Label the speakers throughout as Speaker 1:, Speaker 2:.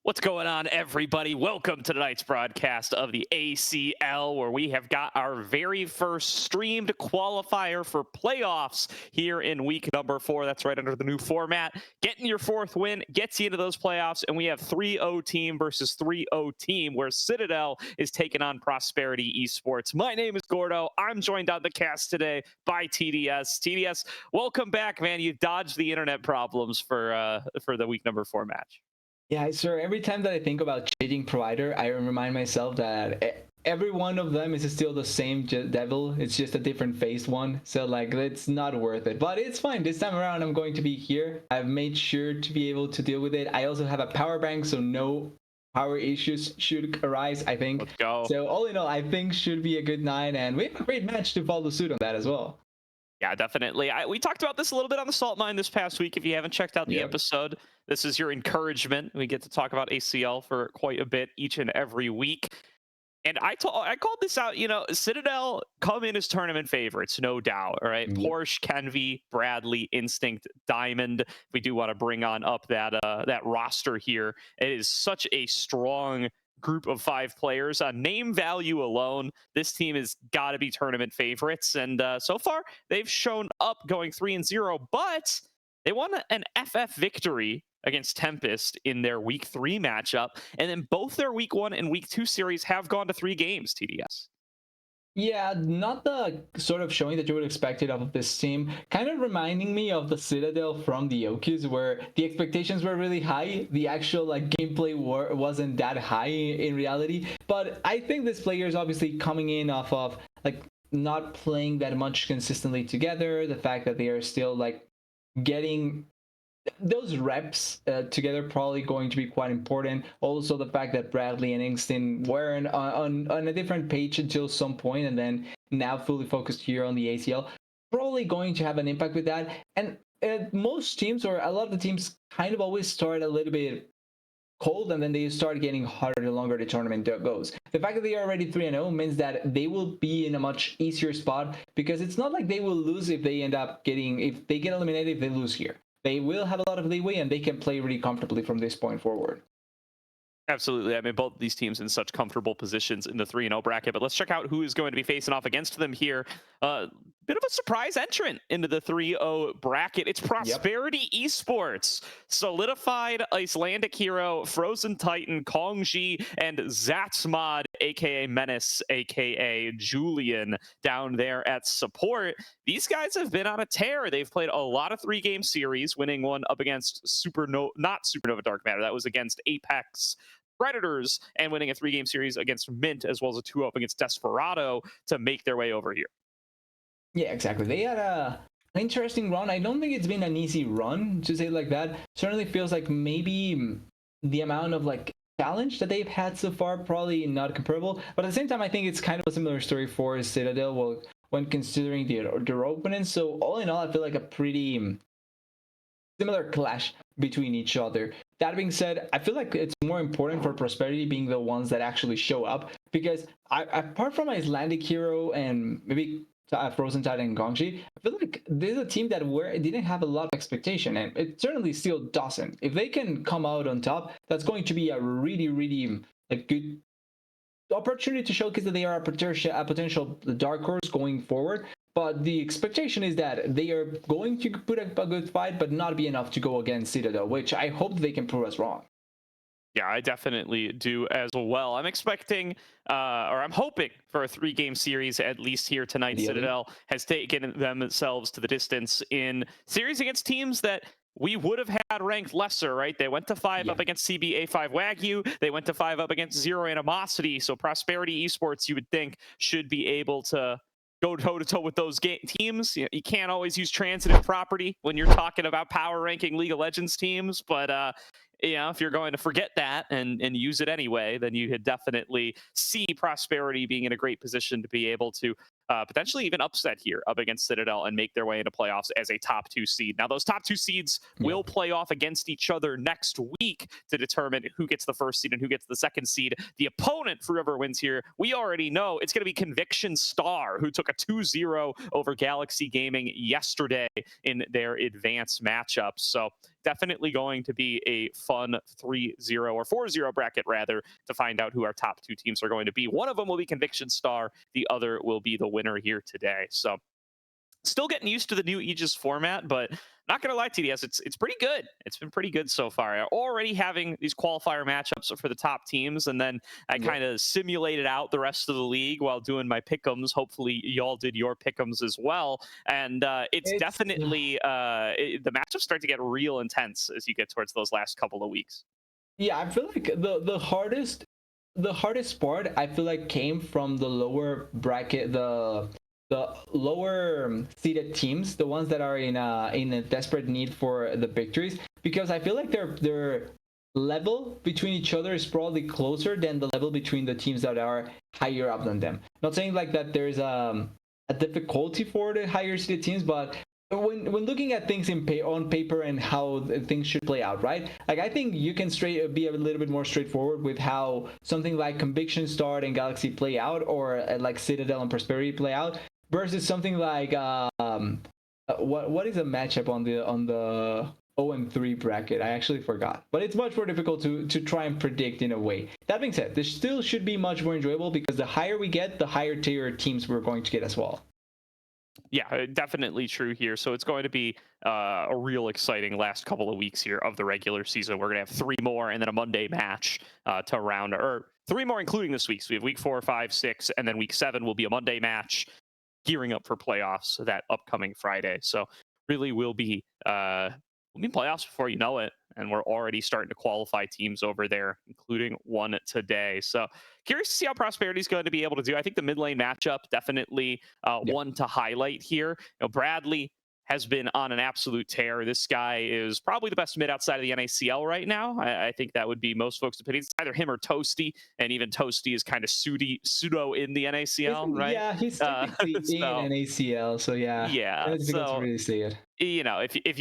Speaker 1: What's going on, everybody? Welcome to tonight's broadcast of the ACL, where we have got our very first streamed qualifier for playoffs here in week number 4. That's right, under the new format. Getting your fourth win gets you into those playoffs, and we have 3-0 team versus 3-0 team, where Citadel is taking on Prosperity Esports. My name is Gordo. I'm joined on the cast today by TDS. TDS, welcome back, man. You dodged the internet problems for the week number 4 match.
Speaker 2: Yeah, sir. Every time that I think about changing provider, I remind myself that every one of them is still the same devil. It's just a different faced one. So, like, it's not worth it. But it's fine. This time around, I'm going to be here. I've made sure to be able to deal with it. I also have a power bank, so no power issues should arise, I think.
Speaker 1: Let's go.
Speaker 2: So, all in all, I think should be a good night. And we have a great match to follow suit on that as well.
Speaker 1: Yeah, definitely. We talked about this a little bit on the Salt Mine this past week. If you haven't checked out the episode, this is your encouragement. We get to talk about ACL for quite a bit each and every week. And I called this out. You know, Citadel come in as tournament favorites, no doubt. All right, Porsche, Kenvi, Bradley, Instinct, Diamond. We do want to bring on up that roster here. It is such a strong group of 5 players. On name value alone, this team has got to be tournament favorites. And so far, they've shown up going 3-0, but they won an FF victory against Tempest in their week 3 matchup. And then both their week 1 and week 2 series have gone to 3 games, TDS.
Speaker 2: Yeah, not the sort of showing that you would expect it of this team. Kind of reminding me of the Citadel from the Aegis, where the expectations were really high. The actual gameplay wasn't that high in reality. But I think this player is obviously coming in off of not playing that much consistently together. The fact that they are still getting those reps together probably going to be quite important. Also, the fact that Bradley and Instinct weren't on a different page until some point, and then now fully focused here on the ACL, probably going to have an impact with that. And most teams, or a lot of the teams, kind of always start a little bit cold, and then they start getting harder the longer the tournament goes. The fact that they are already 3-0 means that they will be in a much easier spot, because it's not like they will lose if they if they get eliminated, if they lose here. They will have a lot of leeway, and they can play really comfortably from this point forward.
Speaker 1: Absolutely. I mean, both these teams in such comfortable positions in the 3-0 bracket. But let's check out who is going to be facing off against them here. Bit of a surprise entrant into the 3-0 bracket. It's Prosperity Esports. Solidified Icelandic Hero, Frozen Titan, Kongji, and Zatsmod, aka Menace, aka Julian, down there at support. These guys have been on a tear. They've played a lot of 3-game series, winning one up against not Supernova Dark Matter. That was against Apex Predators, and winning a 3-game series against Mint, as well as a 2-up against Desperado, to make their way over here.
Speaker 2: Yeah, exactly. They had an interesting run. I don't think it's been an easy run, to say it like that. Certainly feels like maybe the amount of challenge that they've had so far probably not comparable. But at the same time, I think it's kind of a similar story for Citadel when considering their opponents. So all in all, I feel like a pretty similar clash between each other. That being said, I feel like it's more important for Prosperity being the ones that actually show up, because apart from Icelandic Hero and maybe Frozen Titan and Gongji, I feel like this is a team that didn't have a lot of expectation, and it certainly still doesn't. If they can come out on top, that's going to be a really, really good opportunity to showcase that they are a potential dark horse going forward. But the expectation is that they are going to put up a good fight, but not be enough to go against Citadel, which I hope they can prove us wrong.
Speaker 1: Yeah, I definitely do as well. I'm expecting, or I'm hoping for a 3-game series at least here tonight. Citadel has taken themselves to the distance in series against teams that we would have had ranked lesser, right? They went to 5 up against CBA5 Wagyu. They went to 5 up against Zero Animosity. So Prosperity Esports, you would think, should be able to go toe-to-toe with those teams. You can't always use transitive property when you're talking about power ranking League of Legends teams, but if you're going to forget that and use it anyway, then you could definitely see Prosperity being in a great position to be able to potentially even upset here up against Citadel and make their way into playoffs as a top 2 seed. Now, those top 2 seeds will play off against each other next week to determine who gets the first seed and who gets the second seed. The opponent for whoever wins here, we already know it's going to be Conviction Star, who took a 2-0 over Galaxy Gaming yesterday in their advanced matchup. So definitely going to be a fun 3-0 or 4-0 bracket, rather, to find out who our top 2 teams are going to be. One of them will be Conviction Star. The other will be the winner here today. So still getting used to the new Aegis format, but not gonna lie, TDS, it's pretty good. It's been pretty good so far. Already having these qualifier matchups for the top teams, and then I kind of simulated out the rest of the league while doing my pick'ems. Hopefully, y'all did your pick'ems as well. And it's definitely the matchups start to get real intense as you get towards those last couple of weeks.
Speaker 2: Yeah, I feel like the hardest part I feel like came from the lower bracket, the lower seeded teams, the ones that are in a desperate need for the victories, because I feel like their level between each other is probably closer than the level between the teams that are higher up than them. Not saying like that there's a difficulty for the higher seeded teams, but when looking at things on paper and how things should play out, right? Like, I think you can be a little bit more straightforward with how something like Conviction Star and Galaxy play out, or like Citadel and Prosperity play out, versus something like what is a matchup on the 0-3 bracket? I actually forgot, but it's much more difficult to try and predict in a way. That being said, this still should be much more enjoyable, because the higher we get, the higher tier teams we're going to get as well.
Speaker 1: Yeah, definitely true here. So it's going to be a real exciting last couple of weeks here of the regular season. We're going to have 3 more and then a Monday match to round, or 3 more including this week. So we have week 4, 5, 6, and then week 7 will be a Monday match, gearing up for playoffs that upcoming Friday. So really will be playoffs before you know it, and we're already starting to qualify teams over there, including one today. So curious to see how Prosperity is going to be able to do. I think the mid lane matchup definitely one to highlight here. Bradley has been on an absolute tear. This guy is probably the best mid outside of the NACL right now. I think that would be most folks' opinion. It's either him or Toasty, and even Toasty is kind of pseudo in the NACL, right?
Speaker 2: Yeah, he's technically in NACL, so
Speaker 1: yeah.
Speaker 2: It's difficult to really see it.
Speaker 1: If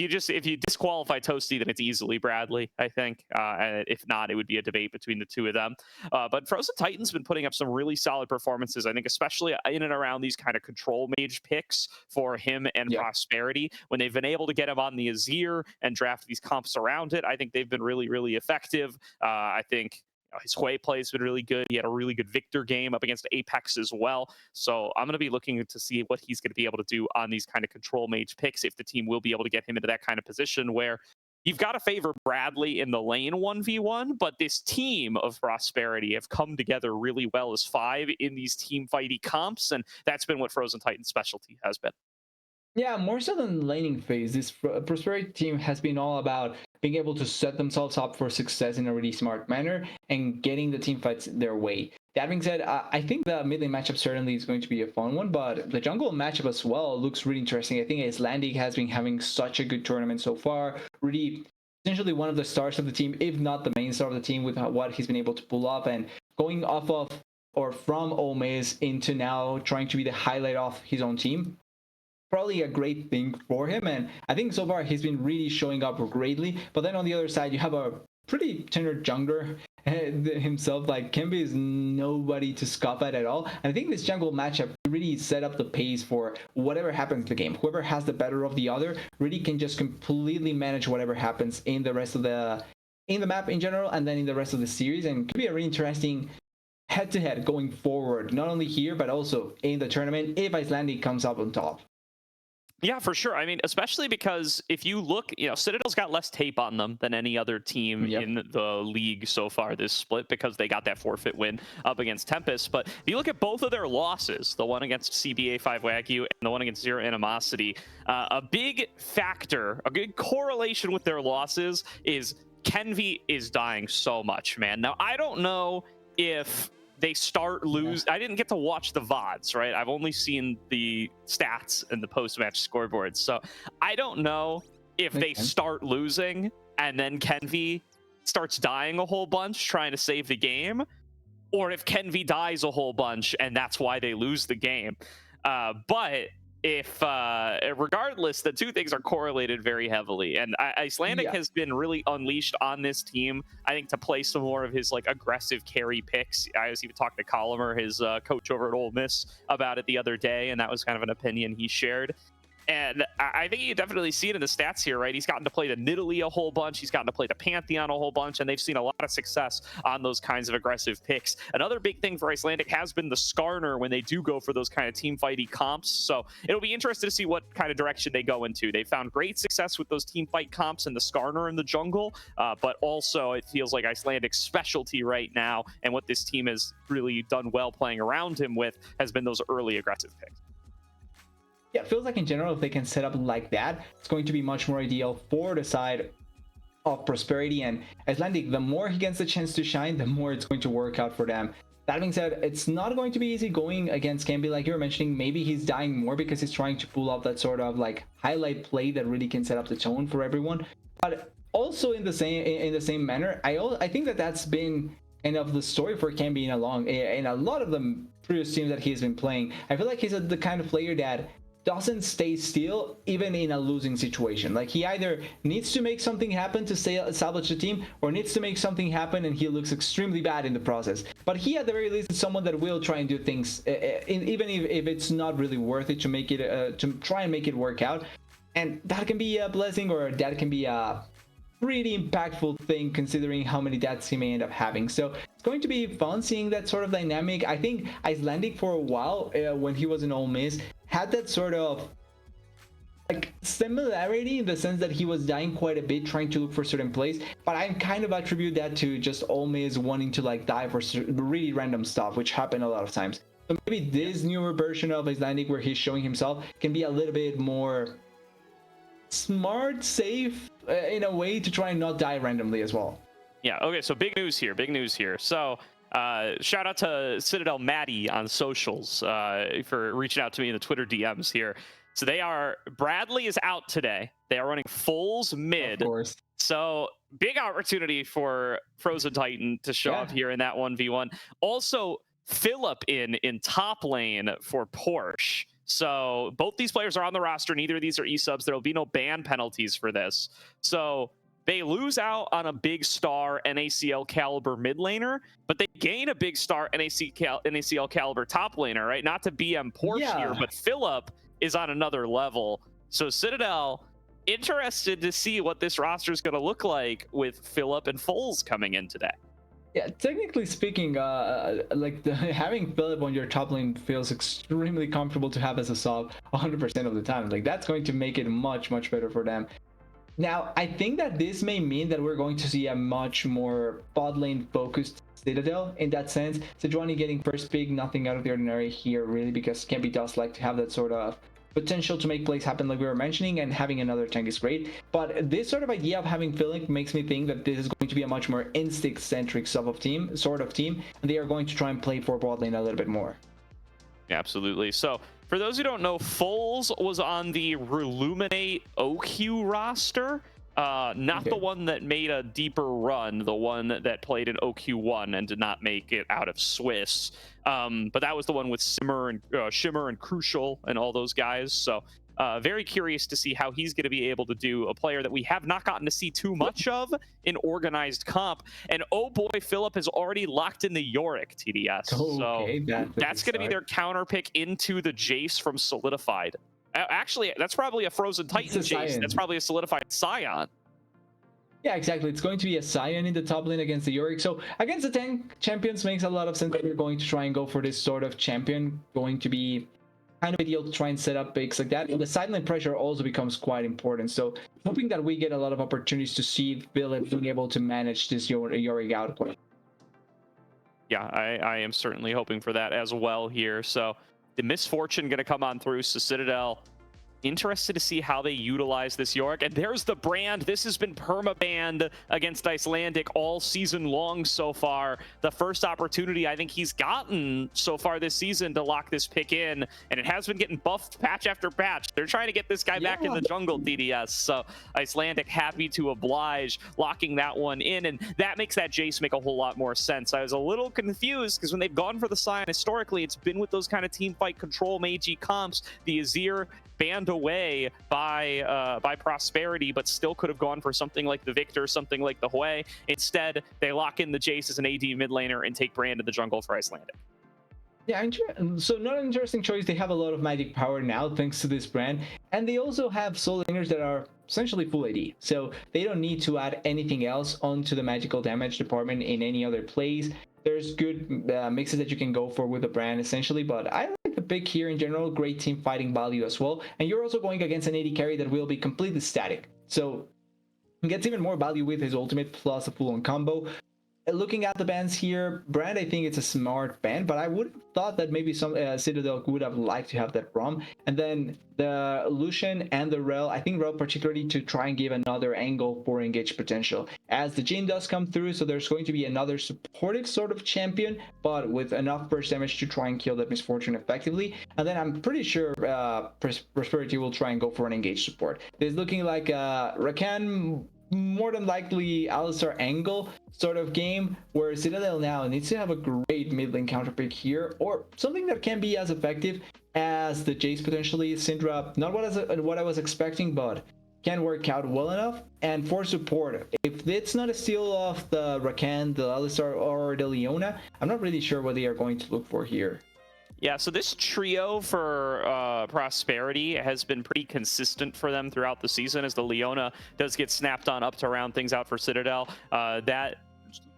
Speaker 1: you disqualify Toasty, then it's easily Bradley, I think. If not, it would be a debate between the two of them. But Frozen Titan's been putting up some really solid performances, I think, especially in and around these kind of control mage picks for him and Prosperity. When they've been able to get him on the Azir and draft these comps around it, I think they've been really, really effective. I think his Hwei play has been really good. He had a really good Victor game up against Apex as well. So I'm going to be looking to see what he's going to be able to do on these kind of control mage picks, if the team will be able to get him into that kind of position where you've got to favor Bradley in the lane 1v1, but this team of Prosperity have come together really well as 5 in these team fighty comps, and that's been what Frozen Titan's specialty has been.
Speaker 2: Yeah, more so than the laning phase, this Prosperity team has been all about being able to set themselves up for success in a really smart manner and getting the team fights their way. That being said, I think the mid lane matchup certainly is going to be a fun one, but the jungle matchup as well looks really interesting. I think Icelandic has been having such a good tournament so far, really essentially one of the stars of the team, if not the main star of the team, with what he's been able to pull off, and going off of or from Omes into now trying to be the highlight of his own team. Probably a great thing for him, and I think so far he's been really showing up greatly. But then on the other side, you have a pretty tenured jungler himself. Like, Kembe is nobody to scoff at all. And I think this jungle matchup really set up the pace for whatever happens in the game. Whoever has the better of the other really can just completely manage whatever happens in the rest of the map in general, and then in the rest of the series, and could be a really interesting head-to-head going forward, not only here but also in the tournament if Icelandic comes up on top.
Speaker 1: Yeah, for sure. I mean, especially because if you look, Citadel's got less tape on them than any other team in the league so far this split, because they got that forfeit win up against Tempest. But if you look at both of their losses, the one against CBA 5 Wagyu and the one against Zero Animosity, a big factor, a good correlation with their losses is Kenvi is dying so much, man. Now, I don't know if they start lose. I didn't get to watch the VODs, right? I've only seen the stats and the post-match scoreboards. So I don't know if they start losing and then Kenvi starts dying a whole bunch trying to save the game, or if Kenvi dies a whole bunch and that's why they lose the game. But if regardless, the two things are correlated very heavily, and Icelandic
Speaker 2: Yeah.
Speaker 1: has been really unleashed on this team, I think, to play some more of his like aggressive carry picks. I was even talking to Collimer, his coach over at Ole Miss, about it the other day, and that was kind of an opinion he shared. And I think you definitely see it in the stats here, right? He's gotten to play the Nidalee a whole bunch. He's gotten to play the Pantheon a whole bunch, and they've seen a lot of success on those kinds of aggressive picks. Another big thing for Icelandic has been the Skarner when they do go for those kind of team fighty comps. So it'll be interesting to see what kind of direction they go into. They found great success with those team fight comps and the Skarner in the jungle, but also it feels like Icelandic's specialty right now, and what this team has really done well playing around him with, has been those early aggressive picks.
Speaker 2: Yeah, it feels like in general, if they can set up like that, it's going to be much more ideal for the side of Prosperity and Icelandic. The more he gets the chance to shine, the more it's going to work out for them. That being said, it's not going to be easy going against Camby, like you were mentioning. Maybe he's dying more because he's trying to pull off that sort of like highlight play that really can set up the tone for everyone. But also in the same manner, I think that that's been kind of the story for Camby in a lot of the previous teams that he's been playing. I feel like he's the kind of player that doesn't stay still even in a losing situation. Like, he either needs to make something happen to salvage the team, or needs to make something happen and he looks extremely bad in the process. But he, at the very least, is someone that will try and do things even if it's not really worth it to make it to try and make it work out. And that can be a blessing, or that can be a pretty impactful thing considering how many deaths he may end up having. So it's going to be fun seeing that sort of dynamic. I think Icelandic for a while, when he was in Ole Miss, had that sort of like similarity in the sense that he was dying quite a bit trying to look for certain plays, but I kind of attribute that to just Ole Miss wanting to like die for really random stuff, which happened a lot of times. So maybe this newer version of Icelandic, where he's showing himself, can be a little bit more smart, safe in a way, to try and not die randomly as well.
Speaker 1: Yeah, okay, so big news here. So shout out to Citadel Maddie on socials for reaching out to me in the Twitter DMs here. So Bradley is out today. They are running Foles mid.
Speaker 2: Of course.
Speaker 1: So big opportunity for Frozen Titan to show up here in that 1v1. Also, Philip in top lane for Porsche. So both these players are on the roster. Neither of these are E-subs. There will be no ban penalties for this. So they lose out on a big star NACL caliber mid laner, but they gain a big star NACL caliber top laner, right? Not to BM Porsche here, but Philip is on another level. So Citadel, interested to see what this roster is going to look like with Philip and Foles coming in today.
Speaker 2: Yeah, technically speaking, having Philip on your top lane feels extremely comfortable to have as a sub 100% of the time. Like, that's going to make it much better for them. Now, I think that this may mean that we're going to see a much more bot lane focused Citadel in that sense. Sejuani getting first pick, nothing out of the ordinary here really, because Camby does like to have that sort of potential to make plays happen like we were mentioning, and having another tank is great. But this sort of idea of having Philip makes me think that this is going to be a much more instinct-centric sort of team, and they are going to try and play for bot lane a little bit more.
Speaker 1: Yeah, absolutely. So for those who don't know, Foles was on the Reluminate OQ roster, not the one that made a deeper run, the one that played in OQ1 and did not make it out of Swiss. But that was the one with Shimmer and Crucial and all those guys. So very curious to see how he's going to be able to do, a player that we have not gotten to see too much of in organized comp. And oh boy, Philip has already locked in the Yorick TDS.
Speaker 2: Okay,
Speaker 1: so that's going to be their counter pick into the Jace from Solidified. Actually, that's probably a Frozen Titan Jace. That's probably a Solidified Scion.
Speaker 2: Yeah, exactly. It's going to be a Scion in the top lane against the Yorick. So against the tank champions makes a lot of sense that we're going to try and go for this sort of champion. Going to be kind of ideal to try and set up picks like that. And the sideline pressure also becomes quite important. So hoping that we get a lot of opportunities to see Philip being able to manage this Yorick outplay.
Speaker 1: Yeah, I am certainly hoping for that as well here. So the misfortune going to come on through. So Citadel interested to see how they utilize this Yorick. And there's the brand. This has been perma-banned against Icelandic all season long so far. The first opportunity I think he's gotten so far this season to lock this pick in, and it has been getting buffed patch after patch. They're trying to get this guy back in the jungle, DDS. So Icelandic happy to oblige, locking that one in, and that makes that Jace make a whole lot more sense. I was a little confused because when they've gone for the Sion historically, it's been with those kind of team fight control Meiji comps. The Azir banned away by Prosperity, but still could have gone for something like the Victor, something like the Hui. Instead, they lock in the Jace as an AD mid laner and take Brand to the jungle for Icelandic.
Speaker 2: Yeah, so not an interesting choice. They have a lot of magic power now thanks to this brand, and they also have soul laners that are essentially full AD, so they don't need to add anything else onto the magical damage department in any other plays. There's good mixes that you can go for with the brand essentially, but I like the pick here in general. Great team fighting value as well, and you're also going against an AD carry that will be completely static, so he gets even more value with his ultimate plus a full-on combo. Looking at the bans here, Brand, I think it's a smart ban, but I would have thought that maybe some Citadel would have liked to have that ROM. And then the Lucian and the Rel, I think Rel particularly to try and give another angle for engage potential. As the Jhin does come through, so there's going to be another supportive sort of champion, but with enough burst damage to try and kill that Misfortune effectively. And then I'm pretty sure Prosperity will try and go for an engage support. It's looking like Rakan, more than likely Alistar angle sort of game, where Citadel now needs to have a great mid lane counter pick here, or something that can be as effective as the Jace potentially. Syndra, not what I was expecting, but can work out well enough. And for support, if it's not a steal of the Rakan, the Alistar, or the Leona, I'm not really sure what they are going to look for here.
Speaker 1: Yeah, so this trio for Prosperity has been pretty consistent for them throughout the season, as the Leona does get snapped on up to round things out for Citadel. That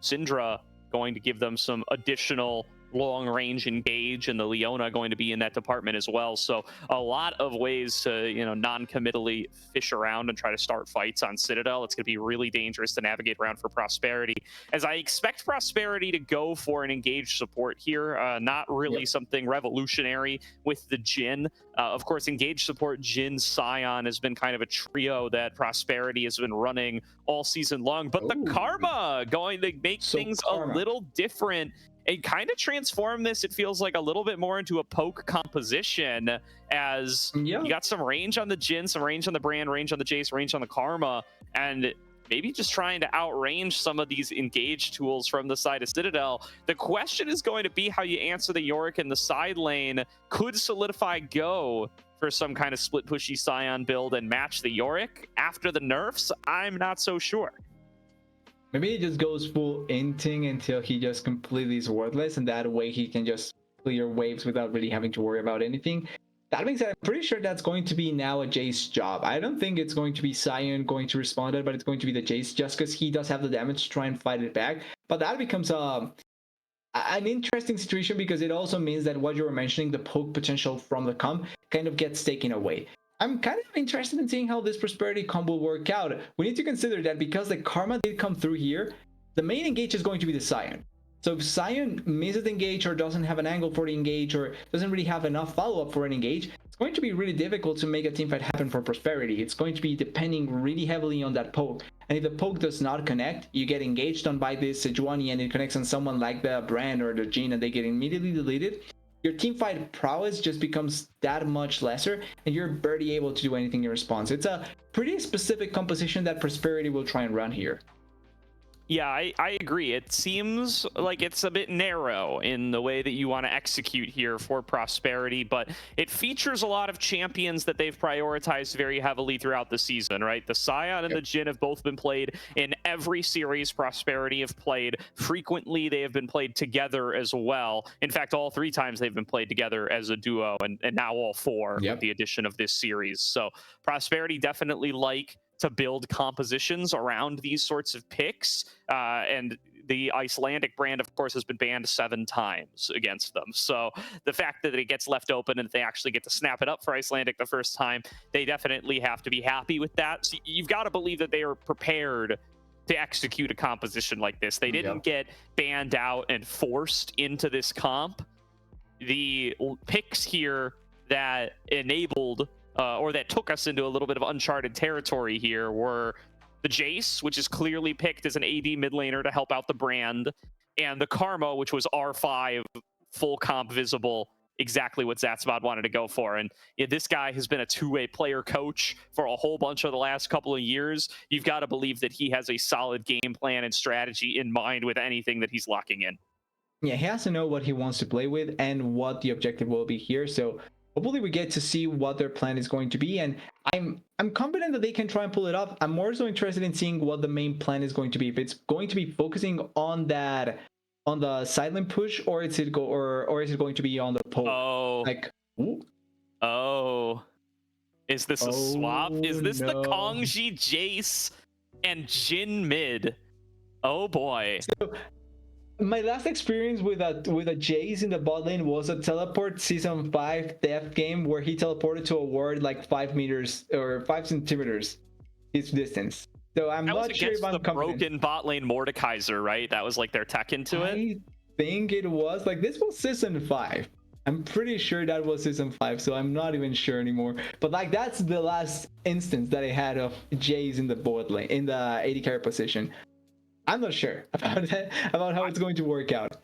Speaker 1: Syndra going to give them some additional long-range engage, and the Leona going to be in that department as well. So a lot of ways to, non-committally fish around and try to start fights on Citadel. It's going to be really dangerous to navigate around for Prosperity, as I expect Prosperity to go for an engaged support here. Not really something revolutionary with the Jhin. Of course, engaged support, Jhin, Sion has been kind of a trio that Prosperity has been running all season long, but the Karma going to make things a little different and kind of transform this, it feels like, a little bit more into a poke composition, as you got some range on the Jhin, some range on the Brand, range on the Jace, range on the Karma, and maybe just trying to outrange some of these engage tools from the side of Citadel. The question is going to be how you answer the Yorick in the side lane. Could Solidify go for some kind of split pushy Sion build and match the Yorick after the nerfs? I'm not so sure.
Speaker 2: Maybe he just goes full inting until he just completely is worthless, and that way he can just clear waves without really having to worry about anything. That being said, I'm pretty sure that's going to be now a Jace job. I don't think it's going to be Sion going to respond to it, but it's going to be the Jace, just because he does have the damage to try and fight it back. But that becomes an interesting situation, because it also means that what you were mentioning, the poke potential from the comp, kind of gets taken away. I'm kind of interested in seeing how this Prosperity combo will work out. We need to consider that because the Karma did come through here, the main engage is going to be the Sion. So if Sion misses the engage, or doesn't have an angle for the engage, or doesn't really have enough follow-up for an engage, it's going to be really difficult to make a teamfight happen for Prosperity. It's going to be depending really heavily on that poke. And if the poke does not connect, you get engaged on by this Sejuani, and it connects on someone like the Brand or the Jhin, and they get immediately deleted. Your teamfight prowess just becomes that much lesser, and you're barely able to do anything in response. It's a pretty specific composition that Prosperity will try and run here.
Speaker 1: Yeah, I agree. It seems like it's a bit narrow in the way that you want to execute here for Prosperity, but it features a lot of champions that they've prioritized very heavily throughout the season, right? The Sion and the Jhin have both been played in every series Prosperity have played. Frequently, they have been played together as well. In fact, all 3 times they've been played together as a duo, and now all 4 with the addition of this series. So Prosperity definitely like to build compositions around these sorts of picks, and the Icelandic brand, of course, has been banned 7 times against them. So the fact that it gets left open and they actually get to snap it up for Icelandic the first time, they definitely have to be happy with that. So you've got to believe that they are prepared to execute a composition like this. They didn't get banned out and forced into this comp. The picks here that enabled or that took us into a little bit of uncharted territory here, were the Jace, which is clearly picked as an AD mid laner to help out the brand, and the Karma, which was R5 full comp visible, exactly what Zatzbot wanted to go for. And yeah, this guy has been a two-way player coach for a whole bunch of the last couple of years. You've got to believe that he has a solid game plan and strategy in mind with anything that he's locking in.
Speaker 2: Yeah, he has to know what he wants to play with and what the objective will be here. So hopefully we get to see what their plan is going to be, and I'm confident that they can try and pull it off. I'm more so interested in seeing what the main plan is going to be. If it's going to be focusing on that, on the silent push, or is it going to be on the poke?
Speaker 1: Oh,
Speaker 2: Like, ooh.
Speaker 1: Oh, is this a swap? Is this the
Speaker 2: No.
Speaker 1: Kongji Jace and Jin mid? Oh boy.
Speaker 2: So, my last experience with a Jace in the bot lane was a teleport season 5 death game where he teleported to a ward like 5 meters or 5 centimeters his distance. So I'm
Speaker 1: That was
Speaker 2: not sure
Speaker 1: against
Speaker 2: if I'm
Speaker 1: the
Speaker 2: confident.
Speaker 1: broken bot lane Mordekaiser, right? That was like their tech into it.
Speaker 2: I think it was like, this was season 5. I'm pretty sure that was season 5, so I'm not even sure anymore. But like, that's the last instance that I had of Jace in the bot lane, in the AD carry position. I'm not sure about that, about how it's going to work out.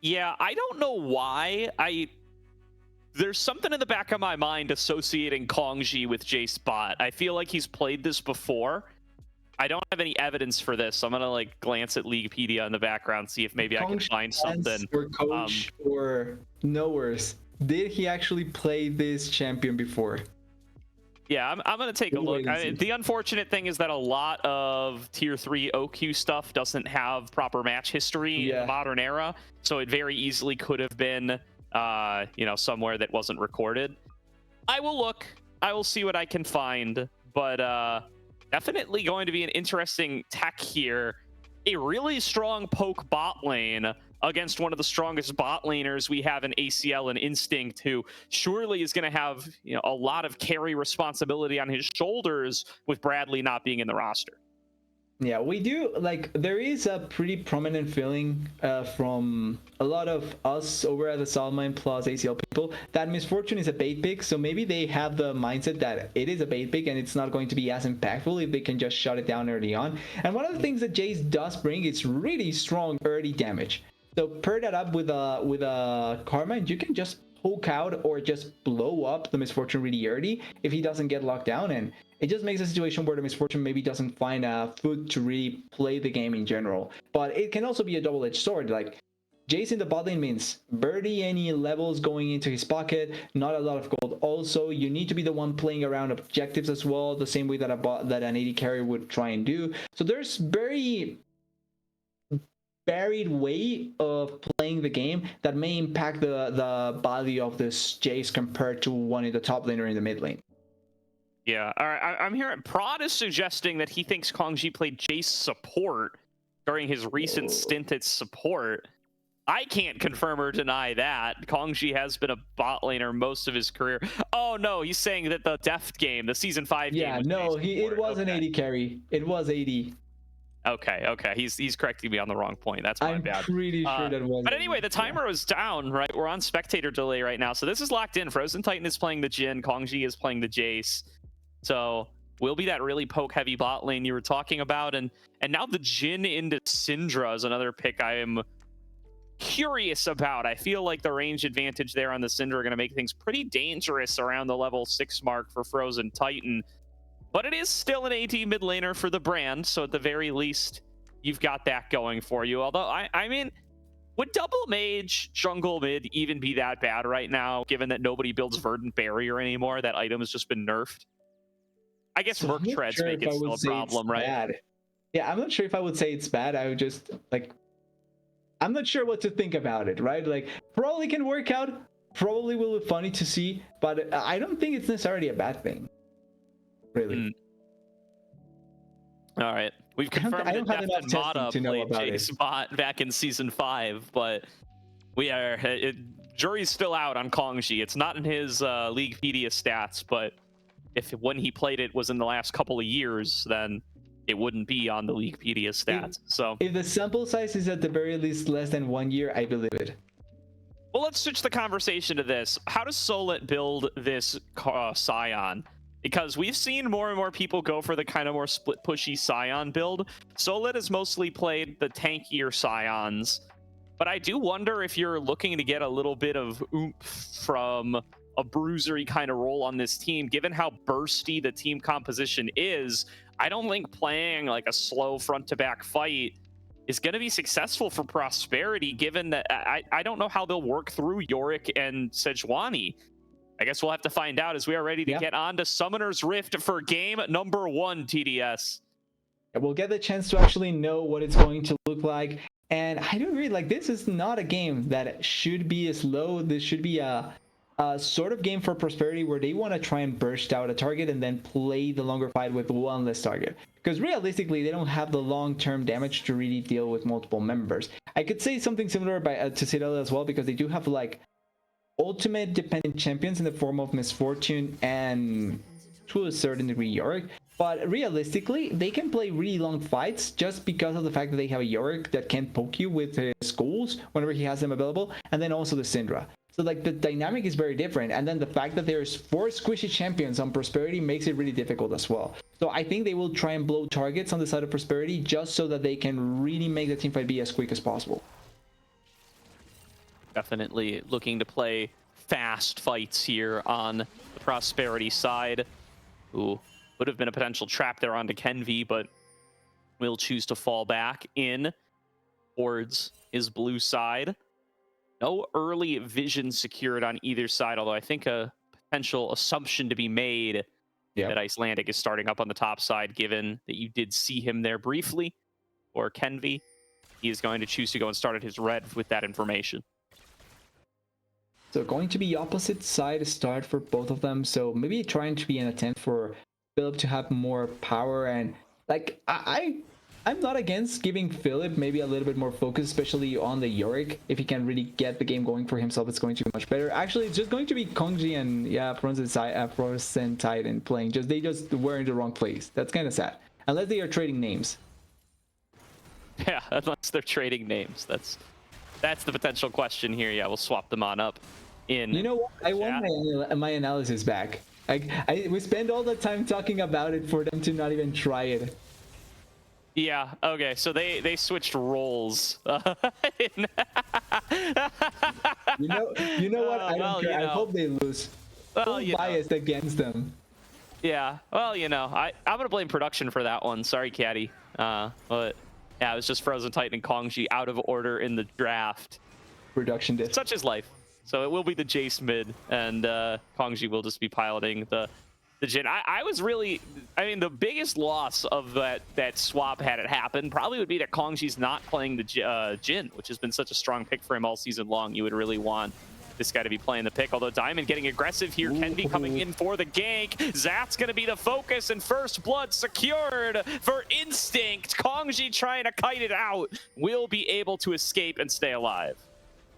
Speaker 1: Yeah, I don't know why. There's something in the back of my mind associating Kongji with Jace bot. I feel like he's played this before. I don't have any evidence for this, so I'm gonna like glance at Leaguepedia in the background, see if maybe I can find something.
Speaker 2: Or coach or knowers. Did he actually play this champion before?
Speaker 1: Yeah, I'm going to take a look. The unfortunate thing is that a lot of tier 3 OQ stuff doesn't have proper match history in the modern era, so it very easily could have been, somewhere that wasn't recorded. I will look. I will see what I can find, but definitely going to be an interesting tech here. A really strong poke bot lane against one of the strongest bot laners we have in ACL and Instinct, who surely is going to have a lot of carry responsibility on his shoulders with Bradley not being in the roster.
Speaker 2: Yeah, we do, like, there is a pretty prominent feeling from a lot of us over at the Saltmine plus ACL people that Misfortune is a bait pick, so maybe they have the mindset that it is a bait pick and it's not going to be as impactful if they can just shut it down early on. And one of the things that Jace does bring is really strong early damage. So pair that up with a Karma, and you can just poke out or just blow up the Misfortune really early if he doesn't get locked down, and it just makes a situation where the Misfortune maybe doesn't find a foot to really play the game in general. But it can also be a double-edged sword. Like, Jace in the bot lane means barely any levels going into his pocket, not a lot of gold. Also, you need to be the one playing around objectives as well, the same way that an AD carry would try and do. So there's very varied way of playing the game that may impact the body of this Jace compared to one in the top lane or in the mid lane.
Speaker 1: Yeah, all right. I'm hearing Prod is suggesting that he thinks Kongji played Jace support during his recent stint at support. I can't confirm or deny that. Kongji has been a bot laner most of his career. Oh no, he's saying that the Deft game, the season 5 game.
Speaker 2: Yeah, no, it was an AD carry. It was AD.
Speaker 1: Okay. He's correcting me on the wrong point. That's my bad.
Speaker 2: I'm pretty sure that was.
Speaker 1: But anyway, the timer was down, right? We're on spectator delay right now, so this is locked in. Frozen Titan is playing the Jhin, Kongji is playing the Jace. So will be that really poke heavy bot lane you were talking about, and now the Jhin into Syndra is another pick I am curious about. I feel like the range advantage there on the Syndra are going to make things pretty dangerous around the level 6 mark for Frozen Titan. But it is still an AD mid laner for the brand, so at the very least, you've got that going for you. Although, I mean, would double mage jungle mid even be that bad right now, given that nobody builds Verdant Barrier anymore? That item has just been nerfed. I guess Merc Treads make it still a problem, right?
Speaker 2: Bad. Yeah, I'm not sure if I would say it's bad. I would just, like, I'm not sure what to think about it, right? Like, probably can work out, probably will be funny to see, but I don't think it's necessarily a bad thing. Really.
Speaker 1: All right. We've confirmed that Deft and Mata played Jace bot back in season 5, but jury's still out on Kongji. It's not in his Leaguepedia stats, but if when he played it was in the last couple of years, then it wouldn't be on the Leaguepedia stats. So
Speaker 2: if the sample size is at the very least less than 1 year, I believe it.
Speaker 1: Well, let's switch the conversation to this. How does Solit build this Scion? Because we've seen more and more people go for the kind of more split pushy Scion build. Solit has mostly played the tankier Scions, but I do wonder if you're looking to get a little bit of oomph from a bruisery kind of role on this team, given how bursty the team composition is. I don't think playing like a slow front to back fight is going to be successful for Prosperity, given that I don't know how they'll work through Yorick and Sejuani. I guess we'll have to find out as we are ready to get on to Summoner's Rift for game number 1, TDS.
Speaker 2: We'll get the chance to actually know what it's going to look like. And I do agree, like, this is not a game that should be slow. This should be a sort of game for Prosperity where they want to try and burst out a target and then play the longer fight with one less target. Because realistically, they don't have the long-term damage to really deal with multiple members. I could say something similar to Citadel as well, because they do have like ultimate dependent champions in the form of Misfortune and to a certain degree Yorick. But realistically, they can play really long fights just because of the fact that they have a Yorick that can poke you with his schools whenever he has them available, and then also the Syndra. So like the dynamic is very different, and then the fact that there's 4 squishy champions on Prosperity makes it really difficult as well. So I think they will try and blow targets on the side of Prosperity just so that they can really make the teamfight be as quick as possible.
Speaker 1: Definitely looking to play fast fights here on the Prosperity side. Ooh, would have been a potential trap there onto Kenvi, but will choose to fall back in towards his blue side. No early vision secured on either side, although I think a potential assumption to be made that Icelandic is starting up on the top side, given that you did see him there briefly, or Kenvi. He is going to choose to go and start at his red with that information.
Speaker 2: So going to be opposite side start for both of them. So maybe trying to be an attempt for Philip to have more power, and like I'm not against giving Philip maybe a little bit more focus, especially on the Yorick. If he can really get the game going for himself, it's going to be much better. Actually, it's just going to be Kongji and Frozen Titan playing. They just were in the wrong place. That's kind of sad. Unless they are trading names.
Speaker 1: Yeah, unless they're trading names. That's the potential question here. Yeah, we'll swap them on up.
Speaker 2: You know what? I want my analysis back. We spend all the time talking about it for them to not even try it.
Speaker 1: Yeah, okay, so they switched roles.
Speaker 2: You know what? I don't care. I hope they lose. Well, I'm biased against them.
Speaker 1: Yeah, well, I'm gonna blame production for that one. Sorry, Caddy. But yeah, it was just Frozen Titan and Kongji out of order in the draft.
Speaker 2: Production did.
Speaker 1: Such is life. So it will be the Jace mid, and Kongji will just be piloting the Jhin. I mean, the biggest loss of that swap had it happen probably would be that Kongji's not playing the Jhin, which has been such a strong pick for him all season long. You would really want this guy to be playing the pick, although Diamond getting aggressive here. Kenvi coming in for the gank. Zat's going to be the focus, and first blood secured for Instinct. Kongji trying to kite it out. Will be able to escape and stay alive.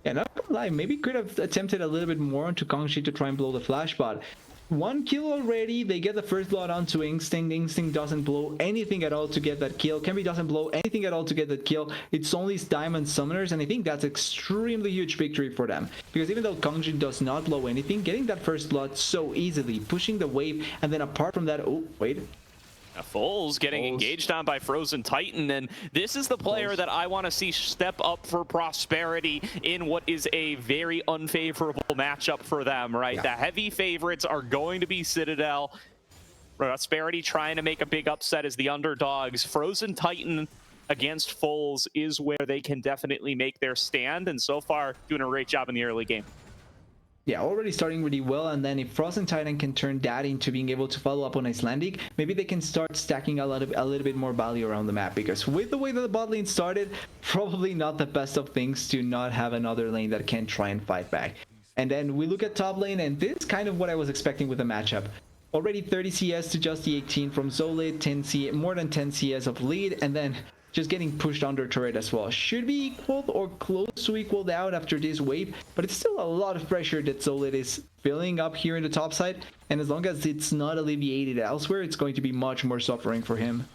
Speaker 2: Yeah, not gonna lie, maybe could have attempted a little bit more onto Kongji to try and blow the flash, but 1 kill already. They get the first blood onto Instinct. Instinct doesn't blow anything at all to get that kill. Kenvi doesn't blow anything at all to get that kill. It's only Diamond Summoners, and I think that's extremely huge victory for them. Because even though Kongji does not blow anything, getting that first blood so easily, pushing the wave, and then apart from that, oh, wait.
Speaker 1: Foles getting engaged on by Frozen Titan, and this is the player that I want to see step up for Prosperity in what is a very unfavorable matchup for them, right? Yeah. The heavy favorites are going to be Citadel. Prosperity trying to make a big upset as the underdogs. Frozen Titan against Foles is where they can definitely make their stand, and so far doing a great job in the early game.
Speaker 2: Yeah, already starting really well, and then if Frozen Titan can turn that into being able to follow up on Icelandic, maybe they can start stacking a little bit more value around the map, because with the way that the bot lane started, probably not the best of things to not have another lane that can try and fight back. And then we look at top lane, and this is kind of what I was expecting with the matchup. Already 30 CS to just the 18 from Zolit, more than 10 CS of lead, and then just getting pushed under turret as well. Should be equaled or close to equaled out after this wave, but it's still a lot of pressure that Zolit is filling up here in the top side, and as long as it's not alleviated elsewhere, it's going to be much more suffering for him.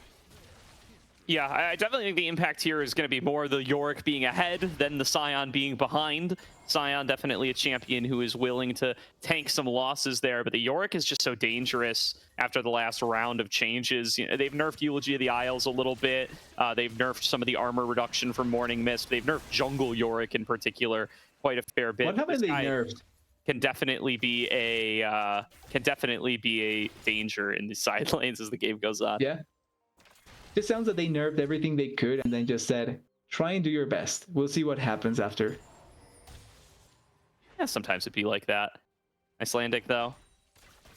Speaker 1: Yeah, I definitely think the impact here is going to be more the Yorick being ahead than the Sion being behind. Sion definitely a champion who is willing to tank some losses there, but the Yorick is just so dangerous after the last round of changes. You know, they've nerfed Eulogy of the Isles a little bit. They've nerfed some of the armor reduction from Morning Mist. They've nerfed Jungle Yorick in particular quite a fair bit.
Speaker 2: What haven't they nerfed?
Speaker 1: Can definitely be a danger in the side lanes as the game goes on.
Speaker 2: Yeah. Just sounds that they nerfed everything they could and then just said, try and do your best. We'll see what happens after.
Speaker 1: Yeah, sometimes it'd be like that. Icelandic, though,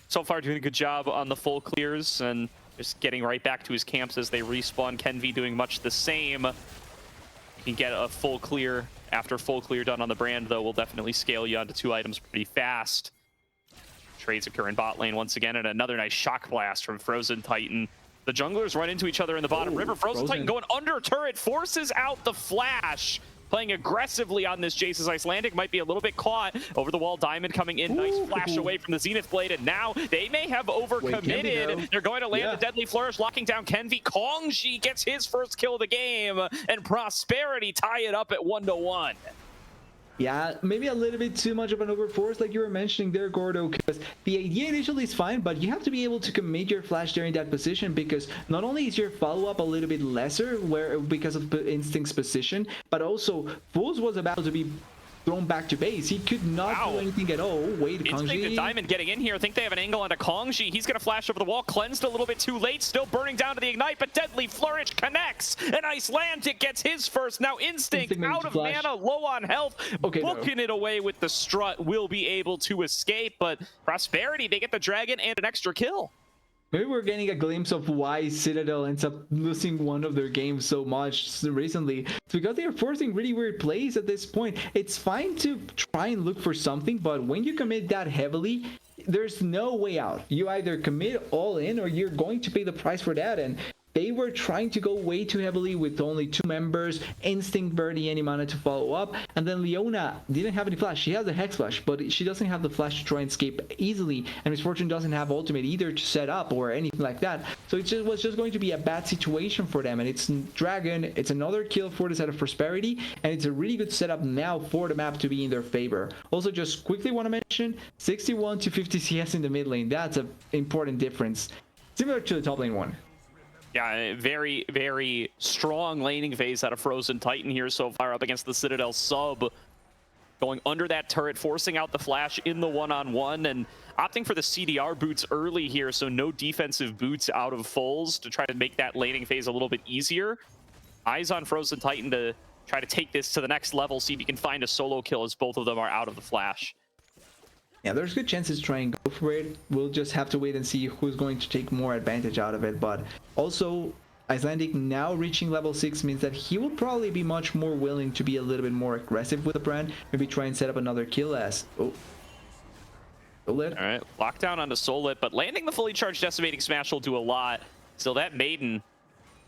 Speaker 1: so far doing a good job on the full clears and just getting right back to his camps as they respawn. Kenvi doing much the same. You can get a full clear after full clear done on the brand, though. Will definitely scale you onto 2 items pretty fast. Trades occur in bot lane once again, and another nice shock blast from Frozen Titan. The junglers run into each other in the bottom river. Frozen Titan going under turret, forces out the flash. Playing aggressively on this Jace's Icelandic might be a little bit caught. Over the wall, Diamond coming in. Nice flash away from the Zenith Blade, and now they may have overcommitted. They're going to land the Deadly Flourish, locking down Kenvi. Kongji gets his first kill of the game, and Prosperity tie it up at 1-1.
Speaker 2: Yeah, maybe a little bit too much of an overforce like you were mentioning there, Gordo, because the idea initially is fine, but you have to be able to commit your flash during that position, because not only is your follow-up a little bit lesser because of Instinct's position, but also Fools was about to be thrown back to base. He could not do anything at all. Wait, Kongji.
Speaker 1: Diamond getting in here. I think they have an angle onto Kongji. He's going to flash over the wall. Cleansed a little bit too late. Still burning down to the Ignite, but Deadly Flourish connects. And Icelandic gets his first. Now Instinct out of mana, low on health. Okay, booking it away with the strut. Will be able to escape, but Prosperity, they get the dragon and an extra kill.
Speaker 2: Maybe we're getting a glimpse of why Citadel ends up losing one of their games so much recently. It's because they are forcing really weird plays at this point. It's fine to try and look for something, but when you commit that heavily, there's no way out. You either commit all in or you're going to pay the price for that. And they were trying to go way too heavily with only 2 members, Instinct barely any mana to follow up, and then Leona didn't have any flash. She has a Hex Flash, but she doesn't have the flash to try and escape easily, and Misfortune doesn't have ultimate either to set up or anything like that. So it was just going to be a bad situation for them, and it's Dragon, it's another kill for the side of Prosperity, and it's a really good setup now for the map to be in their favor. Also, just quickly want to mention, 61 to 50 CS in the mid lane, that's an important difference, similar to the top lane one.
Speaker 1: Yeah, very, very strong laning phase out of Frozen Titan here so far up against the Citadel sub. Going under that turret, forcing out the flash in the one-on-one, and opting for the CDR boots early here, so no defensive boots out of Foles to try to make that laning phase a little bit easier. Eyes on Frozen Titan to try to take this to the next level, see if you can find a solo kill as both of them are out of the flash.
Speaker 2: Yeah, there's good chances to try and go for it. We'll just have to wait and see who's going to take more advantage out of it. But also, Icelandic now reaching level 6 means that he will probably be much more willing to be a little bit more aggressive with the brand. Maybe try and set up another kill as... Oh. Solit.
Speaker 1: All right, lockdown onto Solit, but landing the fully charged Decimating Smash will do a lot. Still, that Maiden,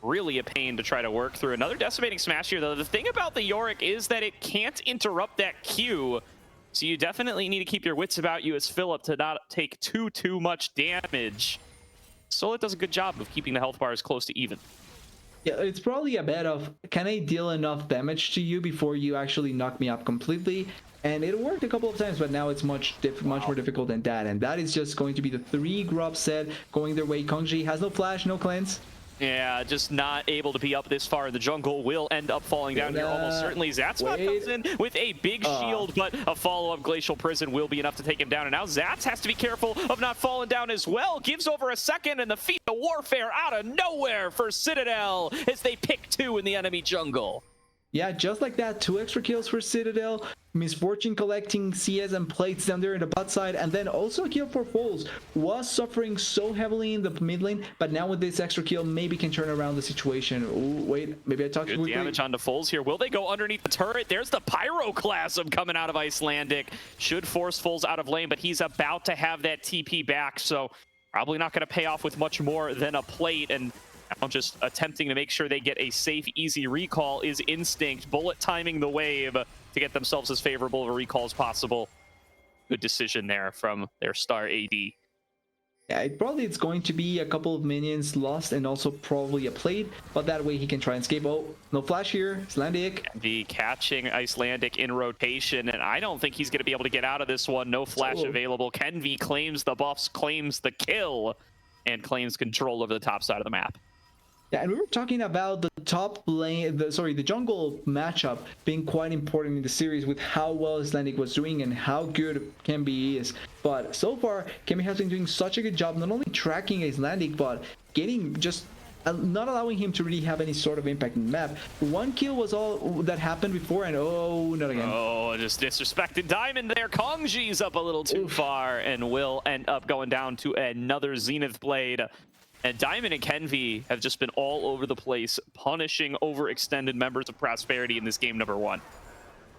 Speaker 1: really a pain to try to work through. Another Decimating Smash here, though. The thing about the Yorick is that it can't interrupt that Q. So you definitely need to keep your wits about you as Philip to not take too much damage. Solit does a good job of keeping the health bars close to even.
Speaker 2: Yeah, it's probably a bet of, can I deal enough damage to you before you actually knock me up completely? And it worked a couple of times, but now it's much more difficult than that. And that is just going to be the 3 grub set going their way. Kongji has no flash, no cleanse.
Speaker 1: Yeah, just not able to be up this far in the jungle. Will end up falling down here almost certainly. Zatzbot comes in with a big shield, but a follow-up Glacial Prison will be enough to take him down. And now Zats has to be careful of not falling down as well. Gives over a second, and the feat of warfare out of nowhere for Citadel as they pick 2 in the enemy jungle.
Speaker 2: Yeah, just like that, 2 extra kills for Citadel. Misfortune collecting CS and plates down there in the bot side, and then also a kill for Foles. Was suffering so heavily in the mid lane, but now with this extra kill, maybe can turn around the situation. Ooh, wait, maybe I talked too quickly.
Speaker 1: Good damage onto Foles here. Will they go underneath the turret? There's the Pyroclasm coming out of Icelandic. Should force Foles out of lane, but he's about to have that TP back, so probably not going to pay off with much more than a plate. And now just attempting to make sure they get a safe, easy recall is Instinct. Bullet timing the wave to get themselves as favorable of a recall as possible. Good decision there from their star AD.
Speaker 2: Yeah, it's going to be a couple of minions lost and also probably a plate, but that way he can try and escape. Oh, no flash here. Icelandic.
Speaker 1: The catching Icelandic in rotation, and I don't think he's going to be able to get out of this one. No flash available. Kenvi claims the buffs, claims the kill, and claims control over the top side of the map.
Speaker 2: Yeah, and we were talking about the top lane, the jungle matchup being quite important in the series with how well Icelandic was doing and how good Kembi is. But so far, Kembi has been doing such a good job, not only tracking Icelandic, but getting just not allowing him to really have any sort of impact in the map. One kill was all that happened before, and oh, not again.
Speaker 1: Oh, just disrespected Diamond there. Kongji's up a little too far and will end up going down to another Zenith Blade. And Diamond and Kenvi have just been all over the place, punishing overextended members of Prosperity in this game number 1.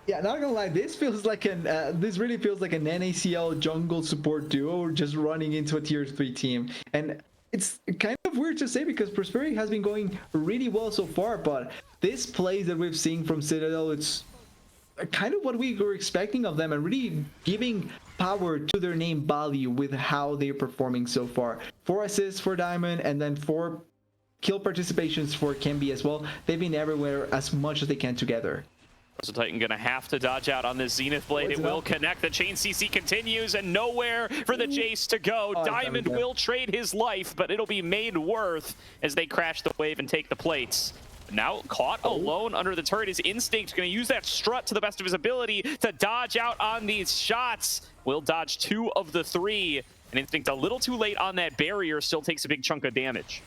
Speaker 2: Yeah, not gonna lie, this feels like this really feels like an NACL jungle support duo just running into a tier 3 team. And it's kind of weird to say because Prosperity has been going really well so far, but this plays that we've seen from Citadel, it's kind of what we were expecting of them and really giving power to their name value with how they're performing so far. 4 assists for Diamond and then 4 kill participations for Kembi as well. They've been everywhere as much as they can together.
Speaker 1: So Titan gonna have to dodge out on this Zenith Blade. It will connect. The chain CC continues and nowhere for the Jace to go. Diamond will trade his life, but it'll be made worth as they crash the wave and take the plates. Now caught alone under the turret is Instinct. Going to use that strut to the best of his ability to dodge out on these shots. Will dodge 2 of the 3. And Instinct a little too late on that barrier. Still takes a big chunk of damage.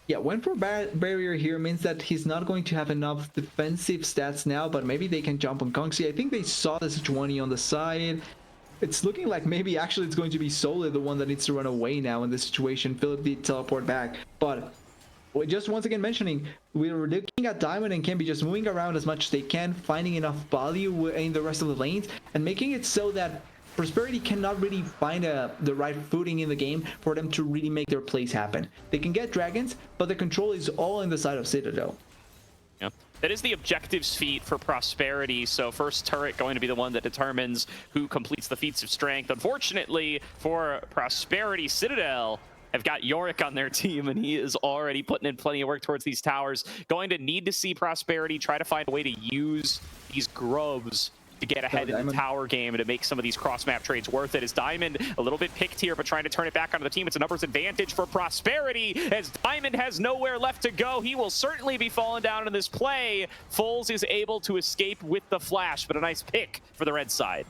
Speaker 2: Yeah, went for barrier here means that he's not going to have enough defensive stats now, but maybe they can jump on Kongji. I think they saw this 20 on the side. It's looking like maybe actually it's going to be Sole the one that needs to run away now in this situation. Philip did teleport back, but just once again mentioning, we're looking at Diamond and Kembi just moving around as much as they can, finding enough value in the rest of the lanes, and making it so that Prosperity cannot really find the right footing in the game for them to really make their plays happen. They can get dragons, but the control is all in the side of Citadel.
Speaker 1: Yeah. That is the objectives feat for Prosperity, so first turret going to be the one that determines who completes the feats of strength. Unfortunately for Prosperity, Citadel have got Yorick on their team, and he is already putting in plenty of work towards these towers. Going to need to see Prosperity try to find a way to use these grubs to get ahead in the tower game and to make some of these cross-map trades worth it. As Diamond a little bit picked here, but trying to turn it back onto the team. It's a numbers advantage for Prosperity as Diamond has nowhere left to go. He will certainly be falling down in this play. Foles is able to escape with the flash, but a nice pick for the red side.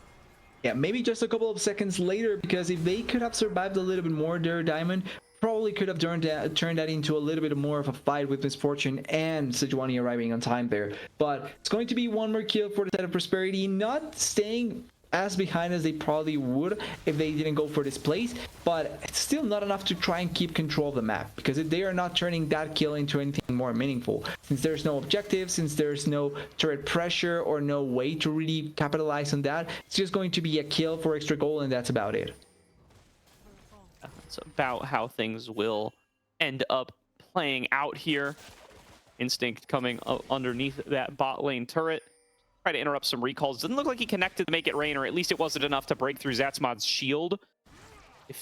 Speaker 2: Yeah, maybe just a couple of seconds later, because if they could have survived a little bit more there, Diamond probably could have turned that into a little bit more of a fight with Misfortune and Sejuani arriving on time there. But it's going to be one more kill for the side of Prosperity, not staying as behind as they probably would if they didn't go for this place, but it's still not enough to try and keep control of the map, because if they are not turning that kill into anything more meaningful, since there's no objective, since there's no turret pressure or no way to really capitalize on that, it's just going to be a kill for extra gold, and that's about it.
Speaker 1: That's about how things will end up playing out here. Instinct coming underneath that bot lane turret. Try to interrupt some recalls. Didn't look like he connected to make it rain, or at least it wasn't enough to break through Zatsmod's shield.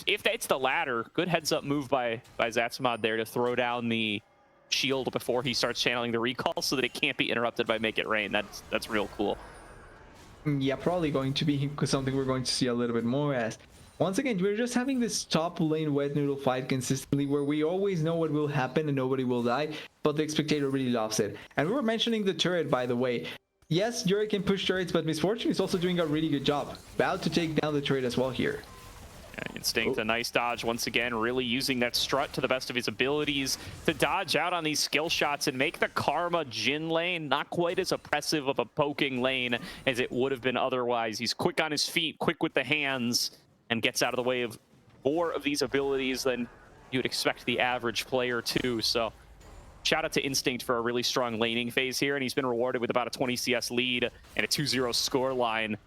Speaker 1: If that's the latter, good heads-up move by Zatsmod there to throw down the shield before he starts channeling the recall so that it can't be interrupted by make it rain. That's real cool.
Speaker 2: Yeah, probably going to be something we're going to see a little bit more as. Once again, we're just having this top lane wet noodle fight consistently where we always know what will happen and nobody will die, but the spectator really loves it. And we were mentioning the turret, by the way. Yes, Yuri can push turrets, but Misfortune is also doing a really good job. About to take down the turret as well here.
Speaker 1: Instinct, a nice dodge once again, really using that strut to the best of his abilities to dodge out on these skill shots and make the Karma Jhin lane not quite as oppressive of a poking lane as it would have been otherwise. He's quick on his feet, quick with the hands, and gets out of the way of more of these abilities than you would expect the average player to. So shout out to Instinct for a really strong laning phase here, and he's been rewarded with about a 20 CS lead and a 2-0 score line,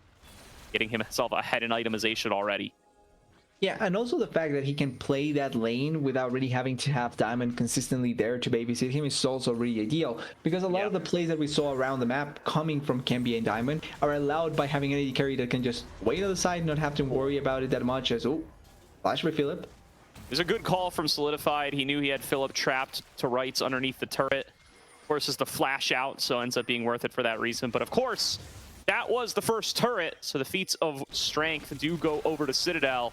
Speaker 1: getting himself ahead in itemization already.
Speaker 2: Yeah, and also the fact that he can play that lane without really having to have Diamond consistently there to babysit him is also really ideal, because a lot of the plays that we saw around the map coming from Kembi and Diamond are allowed by having an AD carry that can just wait on the side, not have to worry about it that much as, oh, flash by Philip.
Speaker 1: was a good call from Solidified. He knew he had Philip trapped to rights underneath the turret. Forces the flash out, so ends up being worth it for that reason. But of course, that was the first turret, so the feats of strength do go over to Citadel.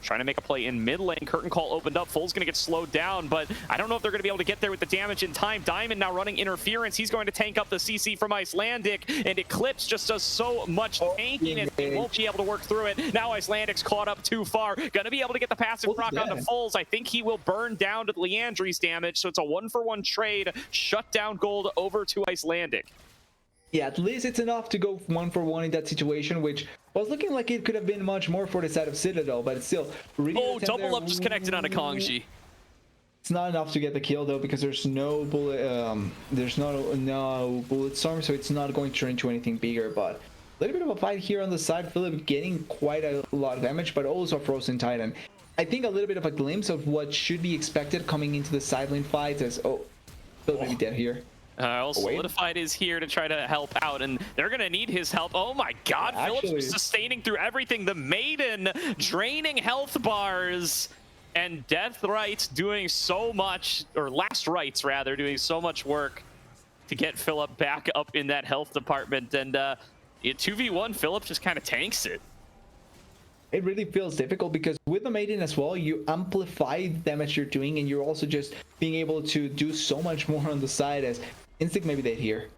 Speaker 1: Trying to make a play in mid lane. Curtain Call opened up. Full's going to get slowed down, but I don't know if they're going to be able to get there with the damage in time. Diamond now running interference. He's going to tank up the CC from Icelandic, and Eclipse just does so much tanking and he won't be able to work through it. Now Icelandic's caught up too far. Going to be able to get the passive proc onto Fulls. I think he will burn down to Leandri's damage, so it's a 1-for-1 trade. Shut down gold over to Icelandic.
Speaker 2: Yeah, at least it's enough to go 1-for-1 in that situation, which was looking like it could have been much more for the side of Citadel, but it's still really.
Speaker 1: Oh, double up just connected onto Kongji.
Speaker 2: It's not enough to get the kill though, because there's no bullet, there's no bullet storm, so it's not going to turn into anything bigger. But a little bit of a fight here on the side. Philip getting quite a lot of damage, but also Frozen Titan. I think a little bit of a glimpse of what should be expected coming into the side lane fight as Philip may be dead here.
Speaker 1: Solidified is here to try to help out, and they're going to need his help. Oh my god, Phillips sustaining through everything. The Maiden draining health bars, and Death Rights doing so much, or Last Rights rather, doing so much work to get Philip back up in that health department. And 2v1, Philip just kind of tanks it.
Speaker 2: It really feels difficult because with the Maiden as well, you amplify the damage you're doing, and you're also just being able to do so much more on the side as Instinct maybe dead here.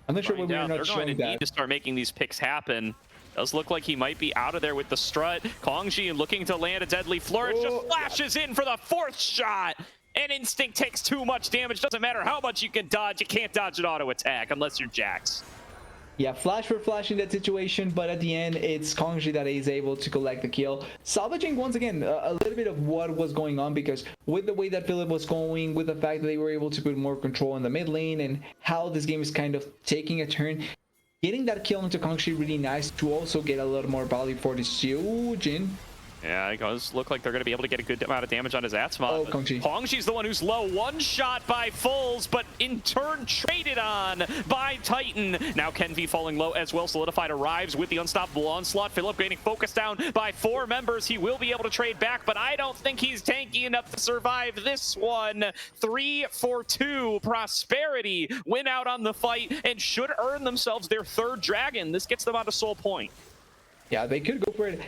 Speaker 2: I'm not sure why we're not showing that. They're going to
Speaker 1: need to start making these picks happen. Does look like he might be out of there with the strut. Kongji looking to land a deadly flourish, just flashes in for the 4th shot. And Instinct takes too much damage. Doesn't matter how much you can dodge. You can't dodge an auto attack unless you're Jax.
Speaker 2: Yeah, flash for flash in that situation, but at the end, it's Kongji that is able to collect the kill. Salvaging, once again, a little bit of what was going on, because with the way that Philip was going, with the fact that they were able to put more control in the mid lane, and how this game is kind of taking a turn, getting that kill into Kongji really nice to also get a little more value for the Jin.
Speaker 1: Yeah, it does look like they're going to be able to get a good amount of damage on his Atzmon.
Speaker 2: Oh, Kongji.
Speaker 1: Kongji's the one who's low. One shot by Fulls, but in turn traded on by Titan. Now Kenvi falling low as well. Solidified arrives with the unstoppable onslaught. Philip getting focused down by 4 members. He will be able to trade back, but I don't think he's tanky enough to survive this one. 3-for-2. Prosperity win out on the fight and should earn themselves their 3rd dragon. This gets them onto Soul Point.
Speaker 2: Yeah, they could go for it.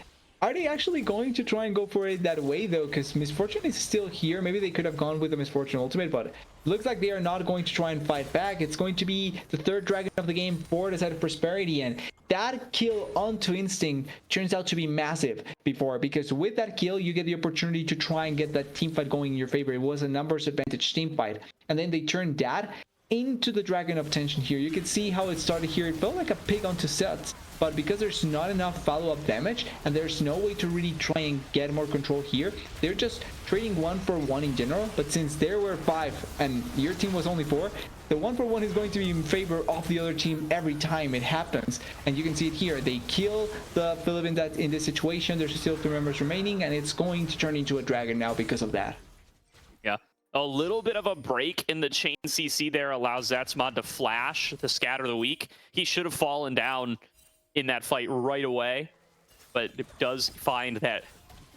Speaker 2: Are they actually going to try and go for it that way, though? Because Misfortune is still here. Maybe they could have gone with the Misfortune ultimate, but looks like they are not going to try and fight back. It's going to be the 3rd dragon of the game for the side of Prosperity, and that kill onto Instinct turns out to be massive because with that kill, you get the opportunity to try and get that team fight going in your favor. It was a numbers advantage team fight, and then they turned that into the Dragon of Tension here. You can see how it started here. It felt like a pig onto sets, but because there's not enough follow-up damage and there's no way to really try and get more control here, they're just trading 1-for-1 in general. But since there were 5 and your team was only 4, the 1-for-1 is going to be in favor of the other team every time it happens. And you can see it here. They kill the Philip in this situation. There's still 3 members remaining, and it's going to turn into a dragon now because of that.
Speaker 1: Yeah. A little bit of a break in the chain CC there allows Zatsmod to flash, to scatter the weak. He should have fallen down in that fight right away, but it does find that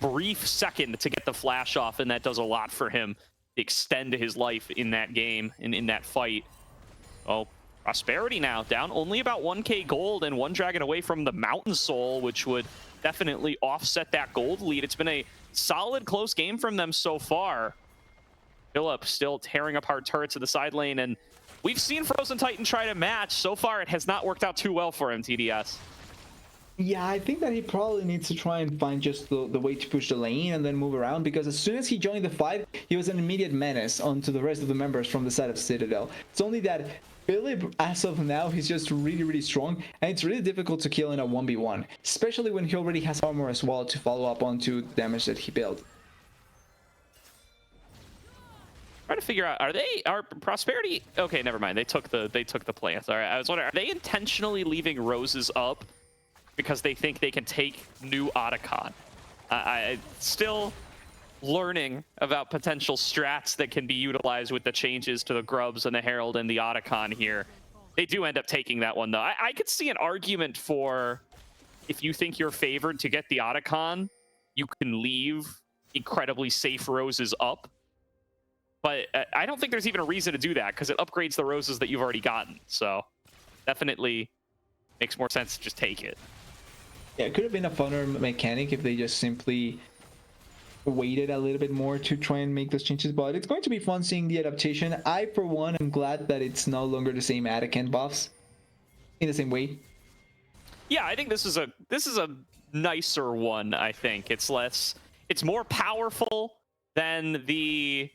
Speaker 1: brief second to get the flash off, and that does a lot for him to extend his life in that game and in that fight. Oh, Prosperity now down only about 1k gold and 1 dragon away from the Mountain Soul, which would definitely offset that gold lead. It's been a solid close game from them so far. Philip still tearing apart turrets in the side lane, and we've seen Frozen Titan try to match. So far, it has not worked out too well for him, TDS.
Speaker 2: Yeah, I think that he probably needs to try and find just the way to push the lane and then move around, because as soon as he joined the fight, he was an immediate menace onto the rest of the members from the side of Citadel. It's only that Philip, as of now, he's just really, really strong, and it's really difficult to kill in a 1v1, especially when he already has armor as well to follow up onto the damage that he built.
Speaker 1: Trying to figure out, are Prosperity, okay, never mind, they took the plants. All right, I was wondering, are they intentionally leaving roses up because they think they can take new Otacon? I still learning about potential strats that can be utilized with the changes to the Grubs and the Herald and the Otacon here. They do end up taking that one though. I could see an argument for, if you think you're favored to get the Otacon, you can leave incredibly safe roses up. But I don't think there's even a reason to do that because it upgrades the roses that you've already gotten. So definitely makes more sense to just take it.
Speaker 2: Yeah, it could have been a funner mechanic if they just simply waited a little bit more to try and make those changes, but it's going to be fun seeing the adaptation. I, for one, am glad that it's no longer the same Anakin buffs in the same way.
Speaker 1: Yeah, I think this is a nicer one. I think it's more powerful than the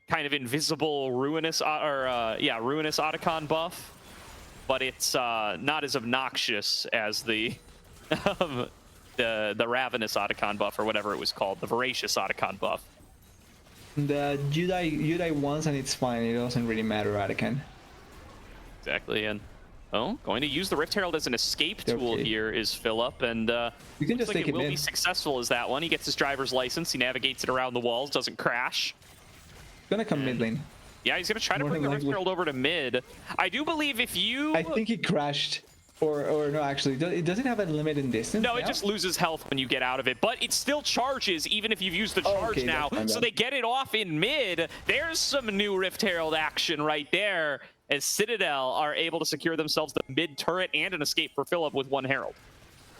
Speaker 1: kind of invisible ruinous ruinous Otacon buff, but it's not as obnoxious as the the ravenous Otacon buff, or whatever it was called, the voracious Otacon buff.
Speaker 2: The you die once and it's fine. It doesn't really matter, Otacon.
Speaker 1: Exactly. And going to use the Rift Herald as an escape tool here is Philip, and
Speaker 2: you can just take it
Speaker 1: will
Speaker 2: in.
Speaker 1: be successful as that one. He gets his driver's license, he navigates it around the walls, doesn't crash.
Speaker 2: Gonna come mid lane.
Speaker 1: Yeah, he's gonna try to bring the Rift Herald over to mid. I do believe if you...
Speaker 2: I think he crashed. Or no, actually, it doesn't have a limit in distance.
Speaker 1: No, it just loses health when you get out of it, but it still charges even if you've used the charge now. So they get it off in mid. There's some new Rift Herald action right there, as Citadel are able to secure themselves the mid turret and an escape for Philip with one Herald.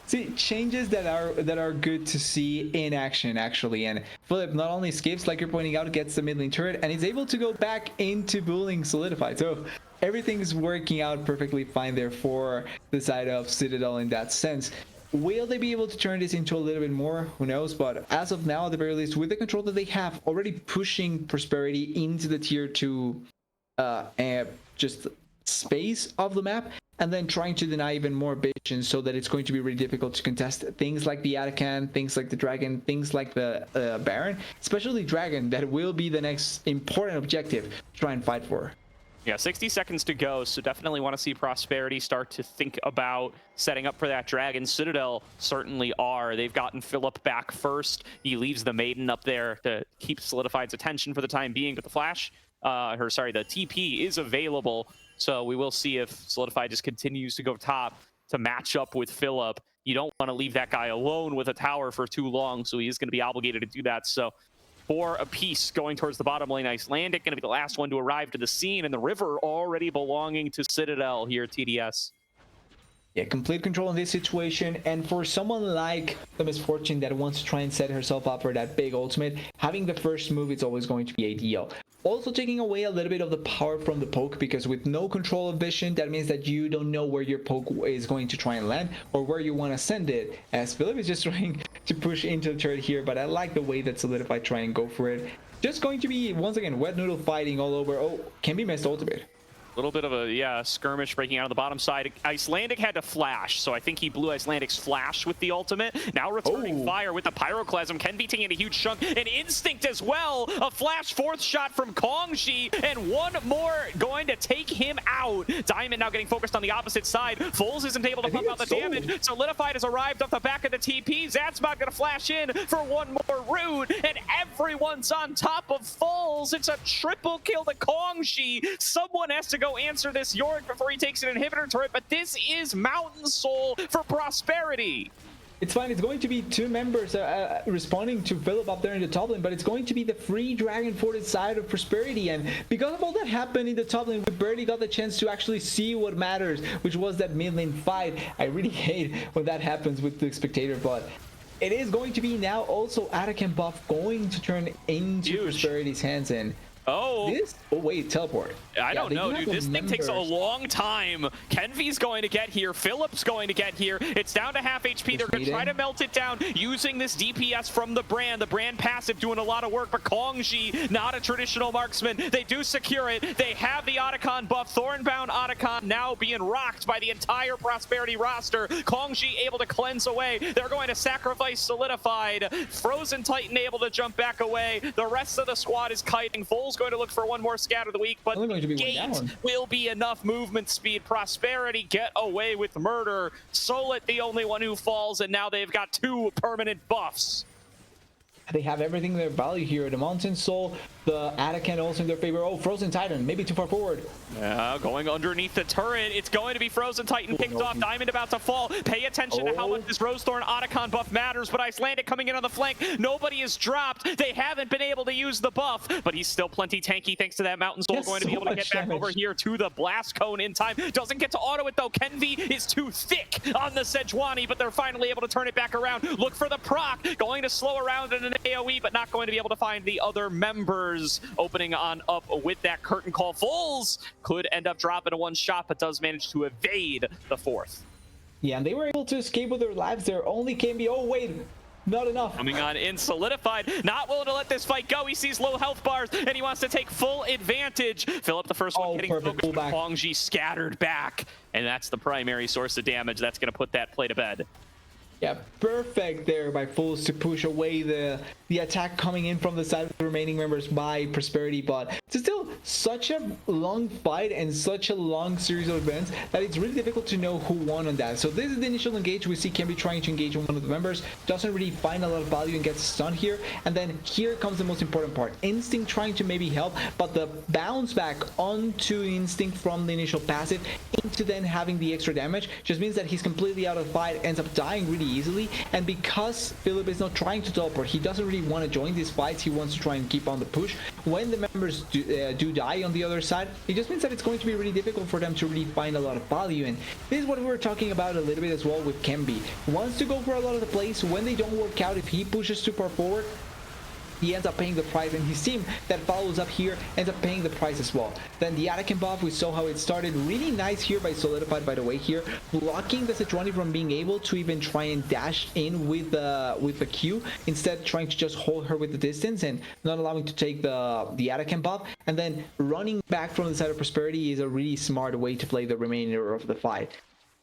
Speaker 2: See, changes that are good to see in action, actually. And Philip not only escapes, like you're pointing out, gets the mid lane turret, and he's able to go back into bullying Solidified. So everything's working out perfectly fine there for the side of Citadel in that sense. Will they be able to turn this into a little bit more? Who knows? But as of now, at the very least, with the control that they have, already pushing Prosperity into the tier 2 just space of the map, and then trying to deny even more vision so that it's going to be really difficult to contest things like the Atakan, things like the Dragon, things like the Baron, especially Dragon, that will be the next important objective to try and fight for.
Speaker 1: Yeah, 60 seconds to go, so definitely want to see Prosperity start to think about setting up for that Dragon. Citadel certainly are. They've gotten Philip back first. He leaves the Maiden up there to keep Solidified's attention for the time being, but the the TP is available. So we will see if Solidified just continues to go top to match up with Philip. You don't want to leave that guy alone with a tower for too long, so he is going to be obligated to do that. So 4 apiece going towards the bottom lane. Icelandic going to be the last one to arrive to the scene, and the river already belonging to Citadel here at TDS.
Speaker 2: Yeah, complete control in this situation, and for someone like the Misfortune that wants to try and set herself up for that big ultimate, having the first move is always going to be ideal. Also taking away a little bit of the power from the poke, because with no control of vision, that means that you don't know where your poke is going to try and land or where you want to send it, as Philip is just trying to push into the turret here. But I like the way that Solidified try and go for it. Just going to be, once again, wet noodle fighting all over. Oh, can be missed ultimate. A
Speaker 1: little bit of a skirmish breaking out on the bottom side. Icelandic had to flash, so I think he blew Icelandic's flash with the ultimate. Now returning fire with the Pyroclasm. Can be taking a huge chunk. An Instinct as well. A flash 4th shot from Kongji, and one more going to take him out. Diamond now getting focused on the opposite side. Foles isn't able to pump out the damage. Solidified has arrived off the back of the TP. Zatsbot gonna flash in for one more root, and everyone's on top of Foles. It's a triple kill to Kongji. Someone has to go answer this Yorick before he takes an inhibitor turret, but this is Mountain Soul for Prosperity. It's fine. It's going to be 2 members responding to Philip up there in the top lane, but it's going to be the free Dragon for the side of Prosperity. And because of all that happened in the top lane, we barely got the chance to actually see what matters, which was that mid lane fight. I really hate when that happens with the spectator, but it is going to be now also Atakan buff going to turn into Prosperity's hands in. Oh wait, teleport. I don't know, dude. This thing takes a long time. Kenvy's going to get here. Philip's going to get here. It's down to half HP. They're going to try to melt it down using this DPS from the Brand. The Brand passive doing a lot of work, but Kongji, not a traditional marksman. They do secure it. They have the Otacon buff. Thornbound Otacon now being rocked by the entire Prosperity roster. Kongji able to cleanse away. They're going to sacrifice Solidified. Frozen Titan able to jump back away. The rest of the squad is kiting. Foles going to look for one more scatter of the week, but Gate will be enough movement speed. Prosperity get away with murder. Solit the only one who falls, and now they've got 2 permanent buffs.
Speaker 2: They have everything in their value here. The Mountain Soul, the Anakin also in their favor. Oh, Frozen Titan, maybe too far forward.
Speaker 1: Yeah, going underneath the turret. It's going to be Frozen Titan picked off. Diamond about to fall. Pay attention to how much this Rose Thorn Otacon buff matters, but Icelandic coming in on the flank. Nobody is dropped. They haven't been able to use the buff, but he's still plenty tanky thanks to that Mountain Soul. Going to be able to get back over here to the Blast Cone in time. Doesn't get to auto it though. Kenvi is too thick on the Sejuani, but they're finally able to turn it back around. Look for the proc. Going to slow around in an AoE, but not going to be able to find the other members. Opening on up with that curtain call. Foles could end up dropping a one shot, but does manage to evade the fourth.
Speaker 2: Yeah, and they were able to escape with their lives there. Only can be, oh wait, not enough.
Speaker 1: Coming on in, Solidified, not willing to let this fight go. He sees low health bars, and he wants to take full advantage. Philip, the first one getting focused, but Kwangji scattered back, and that's the primary source of damage. That's going to put that play to bed.
Speaker 2: Yeah, perfect there by Fools to push away the attack coming in from the side of the remaining members by Prosperity, but it's still such a long fight and such a long series of events that it's really difficult to know who won on that. So this is the initial engage. We see Kenvi trying to engage on one of the members, doesn't really find a lot of value and gets stunned here, and then here comes the most important part. Instinct trying to maybe help, but the bounce back onto Instinct from the initial passive into then having the extra damage just means that he's completely out of the fight, ends up dying really easily. And because Philip is not trying to teleport, he doesn't really want to join these fights. He wants to try and keep on the push. When the members do die on the other side, it just means that it's going to be really difficult for them to really find a lot of value. And this is what we were talking about a little bit as well with Kenvi. Wants to go for a lot of the plays. When they don't work out, if he pushes too far forward, he ends up paying the price, and his team that follows up here ends up paying the price as well. Then the Anakin buff, we saw how it started. Really nice here by Solidified, by the way, here blocking the Sejuani from being able to even try and dash in with the Q, instead trying to just hold her with the distance and not allowing to take the Anakin buff. And then running back from the side of Prosperity is a really smart way to play the remainder of the fight.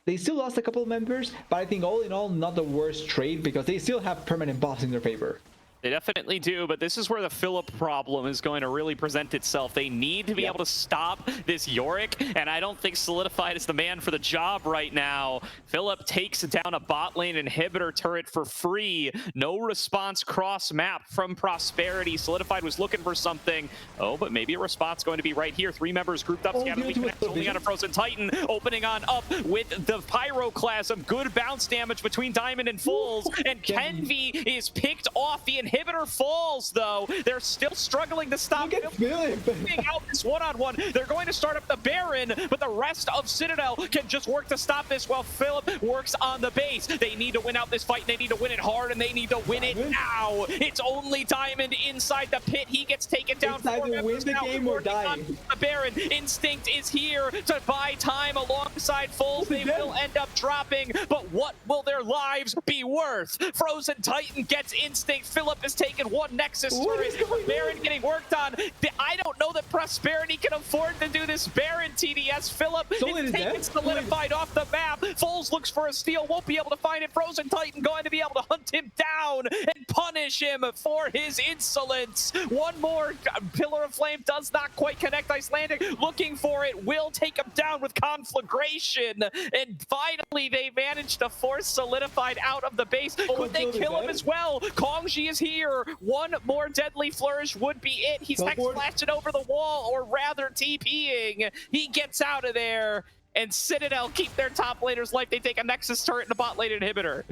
Speaker 2: They still lost a couple of members, but I think all in all, not the worst trade, because they still have permanent buffs in their favor.
Speaker 1: They definitely do, but this is where the Philip problem is going to really present itself. They need to be able to stop this Yorick, and I don't think Solidified is the man for the job right now. Philip takes down a bot lane inhibitor turret for free. No response cross map from Prosperity. Solidified was looking for something. Oh, but maybe a response going to be right here. Three members grouped up. Scatter connects only on a Frozen Titan. Opening on up with the Pyroclasm. Good bounce damage between Diamond and Foles, and Kenvi is picked off. The inhibitor falls, though. They're still struggling to stop out this one-on-one. They're going to start up the Baron, but the rest of Citadel can just work to stop this while Philip works on the base. They need to win out this fight. They need to win it hard, and they need to win it now. It's only Diamond inside the pit. He gets taken down.
Speaker 2: It's either win the game or die.
Speaker 1: The Baron. Instinct is here to buy time alongside Foles. They will end up dropping, but what will their lives be worth? Frozen Titan gets Instinct. Philip has taken one Nexus turret. Baron getting worked on. I don't know that Prosperity can afford to do this Baron TDS. Philip is taken Solidified off the map. Foles looks for a steal, won't be able to find it. Frozen Titan going to be able to hunt him down and punish him for his insolence. One more Pillar of Flame does not quite connect. Icelandic looking for it, will take him down with Conflagration. And finally, they managed to force Solidified out of the base. Could they kill him as well? Kwangji is here. One more Deadly Flourish would be it. He's Hex Flashing over the wall, or rather TPing. He gets out of there, and Citadel keep their top laner's life. They take a Nexus turret and a bot lane inhibitor.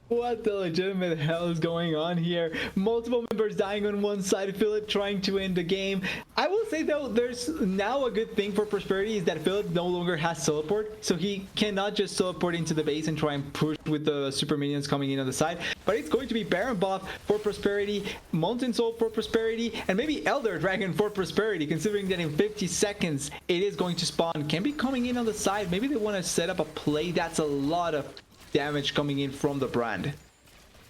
Speaker 2: What the legitimate hell is going on here? Multiple members dying on one side, Philip trying to end the game. I will say though, there's now a good thing for Prosperity is that Philip no longer has teleport, so he cannot just teleport into the base and try and push with the super minions coming in on the side. But it's going to be Baron buff for Prosperity, Mountain Soul for Prosperity, and maybe Elder Dragon for Prosperity, considering that in 50 seconds it is going to spawn. Can be coming in on the side. Maybe they want to set up a play. That's a lot of damage coming in from the brand.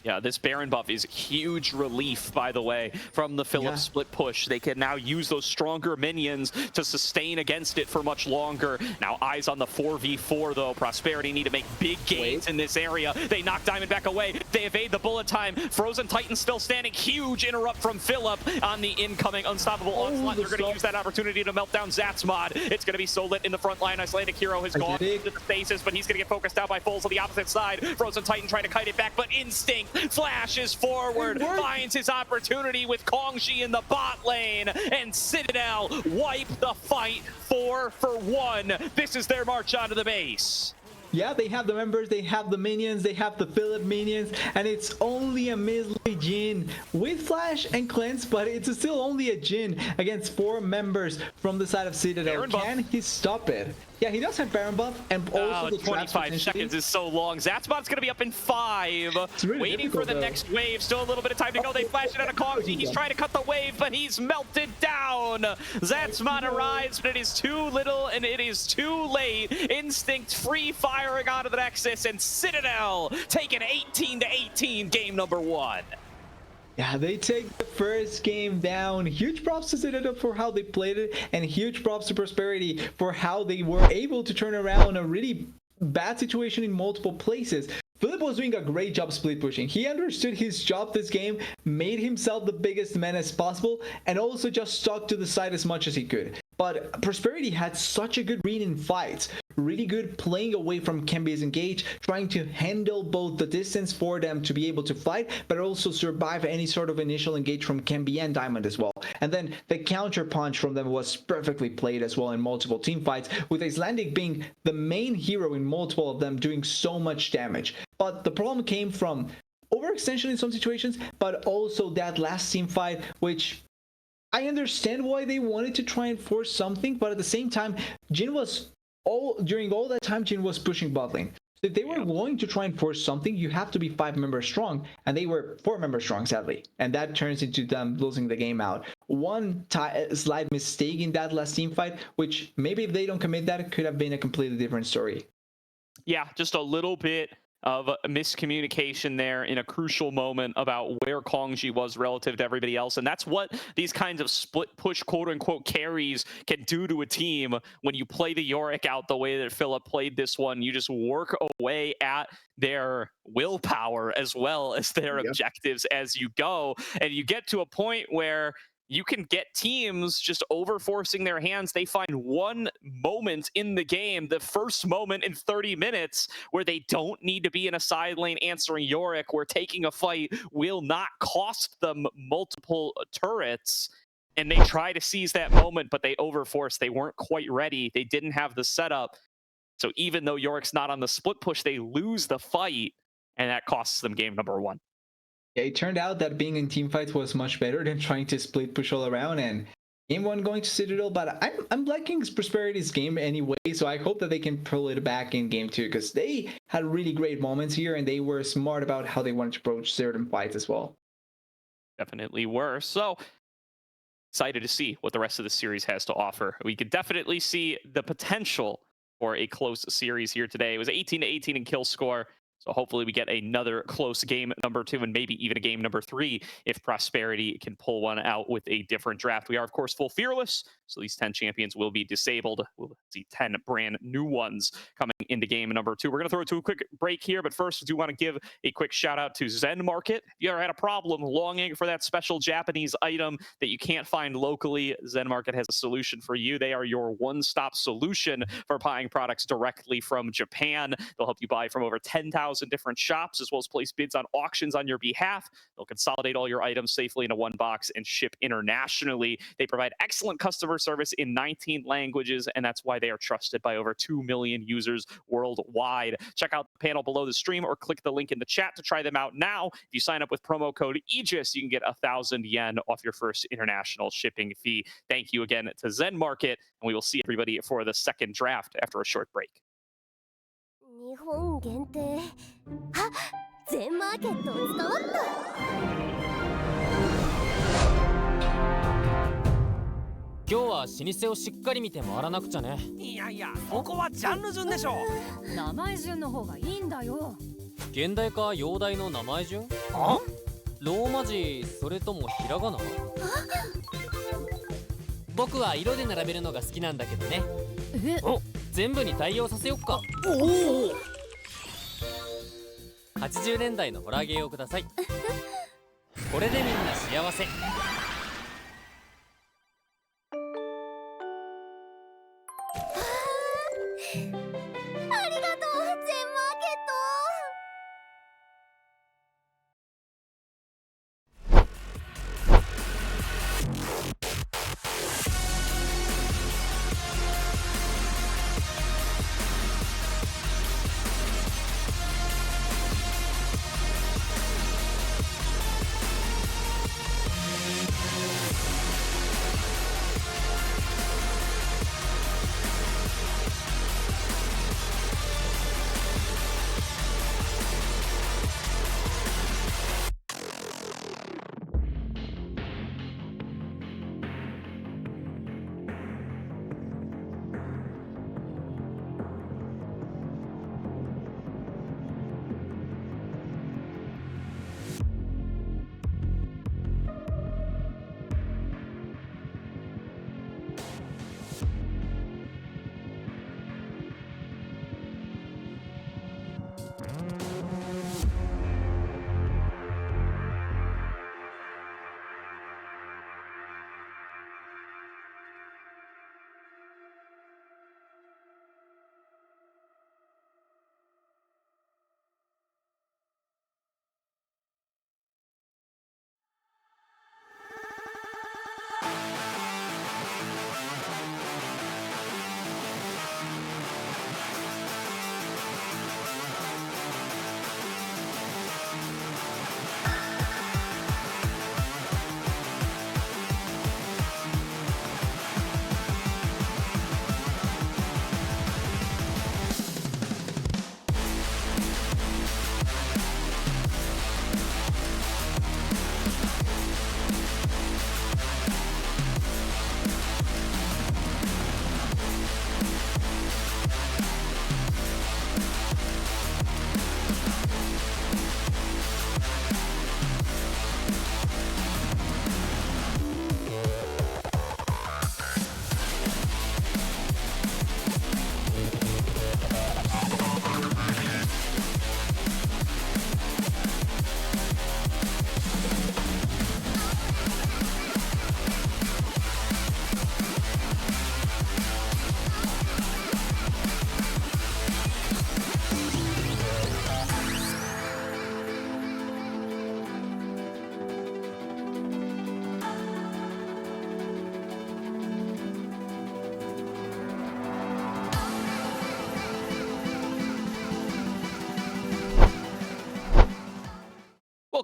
Speaker 1: Yeah, this Baron buff is huge relief, by the way, from the Philip split push. They can now use those stronger minions to sustain against it for much longer. Now, eyes on the 4v4, though. Prosperity need to make big gains in this area. They knock Diamond back away. They evade the bullet time. Frozen Titan still standing. Huge interrupt from Philip on the incoming Unstoppable Onslaught. They're going to use that opportunity to melt down Zatzmod. It's going to be Solit in the front line. Icelandic Hero has gone into the stasis, but he's going to get focused out by Foles on the opposite side. Frozen Titan trying to kite it back, but Instinct flashes forward, finds his opportunity with Kongji in the bot lane, and Citadel wipe the fight 4-for-1. This is their march onto the base.
Speaker 2: Yeah, they have the members, they have the minions, they have the Philip minions, and it's only a melee Jhin with Flash and Cleanse, but it's still only a Jhin against 4 members from the side of Citadel. Can he stop it? Yeah, he does have Baron buff, and also the
Speaker 1: 25 seconds is so long. Zatsbot's going to be up in 5.
Speaker 2: Really
Speaker 1: waiting for the next wave. Still a little bit of time to go. They flash it out of Kongji. He's trying to cut the wave, but he's melted down. Zatsbot arrives, but it is too little and it is too late. Instinct free firing onto the Nexus, and Citadel taking 18-18 game number 1.
Speaker 2: Yeah, they take the first game down. Huge props to Citadel for how they played it, and huge props to Prosperity for how they were able to turn around a really bad situation in multiple places. Philip was doing a great job split pushing. He understood his job this game, made himself the biggest menace possible, and also just stuck to the side as much as he could. But Prosperity had such a good read in fights. Really good playing away from Kembi's engage, trying to handle both the distance for them to be able to fight, but also survive any sort of initial engage from Kembi and Diamond as well. And then the counter punch from them was perfectly played as well in multiple team fights, with Icelandic being the main hero in multiple of them, doing so much damage. But the problem came from overextension in some situations, but also that last team fight, which I understand why they wanted to try and force something, but at the same time, Jhin was during all that time, Jhin was pushing bot lane. So if they were going to try and force something, you have to be 5 members strong, and they were 4 members strong, sadly. And that turns into them losing the game out. One slight mistake in that last team fight, which maybe if they don't commit that, it could have been a completely different story.
Speaker 1: Yeah, just a little bit of miscommunication there in a crucial moment about where Kongji was relative to everybody else. And that's what these kinds of split push quote unquote carries can do to a team when you play the Yorick out the way that Philip played this one. You just work away at their willpower as well as their objectives as you go. And you get to a point where you can get teams just over forcing their hands. They find one moment in the game, the first moment in 30 minutes, where they don't need to be in a side lane answering Yorick, where taking a fight will not cost them multiple turrets. And they try to seize that moment, but they overforce. They weren't quite ready. They didn't have the setup. So even though Yorick's not on the split push, they lose the fight, and that costs them game number 1.
Speaker 2: Yeah, it turned out that being in team fights was much better than trying to split push all around, and game 1 going to Citadel, but I'm liking Prosperity's game anyway, so I hope that they can pull it back in game 2, because they had really great moments here, and they were smart about how they wanted to approach certain fights as well.
Speaker 1: Definitely were. So excited to see what the rest of the series has to offer. We could definitely see the potential for a close series here today. It was 18-18 in kill score. So hopefully we get another close game number 2 and maybe even a game number 3 if Prosperity can pull one out with a different draft. We are, of course, full fearless, so these 10 champions will be disabled. We'll see 10 brand new ones coming into game number 2. We're going to throw it to a quick break here, but first I do want to give a quick shout out to Zen Market. If you ever had a problem longing for that special Japanese item that you can't find locally, Zen Market has a solution for you. They are your one-stop solution for buying products directly from Japan. They'll help you buy from over 10,000 different shops, as well as place bids on auctions on your behalf. They'll consolidate all your items safely into one box and ship internationally. They provide excellent customer service in 19 languages, and that's why they are trusted by over 2 million users worldwide. Check out the panel below the stream or click the link in the chat to try them out now. If you sign up with promo code Aegis, you can get 1,000 yen off your first international shipping fee. Thank you again to Zen Market, and we will see everybody for the second draft after a short break.
Speaker 3: 日本限定あ全マーケットを伝わった
Speaker 4: 今日は老舗をしっかり見て回らなくちゃね。
Speaker 5: いやいやここはジャンル順でしょ。
Speaker 6: 名前順の方がいいんだよ。
Speaker 4: 現代か洋代の名前順？
Speaker 5: あ？
Speaker 4: ローマ字それともひらがな？僕は色で並べるのが好きなんだけどね。
Speaker 6: え？
Speaker 4: 全部に対応させよっか。
Speaker 5: おお。
Speaker 4: 80年代のホラーゲーをください。これでみんな幸せ。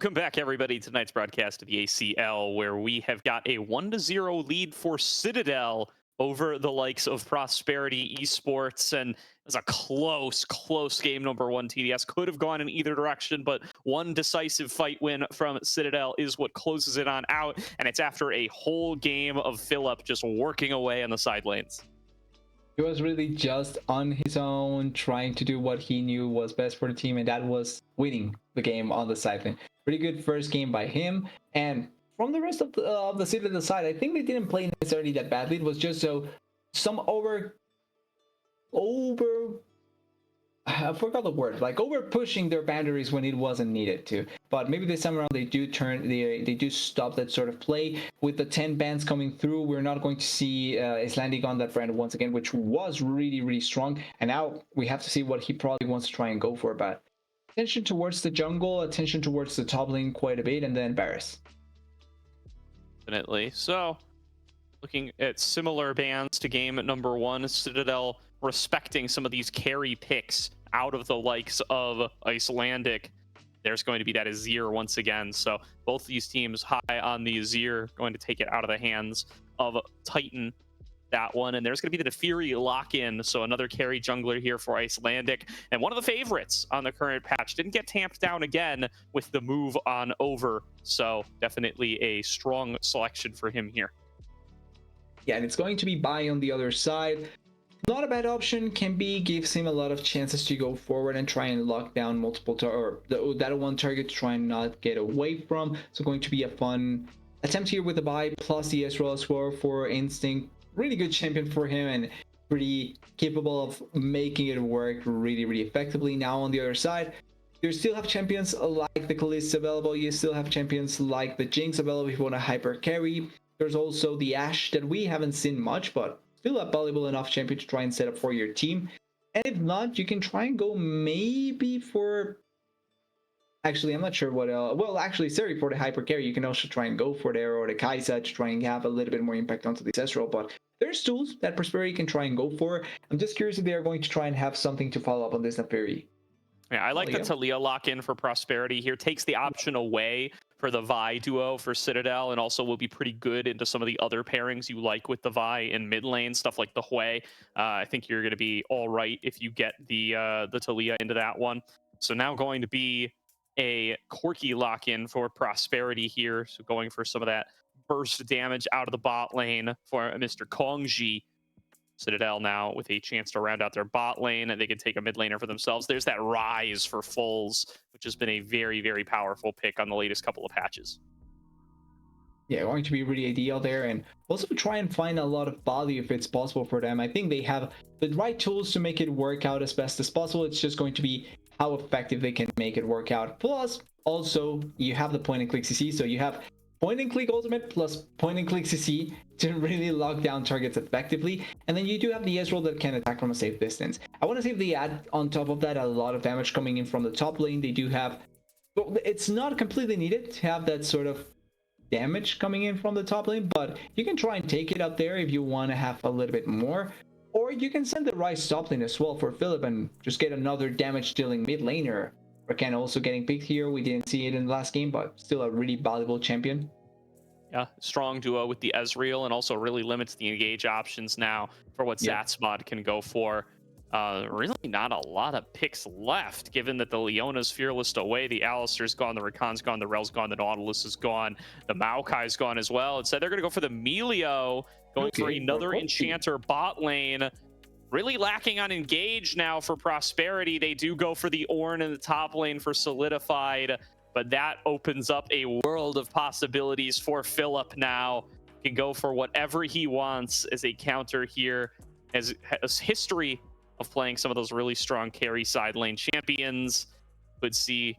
Speaker 1: Welcome back, everybody, to tonight's broadcast of the ACL, where we have got a 1-0 lead for Citadel over the likes of Prosperity Esports, and it was a close game. Number one TDS could have gone in either direction, but one decisive fight win from Citadel is what closes it on out, and it's after a whole game of Philip just working away on the side lanes.
Speaker 2: He was really just on his own, trying to do what he knew was best for the team, and that was winning the game on the side lane. Pretty good first game by him, and from the rest of the Citadel side, I think they didn't play necessarily that badly. It was just some over I forgot the word, like over pushing their boundaries when it wasn't needed to. But maybe this time around they do stop that sort of play. With the 10 bans coming through, we're not going to see Icelandic on that brand once again, which was really strong. And now we have to see what he probably wants to try and go for. But attention towards the jungle, attention towards the top lane quite a bit, and then Varus.
Speaker 1: Definitely. So, looking at similar bans to game number one, Citadel respecting some of these carry picks out of the likes of Icelandic. There's going to be that Azir once again. So both these teams high on the Azir, going to take it out of the hands of Titan, that one. And there's going to be the Fury lock-in. So another carry jungler here for Icelandic. And one of the favorites on the current patch. Didn't get tamped down again with the move on over. So definitely a strong selection for him here.
Speaker 2: Yeah, and it's going to be Bai on the other side. Not a bad option. Can be, gives him a lot of chances to go forward and try and lock down multiple that one target to try and not get away from. So going to be a fun attempt here with the Bai plus the Ezreal as well for Instinct. Really good champion for him and pretty capable of making it work really effectively. Now on the other side, you still have champions like the Kalista available. You still have champions like the Jinx available if you want to hyper carry. There's also the Ashe that we haven't seen much, but still a valuable enough champion to try and set up for your team. And if not, you can try and go maybe for... Actually, I'm not sure what else. Well, actually, sorry, for the hyper carry, you can also try and go for there or the Kaisa to try and have a little bit more impact onto the Ezreal. But there's tools that Prosperity can try and go for. I'm just curious if they are going to try and have something to follow up on this Naafiri.
Speaker 1: Yeah, I like the Talia lock-in for Prosperity here. Takes the option away for the Vi duo for Citadel, and also will be pretty good into some of the other pairings you like with the Vi in mid lane, stuff like the Hui. I think you're going to be all right if you get the Talia into that one. So now going to be a Corki lock-in for Prosperity here. So going for some of that burst damage out of the bot lane for Mr. Kongji. Citadel now with a chance to round out their bot lane, and they can take a mid laner for themselves. There's that Rise for Fulls, which has been a very powerful pick on the latest couple of patches.
Speaker 2: Yeah, going to be really ideal there, and also try and find a lot of value if it's possible for them. I think they have the right tools to make it work out as best as possible. It's just going to be how effective they can make it work out. Plus, also, you have the point and click CC, so you have point and click ultimate plus point and click CC to really lock down targets effectively. And then you do have the Ezreal that can attack from a safe distance. I want to see if they add on top of that a lot of damage coming in from the top lane. They do have, well, it's not completely needed to have that sort of damage coming in from the top lane, but you can try and take it up there if you want to have a little bit more. Or you can send the Rise top lane as well for Philip and just get another damage dealing mid laner. Rakan also getting picked here. We didn't see it in the last game, but still a really valuable champion.
Speaker 1: Yeah, strong duo with the Ezreal, and also really limits the engage options now for what Zatsmod can go for. Really not a lot of picks left, given that the Leona's Fearless away, the Alistair's gone, the Rakan's gone, the Rel's gone, the Nautilus is gone, the Maokai's gone as well. Instead, they're going to go for the Melio, going for another Enchanter bot lane. Really lacking on engage now for Prosperity. They do go for the Ornn in the top lane for Solidified, but that opens up a world of possibilities for Philip now. Can go for whatever he wants as a counter here. Has history of playing some of those really strong carry side lane champions. Could see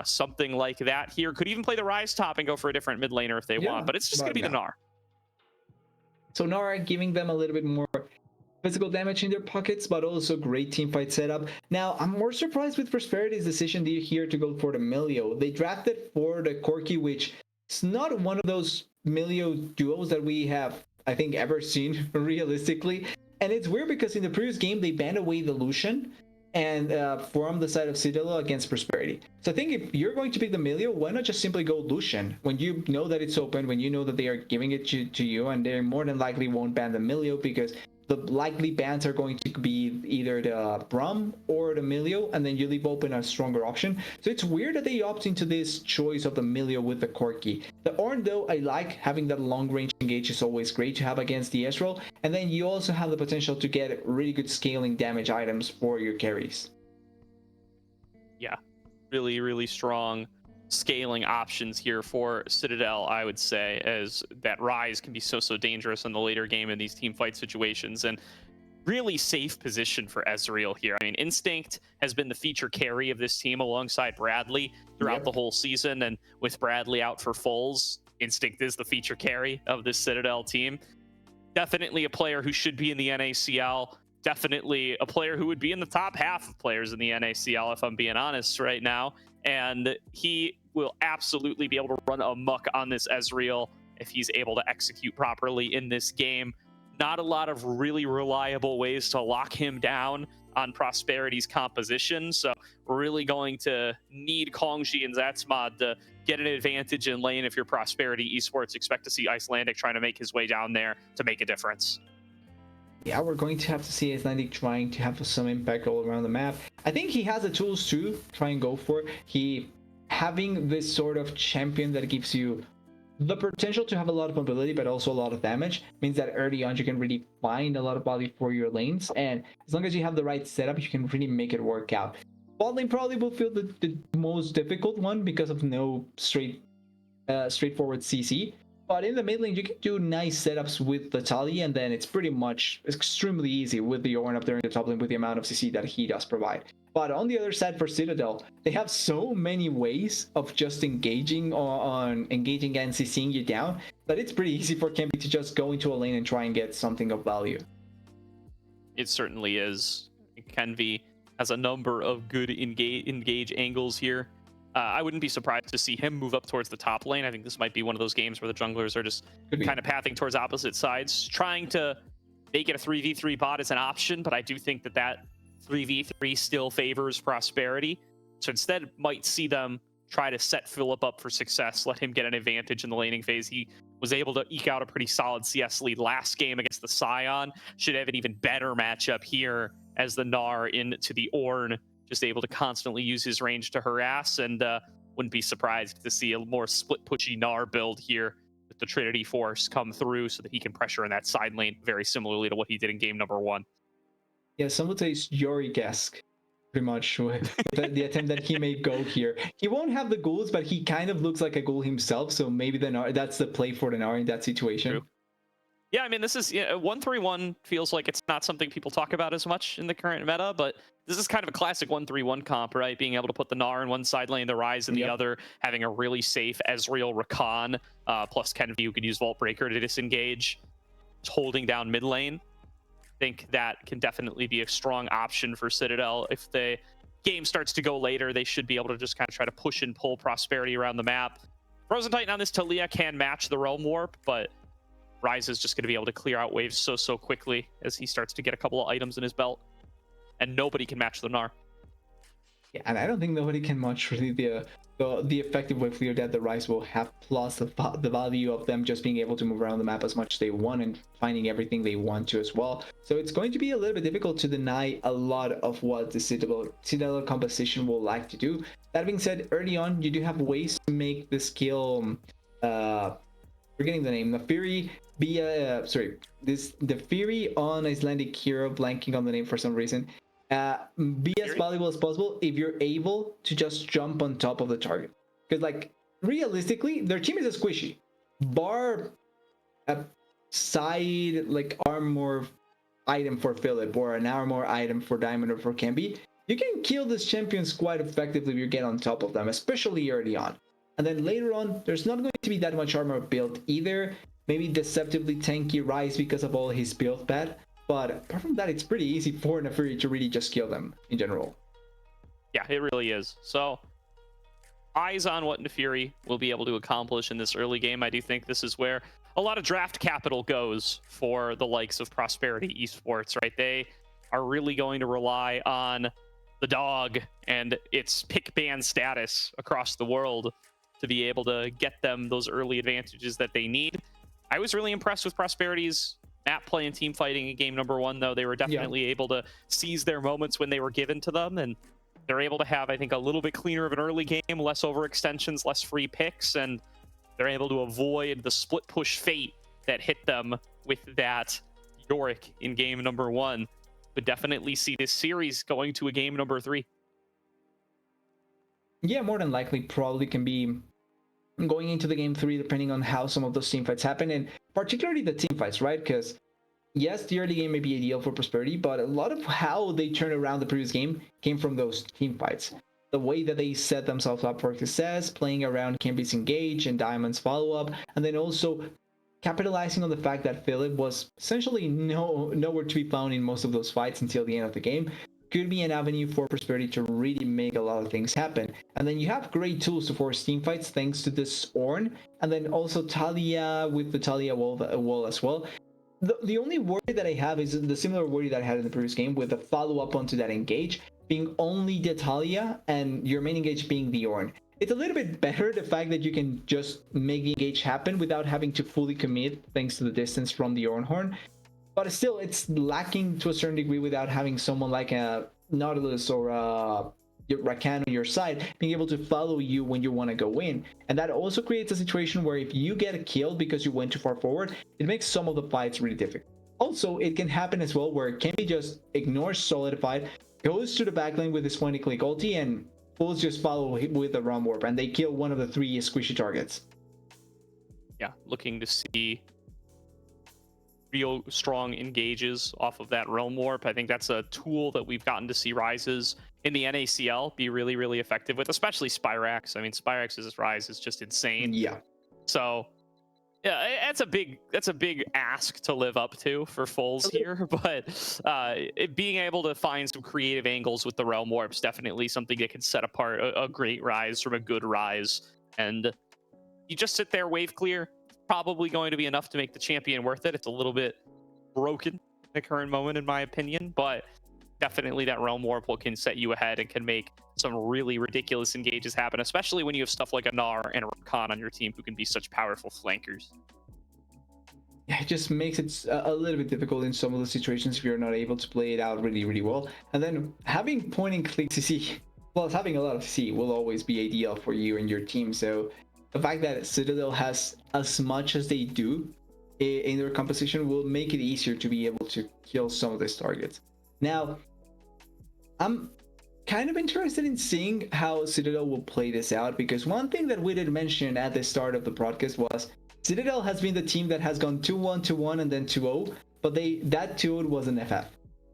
Speaker 1: something like that here. Could even play the Rise top and go for a different mid laner if they want, but it's just going to be the Gnar.
Speaker 2: So Gnar giving them a little bit more physical damage in their pockets, but also great team fight setup. Now, I'm more surprised with Prosperity's decision here to go for the Melio. They drafted for the Corki, which is not one of those Melio duos that we have, I think, ever seen realistically. And it's weird because in the previous game, they banned away the Lucian, and from the side of Citadel against Prosperity. So I think if you're going to pick the Milio, why not just simply go Lucian? When you know that it's open, when you know that they are giving it to you, and they more than likely won't ban the Milio because the likely bans are going to be either the Brum or the Milio, and then you leave open a stronger option. So it's weird that they opt into this choice of the Milio with the Corki. The Ornn, though, I like. Having that long range engage is always great to have against the Ezreal, and then you also have the potential to get really good scaling damage items for your carries.
Speaker 1: Yeah, really, really strong scaling options here for Citadel, I would say, as that Rise can be so dangerous in the later game in these team fight situations, and really safe position for Ezreal here. I mean, Instinct has been the feature carry of this team alongside Bradley throughout the whole season, and with Bradley out for Foles, Instinct is the feature carry of this Citadel team. Definitely a player who should be in the NACL. Definitely a player who would be in the top half of players in the NACL, if I'm being honest right now. And he will absolutely be able to run amok on this Ezreal if he's able to execute properly in this game. Not a lot of really reliable ways to lock him down on Prosperity's composition. So we're really going to need Kongji and Zatsmod to get an advantage in lane if you're Prosperity Esports. Expect to see Icelandic trying to make his way down there to make a difference.
Speaker 2: Yeah, we're going to have to see Icelandic trying to have some impact all around the map. I think he has the tools to try and go for it. He having this sort of champion that gives you the potential to have a lot of mobility but also a lot of damage means that early on you can really find a lot of value for your lanes, and as long as you have the right setup you can really make it work out. Bot lane probably will feel the most difficult one because of no straightforward CC. But in the mid lane, you can do nice setups with the Tali, and then it's pretty much extremely easy with the Ornn up there in the top lane with the amount of CC that he does provide. But on the other side for Citadel, they have so many ways of just engaging and CCing you down that it's pretty easy for Kempi to just go into a lane and try and get something of value.
Speaker 1: It certainly is. Kenvi has a number of good engage angles here. I wouldn't be surprised to see him move up towards the top lane. I think this might be one of those games where the junglers are just kind of pathing towards opposite sides. Trying to make it a 3v3 bot is an option, but I do think that 3v3 still favors Prosperity. So instead, might see them try to set Philip up for success, let him get an advantage in the laning phase. He was able to eke out a pretty solid CS lead last game against the Scion. Should have an even better matchup here as the Gnar into the Ornn, just able to constantly use his range to harass, and wouldn't be surprised to see a more split pushy Gnar build here with the Trinity Force come through so that he can pressure in that side lane very similarly to what he did in game number 1.
Speaker 2: Yeah, some would say it's Yorick-esque, pretty much, with the attempt that he may go here. He won't have the ghouls, but he kind of looks like a ghoul himself, so maybe the Gnar, that's the play for the Gnar in that situation.
Speaker 1: True. Yeah, I mean, this is 1-3-1 feels like it's not something people talk about as much in the current meta, but this is kind of a classic 1-3-1 comp, right? Being able to put the Gnar in one side lane, the Rise in the other, having a really safe Ezreal Rakan, plus Kenvi who can use Vault Breaker to disengage, holding down mid lane. I think that can definitely be a strong option for Citadel. If the game starts to go later, they should be able to just kind of try to push and pull Prosperity around the map. Frozen Titan on this Talia can match the Realm Warp, but Rise is just going to be able to clear out waves so quickly as he starts to get a couple of items in his belt. And nobody can match the Gnar.
Speaker 2: Yeah, and I don't think nobody can match really the effective wave clear that the Rise will have, plus the value of them just being able to move around the map as much as they want and finding everything they want to as well. So it's going to be a little bit difficult to deny a lot of what the Citadel composition will like to do. That being said, early on, you do have ways to make the skill, forgetting the name, the Fury be the Fury on Icelandic hero, blanking on the name for some reason, be as valuable as possible if you're able to just jump on top of the target. Because, like, realistically, their team is a squishy. Bar a side, like, armor item for Philip or an armor item for Diamond or for Kempi, you can kill these champions quite effectively if you get on top of them, especially early on. And then later on, there's not going to be that much armor built either. Maybe deceptively tanky Rise because of all his build pad. But apart from that, it's pretty easy for Neferi to really just kill them in general.
Speaker 1: Yeah, it really is. So, eyes on what Neferi will be able to accomplish in this early game. I do think this is where a lot of draft capital goes for the likes of Prosperity Esports, right? They are really going to rely on the dog and its pick ban status across the world to be able to get them those early advantages that they need. I was really impressed with Prosperity's map play and team fighting in game number 1, though. They were definitely able to seize their moments when they were given to them, and they're able to have, I think, a little bit cleaner of an early game, less overextensions, less free picks, and they're able to avoid the split push fate that hit them with that Yorick in game number 1. Would definitely see this series going to a game number 3.
Speaker 2: Yeah, more than likely, probably can be going into the game 3, depending on how some of those team fights happen, and particularly the team fights, right? Because yes, the early game may be ideal for Prosperity, but a lot of how they turned around the previous game came from those team fights. The way that they set themselves up for success, playing around Cambridge Engage and Diamond's follow-up, and then also capitalizing on the fact that Philip was essentially nowhere to be found in most of those fights until the end of the game, could be an avenue for Prosperity to really make a lot of things happen. And then you have great tools to force team fights thanks to this Ornn, and then also Talia with the Talia wall as well. The only worry that I have is the similar worry that I had in the previous game with the follow-up onto that engage being only the Talia and your main engage being the Ornn. It's a little bit better the fact that you can just make the engage happen without having to fully commit thanks to the distance from the Ornhorn. But still, it's lacking to a certain degree without having someone like a Nautilus or a Rakan on your side being able to follow you when you want to go in. And that also creates a situation where if you get killed because you went too far forward, it makes some of the fights really difficult. Also, it can happen as well where Kempi just ignores Solidified, goes to the backlane with his point-and-click ulti, and Bulls just follow with the Realm Warp, and they kill one of the 3 squishy targets.
Speaker 1: Yeah, looking to see real strong engages off of that Realm Warp. I think that's a tool that we've gotten to see Rises in the NACL be really, really effective with, especially Spyrax. I mean, Spyrax's Rise is just insane.
Speaker 2: Yeah.
Speaker 1: So, yeah, that's a big ask to live up to for Foles here, but being able to find some creative angles with the Realm Warp's definitely something that can set apart a great Rise from a good Rise. And you just sit there, wave clear, probably going to be enough to make the champion worth it. It's a little bit broken in the current moment, in my opinion, but definitely that Realm Warp can set you ahead and can make some really ridiculous engages happen, especially when you have stuff like a Gnar and a Rakan on your team who can be such powerful flankers.
Speaker 2: Yeah, it just makes it a little bit difficult in some of the situations if you're not able to play it out really, really well. And then having point-and-click CC, plus having a lot of CC will always be ideal for you and your team. So the fact that Citadel has as much as they do in their composition will make it easier to be able to kill some of these targets. Now, I'm kind of interested in seeing how Citadel will play this out, because one thing that we did mention at the start of the broadcast was Citadel has been the team that has gone 2-1, 2-1, and then 2-0, but that 2-0 was an FF.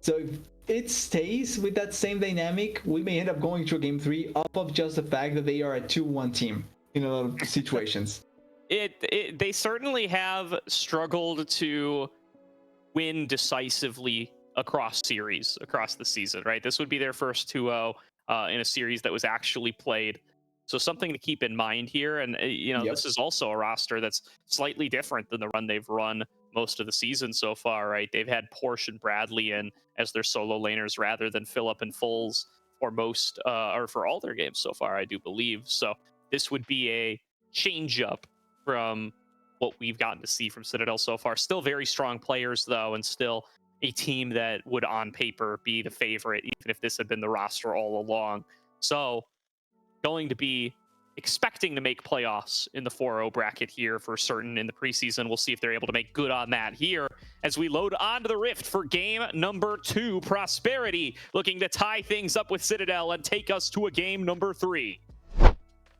Speaker 2: So if it stays with that same dynamic, we may end up going to a game 3 off of just the fact that they are a 2-1 team in a lot of situations.
Speaker 1: They certainly have struggled to win decisively across the season, right? This would be their first 2-0 in a series that was actually played. So something to keep in mind here. And, This is also a roster that's slightly different than the run they've run most of the season so far, right? They've had Porsche and Bradley in as their solo laners rather than Philip and Foles for most, or for all their games so far, I do believe. So this would be a change up from what we've gotten to see from Citadel so far. Still very strong players, though, and still a team that would on paper be the favorite, even if this had been the roster all along. So going to be expecting to make playoffs in the 4-0 bracket here for certain in the preseason. We'll see if they're able to make good on that here as we load onto the Rift for game number 2. Prosperity looking to tie things up with Citadel and take us to a game number 3.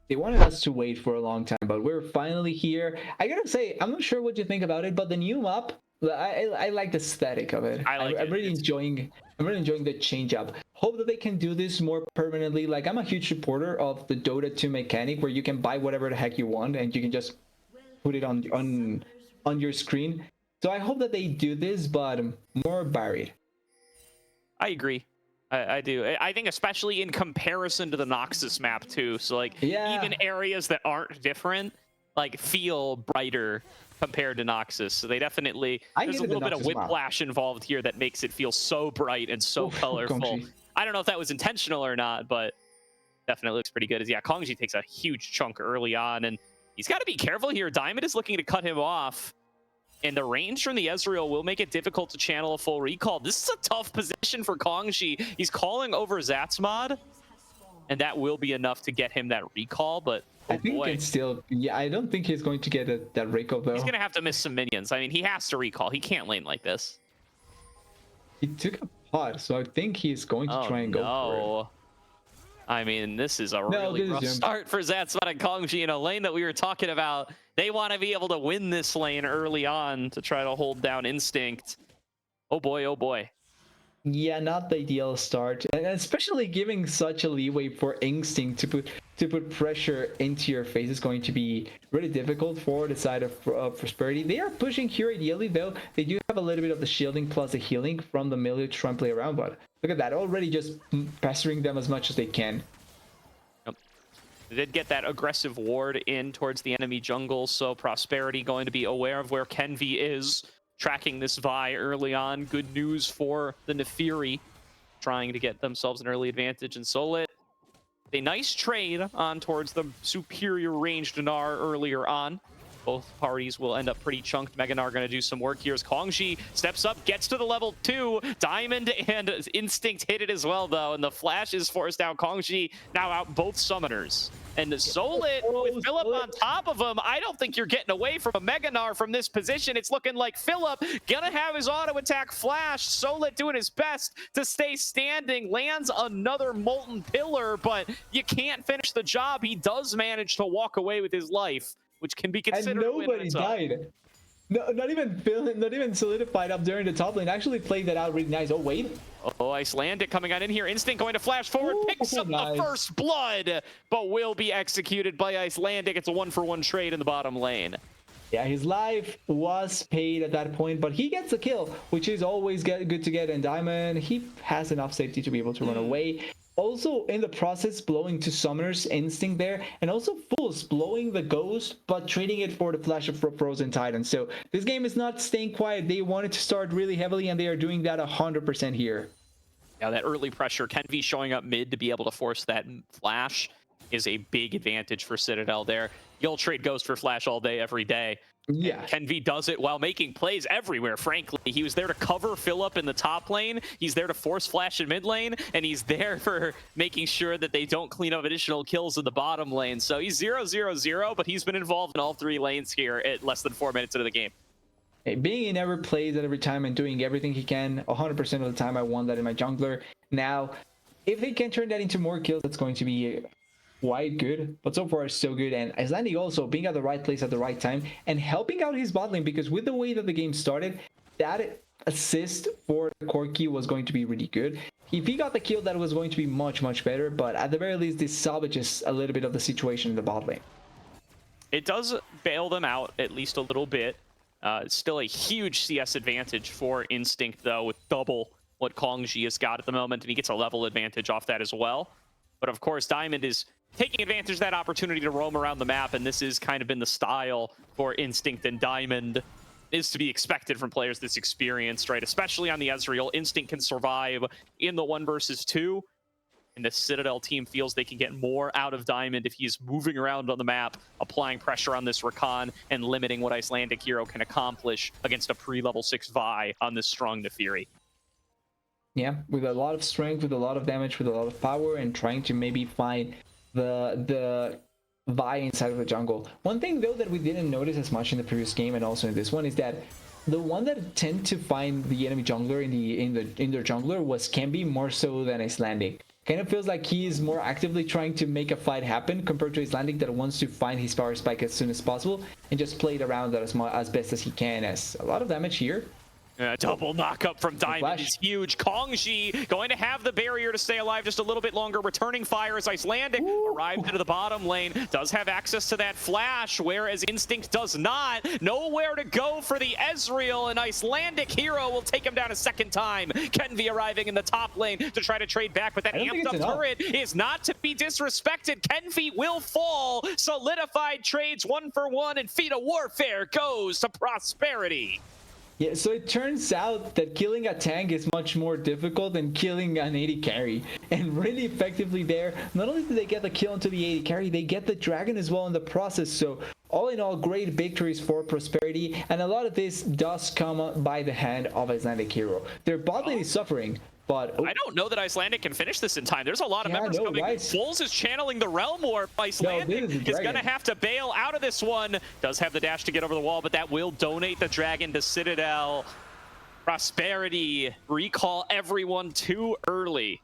Speaker 2: They wanted us to wait for a long time, but we're finally here. I gotta say, I'm not sure what you think about it, but the new map, I like the aesthetic of it. I'm really enjoying the change up. Hope that they can do this more permanently. Like, I'm a huge supporter of the Dota 2 mechanic where you can buy whatever the heck you want and you can just put it on your screen. So I hope that they do this, but more varied.
Speaker 1: I agree. I do. I think especially in comparison to the Noxus map too. So like even areas that aren't different like feel brighter compared to Noxus. So they definitely, there's a little bit of whiplash involved here that makes it feel so bright and so colorful. I don't know if that was intentional or not, but definitely looks pretty good. As yeah, Kongji takes a huge chunk early on, and he's got to be careful here. Diamond is looking to cut him off, and the range from the Ezreal will make it difficult to channel a full recall. This is a tough position for Kongji. He's calling over Zatsmod, and that will be enough to get him that recall, but
Speaker 2: I think it's still, yeah, I don't think he's going to get that recall though.
Speaker 1: He's going to have to miss some minions. I mean, he has to recall. He can't lane like this.
Speaker 2: He took a pot, so I think he's going to try and go for it.
Speaker 1: I mean, this is a really rough start for Zatsmod and Kongji in a lane that we were talking about. They want to be able to win this lane early on to try to hold down Instinct. Oh boy, oh boy.
Speaker 2: Yeah, not the ideal start, and especially giving such a leeway for Instinct to put pressure into your face is going to be really difficult for the side of Prosperity. They are pushing here ideally, though. They do have a little bit of the shielding plus the healing from the melee to try and play around, but look at that, already just pestering them as much as they can.
Speaker 1: Yep. They did get that aggressive ward in towards the enemy jungle, so Prosperity going to be aware of where Kenvi is. Tracking this Vi early on. Good news for the Nefiri, trying to get themselves an early advantage. And Solit, a nice trade on towards the superior ranged Gnar earlier on. Both parties will end up pretty chunked. Meganar going to do some work here as Kongji steps up, gets to the level 2. Diamond and Instinct hit it as well, though, and the flash is forced out. Kongji now out both summoners. And Solit with Philip on top of him, I don't think you're getting away from a Meganar from this position. It's looking like Philip gonna have his auto attack flash. Solit doing his best to stay standing, lands another Molten Pillar, but you can't finish the job. He does manage to walk away with his life, which can be considered.
Speaker 2: And nobody died. No, not even solidified up during the top lane. Actually played that out really nice. Oh wait.
Speaker 1: Oh, Icelandic coming on in here. Instinct going to flash forward, picks up the first blood, but will be executed by Icelandic. It's a 1-for-1 trade in the bottom lane.
Speaker 2: Yeah, his life was paid at that point, but he gets a kill, which is always good to get. And Diamond, he has enough safety to be able to run away. Also, in the process, blowing to Summoner's Instinct there, and also Fools blowing the Ghost, but trading it for the Flash of Frozen Titan. So this game is not staying quiet. They wanted to start really heavily, and they are doing that 100% here.
Speaker 1: Yeah, that early pressure, Kenvi showing up mid to be able to force that Flash is a big advantage for Citadel there. You'll trade Ghost for Flash all day, every day.
Speaker 2: Yeah,
Speaker 1: Kenvi does it while making plays everywhere, frankly. He was there to cover Philip in the top lane. He's there to force Flash in mid lane, and he's there for making sure that they don't clean up additional kills in the bottom lane. So he's 0-0-0, but he's been involved in all 3 lanes here at less than 4 minutes into the game.
Speaker 2: Hey, being in every plays at every time and doing everything he can, 100% of the time I want that in my jungler. Now, if they can turn that into more kills, that's going to be quite good, but so far so good. And Icelandic also being at the right place at the right time and helping out his bot lane, because with the way that the game started, that assist for Corki was going to be really good. If he got the kill, that was going to be much better, but at the very least this salvages a little bit of the situation in the bot lane.
Speaker 1: It does bail them out at least a little bit. It's still a huge CS advantage for Instinct, though, with double what Kongji has got at the moment, and he gets a level advantage off that as well. But of course, Diamond is taking advantage of that opportunity to roam around the map, and this has kind of been the style for Instinct and Diamond. Is to be expected from players this experienced, right? Especially on the Ezreal. Instinct can survive in the 1 versus 2, and the Citadel team feels they can get more out of Diamond if he's moving around on the map, applying pressure on this Rakan, and limiting what Icelandic hero can accomplish against a pre-level 6 Vi on this strong Nefiri.
Speaker 2: Yeah, with a lot of strength, with a lot of damage, with a lot of power, and trying to maybe find the Vi inside of the jungle. One thing though that we didn't notice as much in the previous game and also in this one is that the one that tend to find the enemy jungler in their jungler was Kenvi more so than Icelandic. Kind of feels like he is more actively trying to make a fight happen compared to Icelandic that wants to find his power spike as soon as possible and just play it around as best as he can. As a lot of damage here.
Speaker 1: Double knock-up from Diamond is huge. Kongji going to have the barrier to stay alive just a little bit longer. Returning fire as Icelandic arrived into the bottom lane. Does have access to that flash, whereas Instinct does not. Nowhere to go for the Ezreal, and Icelandic hero will take him down a second time. Kenvi arriving in the top lane to try to trade back, but that amped-up turret is not to be disrespected. Kenvi will fall. Solidified trades 1-for-1, and Feet of Warfare goes to Prosperity.
Speaker 2: Yeah, so it turns out that killing a tank is much more difficult than killing an AD carry. And really effectively there, not only do they get the kill into the AD carry, they get the dragon as well in the process. So all in all, great victories for Prosperity. And a lot of this does come by the hand of Icelandic Hero. Their bot lane is suffering. But
Speaker 1: I don't know that Icelandic can finish this in time. There's a lot of members coming.
Speaker 2: Right?
Speaker 1: Foles is channeling the Realm Warp. Icelandic is going to have to bail out of this one. Does have the dash to get over the wall, but that will donate the dragon to Citadel. Prosperity recall everyone too early.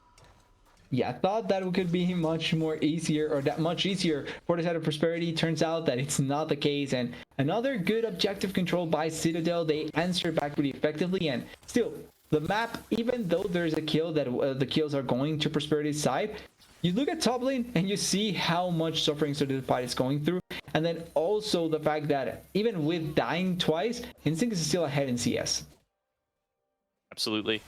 Speaker 2: Yeah, I thought that could be much more easier, or that much easier for the side of Prosperity. Turns out that it's not the case, and another good objective control by Citadel. They answered back pretty effectively, and still, the map, even though there's a kill that the kills are going to Prosperity's side, you look at top lane and you see how much suffering Solidified is going through, and then also the fact that even with dying twice, Instinct is still ahead in CS.
Speaker 1: Absolutely.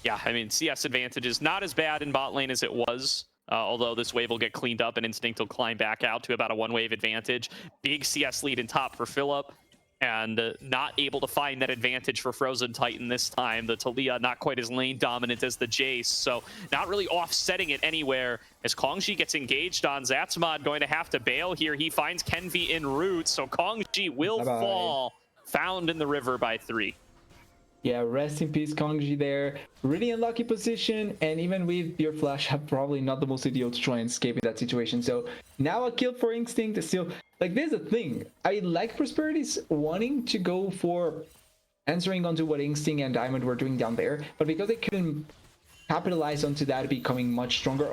Speaker 1: Yeah, I mean, CS advantage is not as bad in bot lane as it was, although this wave will get cleaned up and Instinct will climb back out to about a one-wave advantage. Big CS lead in top for Philip, and not able to find that advantage for Frozen Titan this time. The Talia not quite as lane dominant as the Jace, so not really offsetting it anywhere. As Kongji gets engaged on Zatsmod, going to have to bail here. He finds Kenvi en route, so Kongji will fall, found in the river by 3.
Speaker 2: Yeah, rest in peace, Kongji there. Really unlucky position, and even with your flash, probably not the most ideal to try and escape in that situation. So now a kill for Instinct. Still, like, there's a thing. I like Prosperity's wanting to go for answering onto what Instinct and Diamond were doing down there, but because they couldn't capitalize onto that becoming much stronger.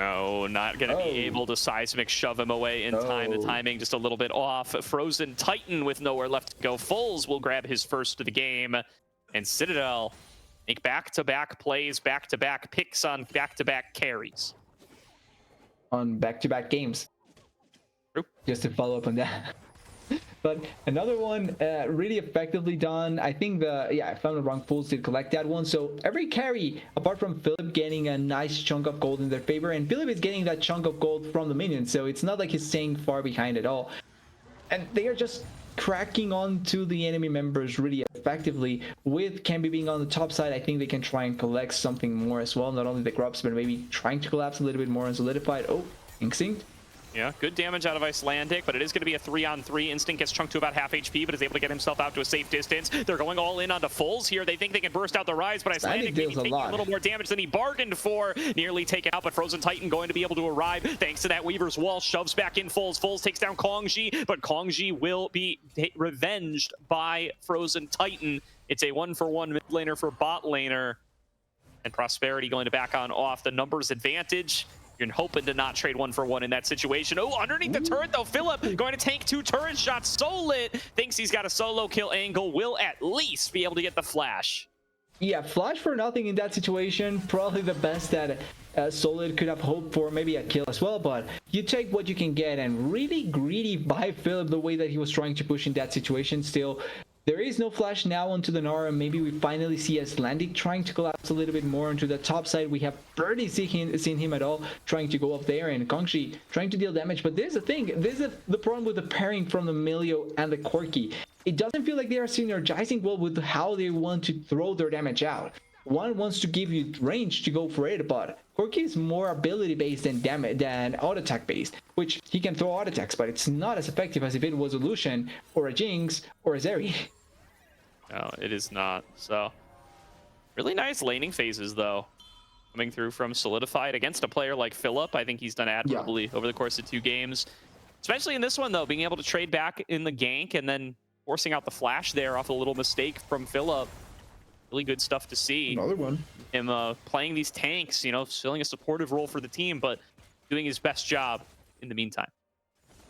Speaker 1: Oh, not going to be able to seismic shove him away in time. The timing just a little bit off. Frozen Titan with nowhere left to go. Foles will grab his first of the game. And Citadel make back-to-back plays, back-to-back picks on back-to-back carries.
Speaker 2: On back-to-back games.
Speaker 1: True.
Speaker 2: Just to follow up on that. But another one really effectively done. I think if I'm not wrong, Fools did collect that one. So every carry, apart from Philip getting a nice chunk of gold in their favor, and Philip is getting that chunk of gold from the minions. So it's not like he's staying far behind at all. And they are just cracking onto the enemy members really effectively. With Camby being on the top side, I think they can try and collect something more as well. Not only the grubs, but maybe trying to collapse a little bit more and Solidified. Instinct.
Speaker 1: Yeah, good damage out of Icelandic, but it is going to be a 3-on-3. Instinct gets chunked to about half HP, but is able to get himself out to a safe distance. They're going all in onto Foles here. They think they can burst out the rise, but Icelandic maybe taking a little more damage than he bargained for. Nearly taken out, but Frozen Titan going to be able to arrive thanks to that Weaver's Wall. Shoves back in Foles. Foles takes down Kongji, but Kongji will be revenged by Frozen Titan. It's a 1-for-1 mid laner for bot laner. And Prosperity going to back on off. The numbers advantage. You're hoping to not trade 1-for-1 in that situation. Oh, underneath the turret, though, Philip going to take 2 turret shots. Solid thinks he's got a solo kill angle. Will at least be able to get the flash. Yeah,
Speaker 2: flash for nothing in that situation. Probably the best that Solid could have hoped for. Maybe a kill as well, but you take what you can get. And really greedy by Philip the way that he was trying to push in that situation. Still, there is no flash now onto the Nara. Maybe we finally see Icelandic trying to collapse a little bit more onto the top side. We have barely seen him at all trying to go up there, and Kongji trying to deal damage. But there's the thing. This is the problem with the pairing from the Melio and the Corki. It doesn't feel like they are synergizing well with how they want to throw their damage out. One wants to give you range to go for it, but Corki is more ability based than auto attack based, which he can throw auto attacks, but it's not as effective as if it was a Lucian or a Jinx or a Zeri.
Speaker 1: No, it is not. So, really nice laning phases, though, coming through from Solidified against a player like Philip. I think he's done admirably over the course of 2 games. Especially in this one, though, being able to trade back in the gank and then forcing out the flash there off a little mistake from Philip. Really good stuff to see.
Speaker 2: Another one.
Speaker 1: Him playing these tanks, you know, filling a supportive role for the team, but doing his best job in the meantime.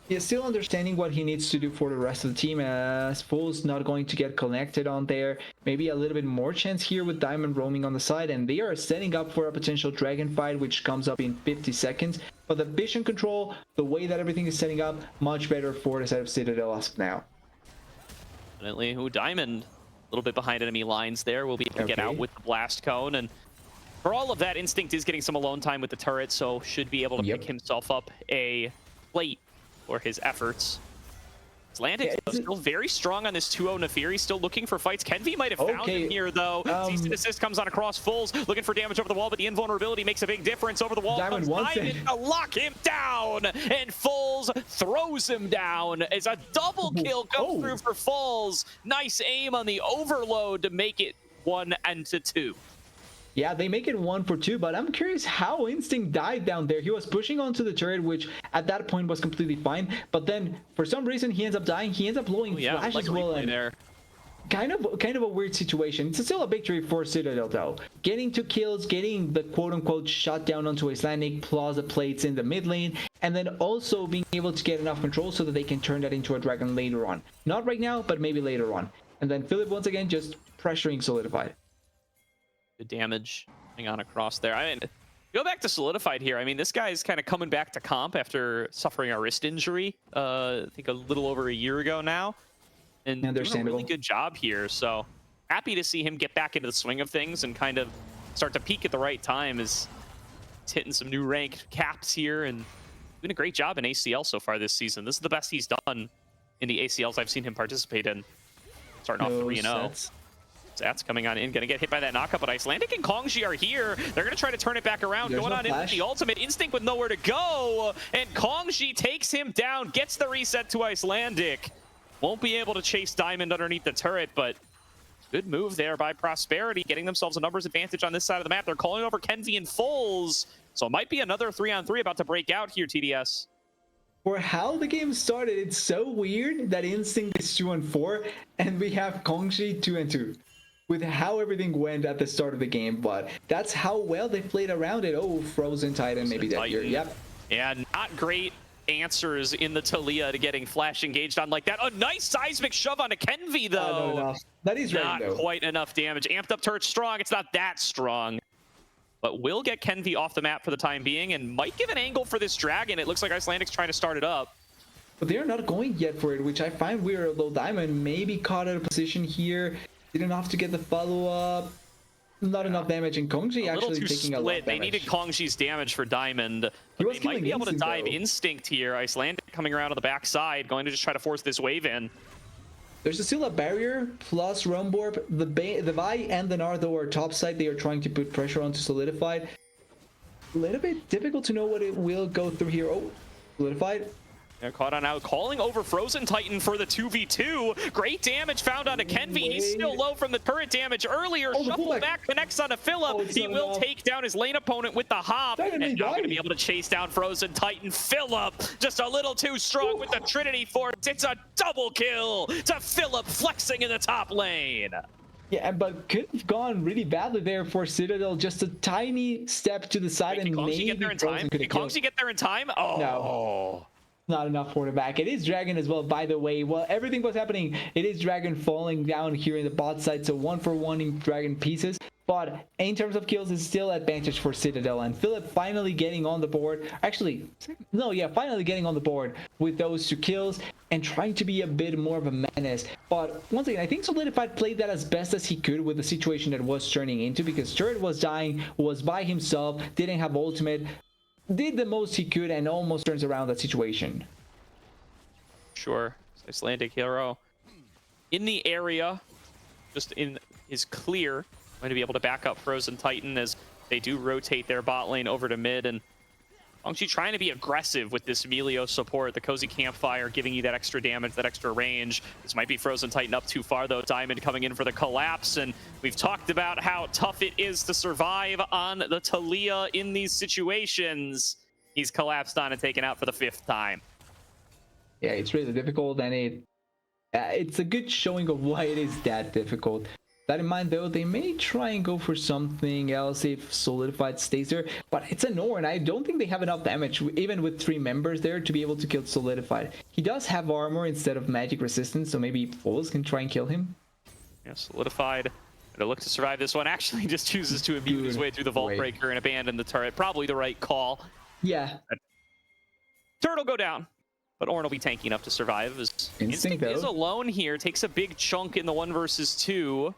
Speaker 2: Yeah, still understanding what he needs to do for the rest of the team, as Fool's not going to get connected on there. Maybe a little bit more chance here with Diamond roaming on the side, and they are setting up for a potential dragon fight, which comes up in 50 seconds. But the vision control, the way that everything is setting up, much better for the side of Citadel as of now.
Speaker 1: Definitely. Ooh, Diamond, a little bit behind enemy lines there. Will be able to get out with the blast cone, and for all of that, Instinct is getting some alone time with the turret, so should be able to pick himself up a plate for his efforts. Icelandic still very strong on this 2-0 Nefiri, still looking for fights. Kenvi might have found him here, though. Cease and assist comes on across Fulls, looking for damage over the wall, but the invulnerability makes a big difference. Over the wall
Speaker 2: Diamond
Speaker 1: comes
Speaker 2: wants
Speaker 1: Diamond to lock him down, and Fulls throws him down as a double kill comes through for Fulls. Nice aim on the overload to make it 1-2.
Speaker 2: Yeah, they make it 1 for 2, but I'm curious how Instinct died down there. He was pushing onto the turret, which at that point was completely fine, but then for some reason he ends up dying. He ends up blowing flash as well. And
Speaker 1: there.
Speaker 2: Kind of a weird situation. It's still a victory for Citadel though. Getting 2 kills, getting the quote-unquote shot down onto Icelandic Plaza plates in the mid lane, and then also being able to get enough control so that they can turn that into a dragon later on. Not right now, but maybe later on. And then Philip once again just pressuring Solidified.
Speaker 1: The damage going on across there. I mean, go back to Solidified here. I mean, this guy is kind of coming back to comp after suffering a wrist injury, I think a little over a year ago now. And doing a really good job here. So happy to see him get back into the swing of things and kind of start to peak at the right time as he's hitting some new ranked caps here and doing a great job in ACL so far this season. This is the best he's done in the ACLs I've seen him participate in. Starting off 3-0. That's coming on in, gonna get hit by that knockup, but Icelandic and Kongji are here. They're gonna try to turn it back around. Going on in with the ultimate. Instinct with nowhere to go, and Kongji takes him down, gets the reset to Icelandic. Won't be able to chase Diamond underneath the turret, but good move there by Prosperity, getting themselves a numbers advantage on this side of the map. They're calling over Kenvi and Fulls, so it might be another 3-on-3 about to break out here, TDS.
Speaker 2: For how the game started, it's so weird that Instinct is 2-4, and we have Kongji 2-2. With how everything went at the start of the game, but that's how well they played around it. Oh, Frozen Titan, maybe that year. Yep.
Speaker 1: Yeah, not great answers in the Talia to getting flash engaged on like that. A nice seismic shove onto Kenvi, though.
Speaker 2: Not enough. That is
Speaker 1: not
Speaker 2: right, though.
Speaker 1: Quite enough damage. Amped up turret strong. It's not that strong. But will get Kenvi off the map for the time being and might give an angle for this dragon. It looks like Icelandic's trying to start it up.
Speaker 2: But they're not going yet for it, which I find weird. Although Diamond maybe caught out of position here. Didn't have to get the follow-up. Not enough damage, and Kongji actually taking a lot of damage.
Speaker 1: They needed Kongji's damage for Diamond. They might be able to dive Instinct here. Icelandic coming around on the backside, going to just try to force this wave in.
Speaker 2: There's still a barrier, plus Rumborb. The Vi and the Nardo are topside. They are trying to put pressure onto Solidified. A little bit difficult to know what it will go through here. Oh, Solidified.
Speaker 1: They're caught on out, calling over Frozen Titan for the 2v2. Great damage found onto Kenvi. He's still low from the turret damage earlier. Shuffle back connects onto Philip. He will take down his lane opponent with the hop. And now going to be able to chase down Frozen Titan. Philip just a little too strong with the Trinity Force. It's a double kill to Philip, flexing in the top lane.
Speaker 2: Yeah, but could have gone really badly there for Citadel. Just a tiny step to the side.
Speaker 1: Wait,
Speaker 2: and maybe
Speaker 1: get there in time? Did Kongji get there in time? Oh.
Speaker 2: No. Not enough for the back. It is Dragon as well, by the way. While everything was happening, it is Dragon falling down here in the bot side, so 1-for-1 in Dragon pieces. But in terms of kills, it's still advantage for Citadel, and Philip finally getting on the board. Actually, no, yeah, finally getting on the board with those 2 kills and trying to be a bit more of a menace. But once again, I think Solidified played that as best as he could with the situation that was turning into, because Turret was dying, was by himself, didn't have ultimate, did the most he could, and almost turns around that situation.
Speaker 1: Sure. Icelandic hero in the area, just in his clear, going to be able to back up Frozen Titan as they do rotate their bot lane over to mid. And Kongji trying to be aggressive with this Emilio support, the Cozy Campfire giving you that extra damage, that extra range. This might be Frozen Titan up too far though. Diamond coming in for the collapse, and we've talked about how tough it is to survive on the Talia in these situations. He's collapsed on and taken out for the 5th time.
Speaker 2: Yeah, it's really difficult, and it's a good showing of why it is that difficult. That in mind, though, they may try and go for something else if Solidified stays there, but it's a Nor, and I don't think they have enough damage, even with 3 members there, to be able to kill Solidified. He does have armor instead of magic resistance, so maybe Fulls can try and kill him.
Speaker 1: Yeah, Solidified to look to survive this one. Actually just chooses to immune his way through the Vault Breaker and abandon the turret. Probably the right call.
Speaker 2: Yeah.
Speaker 1: Turret will go down, but Ornn will be tanky enough to survive. Instinct is alone here, takes a big chunk in the 1 versus 2.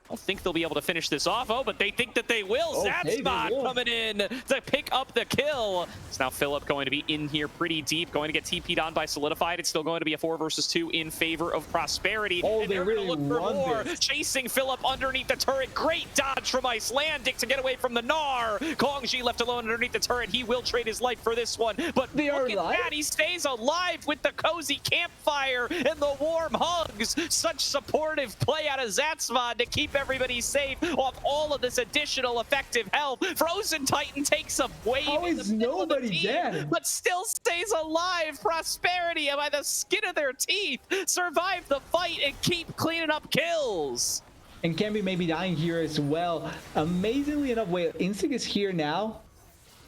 Speaker 1: I don't think they'll be able to finish this off. Oh, but they think that they will.
Speaker 2: Okay,
Speaker 1: Zatzbot coming in to pick up the kill. It's now Philip going to be in here pretty deep, going to get TP'd on by Solidified. It's still going to be a 4 versus 2 in favor of Prosperity.
Speaker 2: Oh,
Speaker 1: and
Speaker 2: they
Speaker 1: they're
Speaker 2: really
Speaker 1: going to look for more.
Speaker 2: this.
Speaker 1: Chasing Philip underneath the turret. Great dodge from Icelandic to get away from the Gnar. Kongji left alone underneath the turret. He will trade his life for this one. But
Speaker 2: They are
Speaker 1: look at
Speaker 2: alive?
Speaker 1: that. He stays alive with the cozy campfire and the warm hugs. Such supportive play out of Zatzvod to keep everybody safe off all of this additional effective health. Frozen Titan takes a wave
Speaker 2: How
Speaker 1: in the
Speaker 2: is
Speaker 1: middle of the
Speaker 2: nobody
Speaker 1: team,
Speaker 2: dead?
Speaker 1: but still stays alive. Prosperity, by the skin of their teeth, survive the fight and keep cleaning up kills.
Speaker 2: And Camby may be dying here as well. Amazingly enough, wait, Instinct is here now.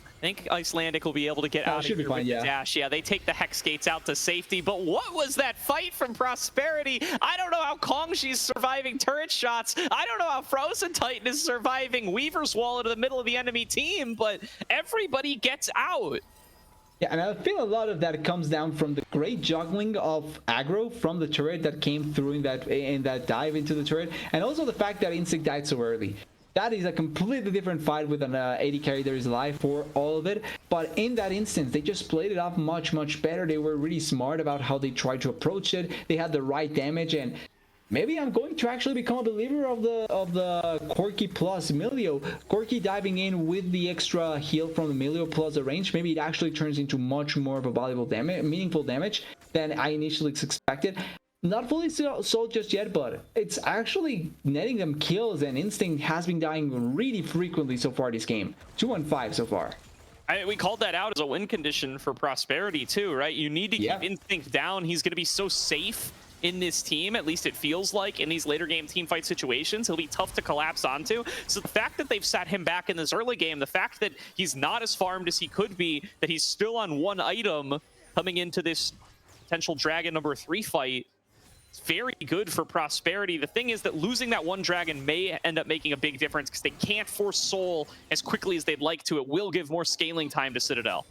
Speaker 1: I think Icelandic will be able to get out of
Speaker 2: should be
Speaker 1: here
Speaker 2: fine,
Speaker 1: with
Speaker 2: yeah.
Speaker 1: the dash. Yeah, they take the Hex Gates out to safety, but what was that fight from Prosperity? I don't know how Kongji's surviving turret shots. I don't know how Frozen Titan is surviving Weaver's Wall into the middle of the enemy team, but everybody gets out.
Speaker 2: Yeah, and I feel a lot of that comes down from the great juggling of aggro from the turret that came through in that dive into the turret, and also the fact that Instinct died so early. That is a completely different fight with an 80 carry that is alive for all of it. But in that instance, they just played it off much, much better. They were really smart about how they tried to approach it. They had the right damage, and maybe I'm going to actually become a believer of the Corki plus Milio. Corki diving in with the extra heal from the Milio plus the range, maybe it actually turns into much more of a valuable damage, meaningful damage than I initially expected. Not fully sold just yet, but it's actually netting them kills, and Instinct has been dying really frequently so far this game. 2-5 so far.
Speaker 1: We called that out as a win condition for Prosperity too, right? You need to keep Instinct down. He's going to be so safe in this team, at least it feels like, in these later game team fight situations. He'll be tough to collapse onto. So the fact that they've sat him back in this early game, the fact that he's not as farmed as he could be, that he's still on one item coming into this potential Dragon number 3 fight, it's very good for Prosperity. The thing is that losing that one dragon may end up making a big difference because they can't force Soul as quickly as they'd like to. It will give more scaling time to Citadel.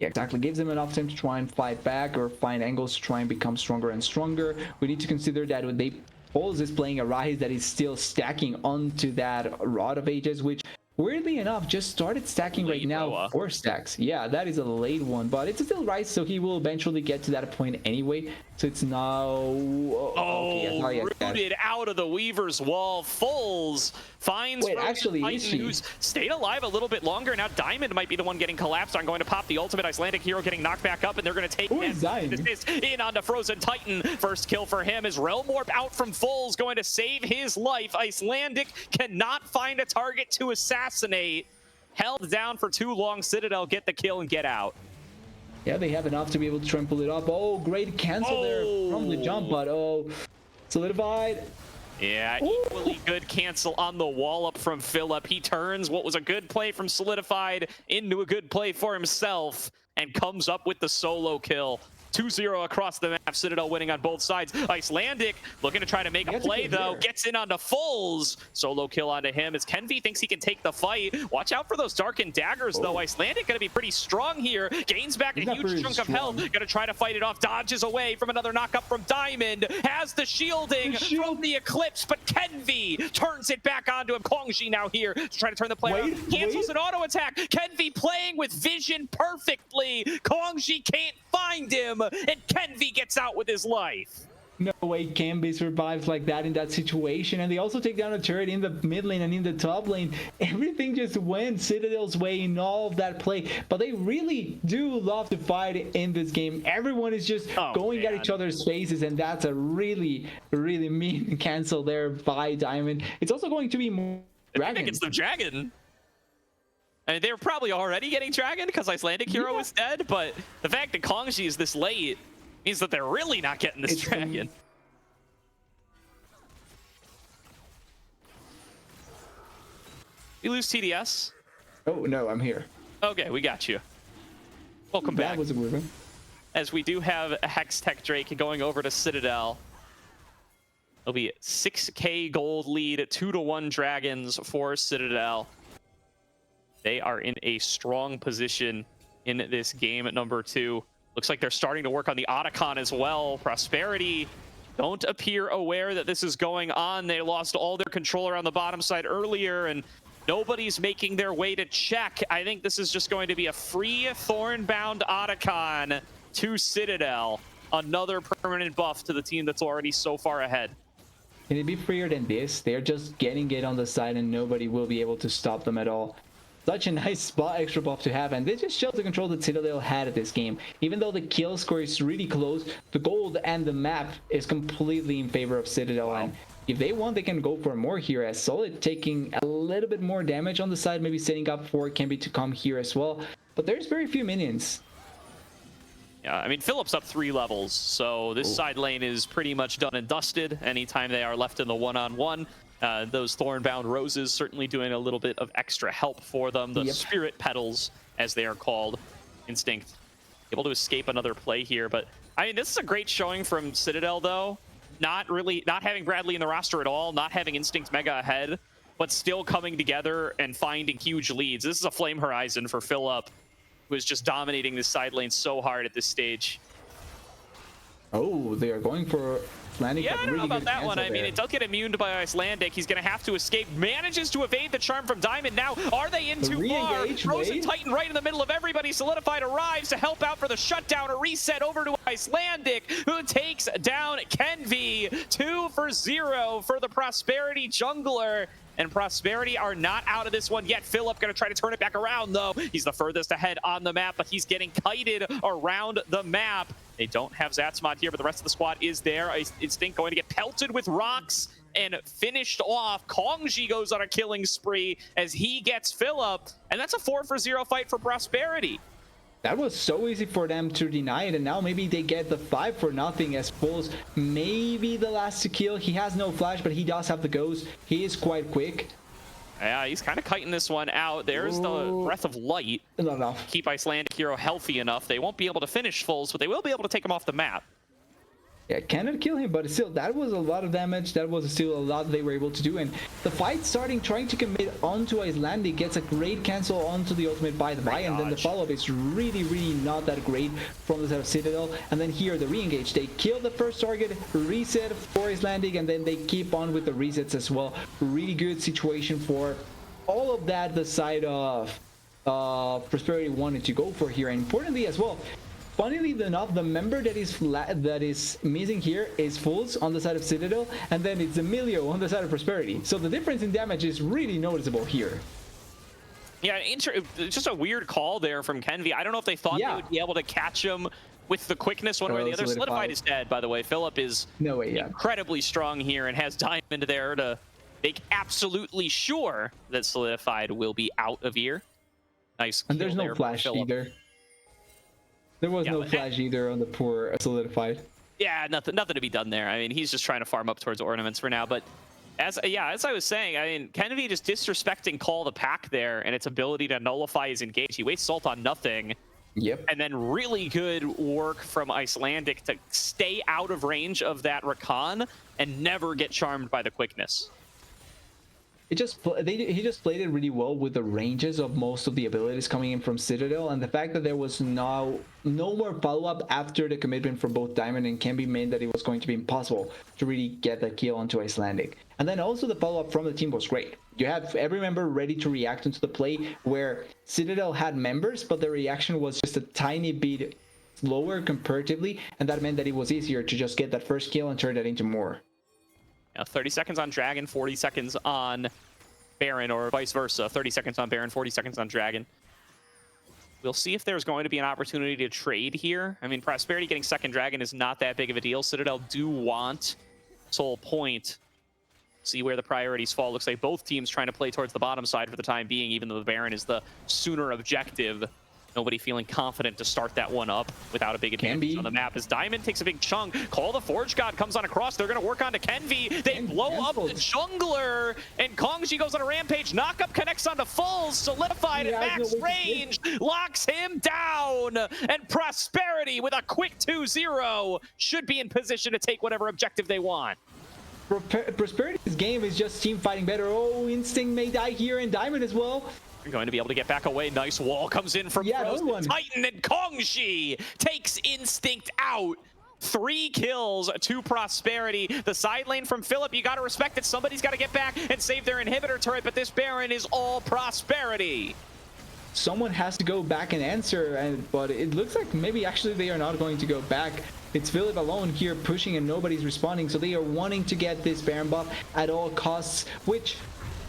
Speaker 2: Yeah, exactly. Gives them enough time to try and fight back or find angles to try and become stronger and stronger. We need to consider that when they Pulse is playing a Rise that is still stacking onto that Rod of Ages, which weirdly enough just started stacking right now. 4 stacks. Yeah, that is a late one, but it's still Rise, so he will eventually get to that point anyway. So it's now
Speaker 1: rooted out of the Weaver's Wall. Fulls finds
Speaker 2: actually,
Speaker 1: who's stayed alive a little bit longer. Now Diamond might be the one getting collapsed on, going to pop the ultimate. Icelandic hero getting knocked back up, and they're going to take in onto Frozen Titan. First kill for him is Realm Warp out from Fulls, going to save his life. Icelandic cannot find a target to assassinate. Held down for too long. Citadel get the kill and get out.
Speaker 2: Yeah, they have enough to be able to try and pull it up. Oh, great cancel there from the jump, but Solidified.
Speaker 1: Yeah, equally good cancel on the wall up from Philip. He turns what was a good play from Solidified into a good play for himself and comes up with the solo kill. 2-0 across the map. Citadel winning on both sides. Icelandic looking to try to make a play, though. Gets in onto Fulls. Solo kill onto him as Kenvi thinks he can take the fight. Watch out for those Darkened Daggers, though. Icelandic going to be pretty strong here. Gains back a huge chunk of health. Going to try to fight it off. Dodges away from another knock up from Diamond. Has the shielding from the Eclipse, but Kenvi turns it back onto him. Kongji now here to try to turn the play around. Cancels an auto attack. Kenvi playing with vision perfectly. Kongji can't find him, and Kenvi gets out with his life.
Speaker 2: No way Camby survives like that in that situation. And they also take down a turret in the mid lane and in the top lane. Everything just went Citadel's way in all of that play. But they really do love to fight in this game. Everyone is just going at each other's faces, and that's a really, really mean cancel there by Diamond. It's also going to be more Dragon.
Speaker 1: I think it's the Dragon. I mean, they were probably already getting Dragon because Icelandic hero is dead, but the fact that Kongji is this late means that they're really not getting this Dragon. You lose TDS?
Speaker 2: Oh, no, I'm here.
Speaker 1: Okay, we got you. Welcome back.
Speaker 2: That was a weird one.
Speaker 1: As we do have a Hex Tech Drake going over to Citadel. It'll be 6k gold lead, 2-1 Dragons for Citadel. They are in a strong position in this game at number 2. Looks like they're starting to work on the Otacon as well. Prosperity don't appear aware that this is going on. They lost all their control around the bottom side earlier, and nobody's making their way to check. I think this is just going to be a free Thornbound Otacon to Citadel. Another permanent buff to the team that's already so far ahead.
Speaker 2: Can it be freer than this? They're just getting it on the side and nobody will be able to stop them at all. Such a nice spot extra buff to have, and this just shows the control that Citadel had at this game. Even though the kill score is really close, the gold and the map is completely in favor of Citadel. Wow. And if they want, they can go for more here, as Solid taking a little bit more damage on the side, maybe setting up for Kenby to come here as well. But there's very few minions.
Speaker 1: Yeah, I mean, Philip's up 3 levels, so this side lane is pretty much done and dusted anytime they are left in the one-on-one. Those Thornbound Roses certainly doing a little bit of extra help for them. The Spirit Petals, as they are called. Instinct able to escape another play here, but I mean, this is a great showing from Citadel, though. Not having Bradley in the roster at all, not having Instinct Mega ahead, but still coming together and finding huge leads. This is a Flame Horizon for Philip, who is just dominating this side lane so hard at this stage.
Speaker 2: Oh, they are going for Icelandic.
Speaker 1: Yeah, I don't know about that one. I mean, it does get immune by Icelandic. He's going to have to escape. Manages to evade the charm from Diamond. Now, are they in too far? Frozen Titan right in the middle of everybody. Solidified arrives to help out for the shutdown. A reset over to Icelandic, who takes down Kenvi. 2-0 for the Prosperity jungler. And Prosperity are not out of this one yet. Philip going to try to turn it back around, though. He's the furthest ahead on the map, but he's getting kited around the map. They don't have Zatsmod here, but the rest of the squad is there. Instinct going to get pelted with rocks and finished off. Kongji goes on a killing spree as he gets Philip, and that's a 4-0 fight for Prosperity.
Speaker 2: That was so easy for them to deny it, and now maybe they get the 5-0 as Pulse maybe the last to kill. He has no flash, but he does have the ghost. He is quite quick.
Speaker 1: Yeah, he's kind of kiting this one out. There's the Breath of Light.
Speaker 2: No.
Speaker 1: Keep Icelandic hero healthy enough. They won't be able to finish fulls, but they will be able to take him off the map.
Speaker 2: Yeah, cannot kill him, but still, that was a lot of damage. That was still a lot they were able to do. And the fight starting, trying to commit onto Icelandic, gets a great cancel onto the ultimate by the buy, and then the follow-up is really, really not that great from the side of Citadel. And then here, the re-engage. They kill the first target, reset for Icelandic, and then they keep on with the resets as well. Really good situation for all of that the side of Prosperity wanted to go for here. And importantly as well, funnily enough, the member that is missing here is Fools on the side of Citadel, and then it's Emilio on the side of Prosperity. So the difference in damage is really noticeable here.
Speaker 1: Yeah, just a weird call there from Kenvi. I don't know if they thought they would be able to catch him with the quickness one way or the other. Solidified is dead, by the way. Philip is incredibly strong here and has Diamond there to make absolutely sure that Solidified will be out of here. Nice.
Speaker 2: And there's no flash either. There was no flash either on the poor Solidified.
Speaker 1: Yeah, nothing to be done there. I mean, he's just trying to farm up towards ornaments for now. But as I was saying, I mean, Kenvi just disrespecting Call the Pack there and its ability to nullify his engage. He wastes Salt on nothing.
Speaker 2: Yep. And
Speaker 1: then really good work from Icelandic to stay out of range of that Rakan and never get charmed by the quickness.
Speaker 2: He just played it really well with the ranges of most of the abilities coming in from Citadel, and the fact that there was no more follow-up after the commitment from both Diamond and Kenby meant that it was going to be impossible to really get that kill onto Icelandic. And then also the follow-up from the team was great. You had every member ready to react into the play, where Citadel had members, but the reaction was just a tiny bit slower comparatively, and that meant that it was easier to just get that first kill and turn that into more.
Speaker 1: 30 seconds on Dragon, 40 seconds on Baron, or vice versa. 30 seconds on Baron, 40 seconds on Dragon. We'll see if there's going to be an opportunity to trade here. I mean, Prosperity getting second Dragon is not that big of a deal. Citadel do want Soul Point. See where the priorities fall. Looks like both teams trying to play towards the bottom side for the time being, even though the Baron is the sooner objective. Nobody feeling confident to start that one up without a big advantage on the map. As Diamond takes a big chunk, Call the Forge God comes on across. They're going to work on to Kenvi. They blow up the jungler, and Kongji goes on a rampage. Knockup connects onto Fulls. Solidified at max range. Locks him down. And Prosperity with a quick 2-0 should be in position to take whatever objective they want.
Speaker 2: Prosperity's game is just team fighting better. Oh, Instinct may die here, and Diamond as well.
Speaker 1: You're going to be able to get back away. Nice wall comes in from Frozen Titan, and Kongji takes Instinct out. 3 kills to Prosperity. The side lane from Philip, you got to respect it. Somebody's got to get back and save their inhibitor turret, but this Baron is all Prosperity.
Speaker 2: Someone has to go back and answer, but it looks like maybe actually they are not going to go back. It's Philip alone here pushing and nobody's responding, so they are wanting to get this Baron buff at all costs, which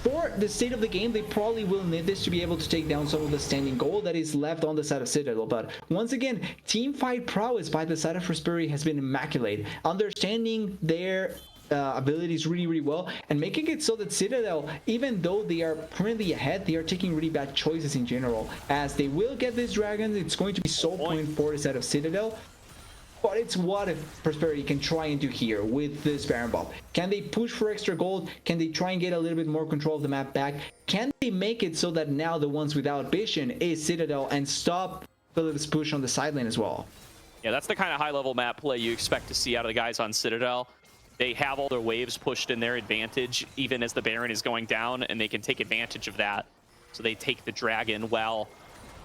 Speaker 2: for the state of the game, they probably will need this to be able to take down some of the standing gold that is left on the side of Citadel. But once again, team fight prowess by the side of Prosperity has been immaculate. Understanding their abilities really well and making it so that Citadel, even though they are currently ahead, they are taking really bad choices in general. As they will get this dragon, it's going to be soul point for the side of Citadel. But it's what if Prosperity can try and do here with this Baron buff. Can they push for extra gold? Can they try and get a little bit more control of the map back? Can they make it so that now the ones without vision is Citadel and stop Philip's push on the side lane as well?
Speaker 1: Yeah, that's the kind of high-level map play you expect to see out of the guys on Citadel. They have all their waves pushed in their advantage, even as the Baron is going down, and they can take advantage of that. So they take the dragon while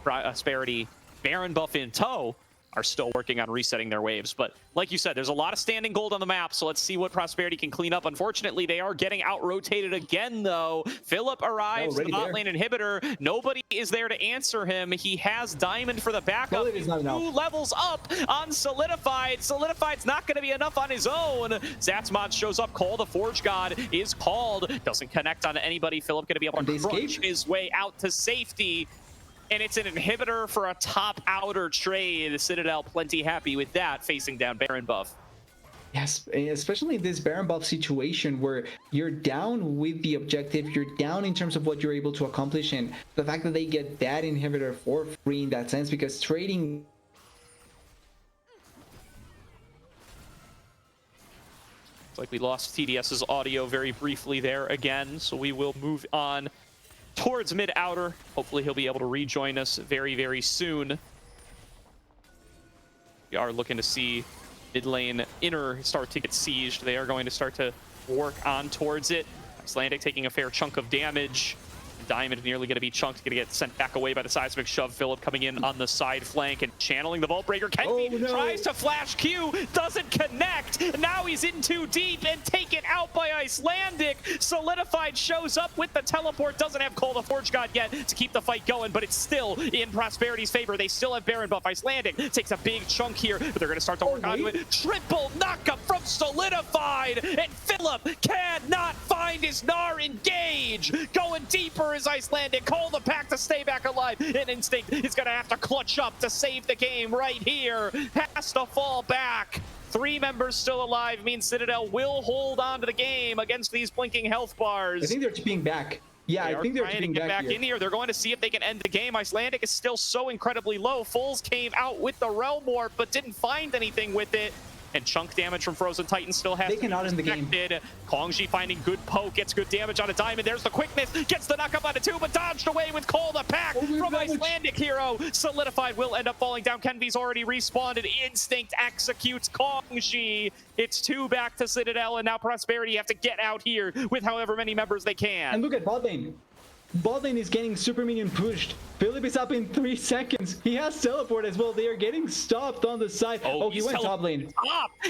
Speaker 1: Prosperity, Baron buff in tow, are still working on resetting their waves. But like you said, there's a lot of standing gold on the map, so let's see what Prosperity can clean up. Unfortunately, they are getting out-rotated again, though. Philip arrives, the bot lane inhibitor. Nobody is there to answer him. He has Diamond for the backup. He's 2 levels up on Solidified. Solidified's not going to be enough on his own. Zatzmod shows up. Call the Forge God is called. Doesn't connect on anybody. Philip going to be able to crunch his way out to safety. And it's an inhibitor for a top outer trade. The Citadel plenty happy with that, facing down Baron buff.
Speaker 2: Yes, especially in this Baron buff situation where you're down with the objective, you're down in terms of what you're able to accomplish, and the fact that they get that inhibitor for free in that sense, because trading...
Speaker 1: It's like we lost TDS's audio very briefly there again, so we will move on towards mid-outer. Hopefully he'll be able to rejoin us very soon. We are looking to see mid lane inner start to get sieged. They are going to start to work on towards it. Icelandic taking a fair chunk of damage. Diamond nearly going to be chunked, going to get sent back away by the seismic shove. Philip coming in on the side flank and channeling the Vault Breaker. Kenvi tries to flash Q, doesn't connect. Now he's in too deep and taken out by Icelandic. Solidified shows up with the teleport, doesn't have Call the Forge God yet to keep the fight going, but it's still in Prosperity's favor. They still have Baron buff. Icelandic takes a big chunk here, but they're going to start to work onto it. Triple knockup from Solidified, and Philip cannot find his Gnar engage. Going deeper is Icelandic. Call the pack to stay back alive. And Instinct is going to have to clutch up to save the game right here. Has to fall back. 3 members still alive means Citadel will hold on to the game against these blinking health bars.
Speaker 2: I think they're chipping back. Yeah, I think they're chipping back
Speaker 1: in here. They're going to see if they can end the game. Icelandic is still so incredibly low. Foles came out with the Realm Warp, but didn't find anything with it. And chunk damage from Frozen Titan still has to be protected. Kongji finding good poke, gets good damage on a Diamond. There's the quickness, gets the knockup on a 2, but dodged away with Call the Pack from Icelandic hero. Solidified will end up falling down. Kenvi's already respawned. Instinct executes Kongji. It's 2 back to Citadel, and now Prosperity have to get out here with however many members they can.
Speaker 2: And look at bot lane. Bot lane is getting super minion pushed. Philip is up in 3 seconds. He has teleport as well. They are getting stopped on the side. Oh, he went top lane.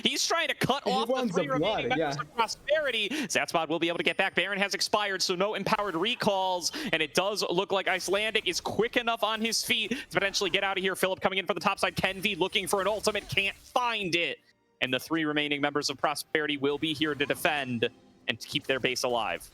Speaker 1: He's trying to cut off the 3 remaining members of Prosperity. Zatzmod will be able to get back. Baron has expired, so no empowered recalls. And it does look like Icelandic is quick enough on his feet to potentially get out of here. Philip coming in for the top side. Kenvi looking for an ultimate, can't find it. And the 3 remaining members of Prosperity will be here to defend and to keep their base alive.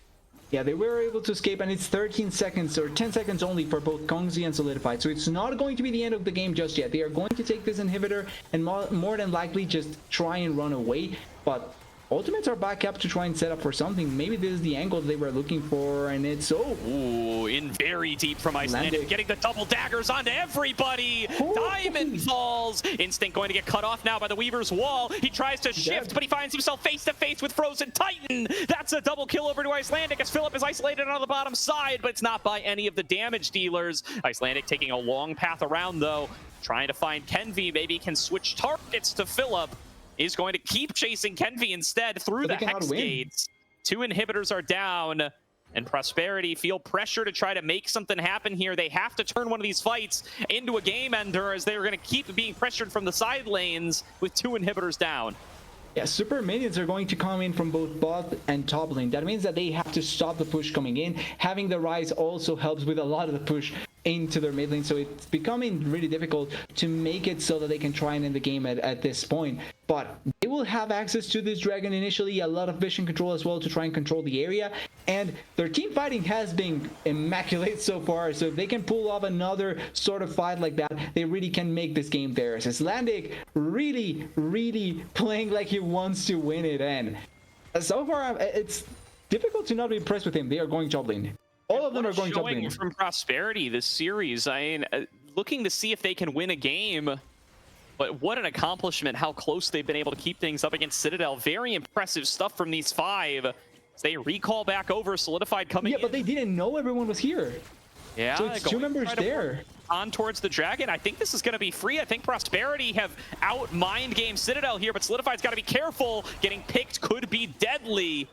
Speaker 2: Yeah, they were able to escape, and it's 13 seconds or 10 seconds only for both Kongzi and Solidified. So it's not going to be the end of the game just yet. They are going to take this inhibitor and more than likely just try and run away. But ultimates are back up to try and set up for something. Maybe this is the angle they were looking for, and it's
Speaker 1: in very deep from Icelandic, getting the double daggers onto everybody. Diamond falls. Instinct going to get cut off now by the Weaver's Wall. He tries to shift, but he finds himself face to face with Frozen Titan. That's a double kill over to Icelandic as Philip is isolated on the bottom side, but it's not by any of the damage dealers. Icelandic taking a long path around though, trying to find Kenvi. Maybe can switch targets to Philip. Is going to keep chasing Kenvi instead through the Hex Gates. 2 inhibitors are down. And Prosperity feel pressure to try to make something happen here. They have to turn one of these fights into a game ender, as they're going to keep being pressured from the side lanes with 2 inhibitors down.
Speaker 2: Yeah, super minions are going to come in from both bot and top lane. That means that they have to stop the push coming in. Having the rise also helps with a lot of the push into their mid lane, so it's becoming really difficult to make it so that they can try and end the game at this point. But they will have access to this dragon initially, a lot of vision control as well to try and control the area, and their team fighting has been immaculate so far, so if they can pull off another sort of fight like that, they really can make this game theirs. Icelandic really playing like he wants to win it, and so far it's difficult to not be impressed with him. They are going top lane. All of them are going top lane.
Speaker 1: From Prosperity this series, I mean, looking to see if they can win a game. But what an accomplishment, how close they've been able to keep things up against Citadel. Very impressive stuff from these 5. As they recall back over, Solidified coming in.
Speaker 2: Yeah, but they didn't know everyone was here.
Speaker 1: Yeah,
Speaker 2: so it's 2 members there.
Speaker 1: On towards the dragon. I think this is going to be free. I think Prosperity have out mind game Citadel here, but Solidified's got to be careful. Getting picked could be deadly.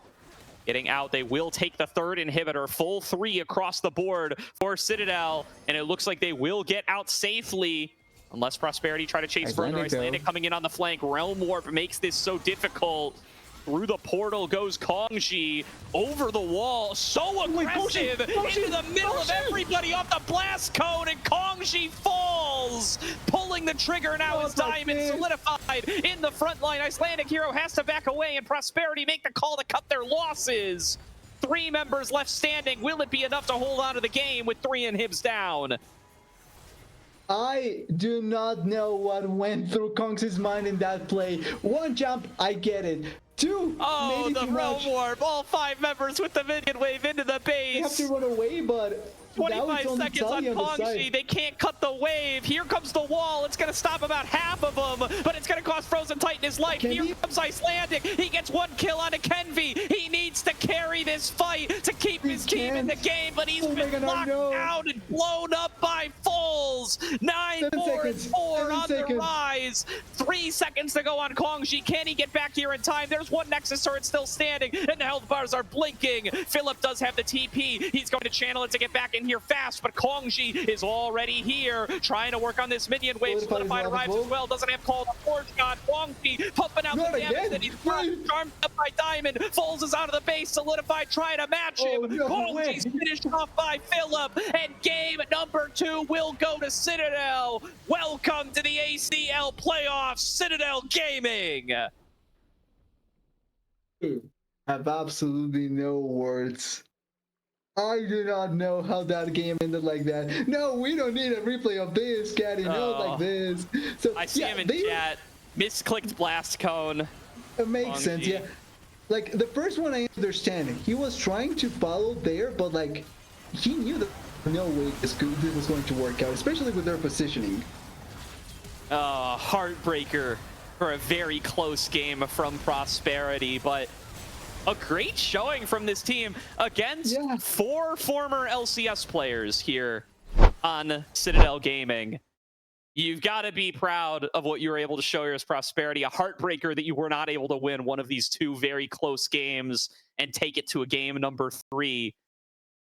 Speaker 1: Getting out, they will take the 3rd inhibitor. Full 3 across the board for Citadel, and it looks like they will get out safely. Unless Prosperity try to chase further. Icelandic coming in on the flank. Realm Warp makes this so difficult. Through the portal goes Kongji. Over the wall. So aggressive. Into the middle of everybody off the blast cone. And Kongji falls. Pulling the trigger now is Diamond. Solidified in the front line. Icelandic hero has to back away. And Prosperity make the call to cut their losses. 3 members left standing. Will it be enough to hold on to the game with 3 inhibs down?
Speaker 2: I do not know what went through Kong's mind in that play. 1 jump, I get it. 2,
Speaker 1: oh,
Speaker 2: maybe
Speaker 1: the Realm Warp. All 5 members with the minion wave into the base.
Speaker 2: They have to run away, but
Speaker 1: 25 seconds on Kongji. They can't cut the wave. Here comes the wall. It's going to stop about half of them, but it's going to cost Frozen Titan his life. Here comes Icelandic. He gets 1 kill on a Kenvi. He needs to carry this fight to keep his team in the game, but he's been locked out and blown up by Falls. 9-4-4 on the rise. 3 seconds to go on Kongji. Can he get back here in time? There's 1 Nexus turret still standing, and the health bars are blinking. Philip does have the TP. He's going to channel it to get back in here fast, but Kongji is already here, trying to work on this minion wave. Solidified arrives as well. Doesn't have call to Forge God. Kongji pumping out the damage, and he's charmed up by Diamond. Falls is out of the base. Solidified trying to match him. Kongji's finished off by Philip, and game number 2 will go to Citadel. Welcome to the ACL playoffs, Citadel Gaming.
Speaker 2: I have absolutely no words. I do not know how that game ended like that. No, we don't need a replay of this, Caddy. No, like this. So
Speaker 1: I see him in chat. Misclicked blast cone.
Speaker 2: It makes sense, yeah. Like the first one, I understand. He was trying to follow there, but like he knew that no way this was going to work out, especially with their positioning.
Speaker 1: Heartbreaker for a very close game from Prosperity, but a great showing from this team against 4 former LCS players here on Citadel Gaming. You've got to be proud of what you were able to show here as Prosperity. A heartbreaker that you were not able to win one of these 2 very close games and take it to a game number 3.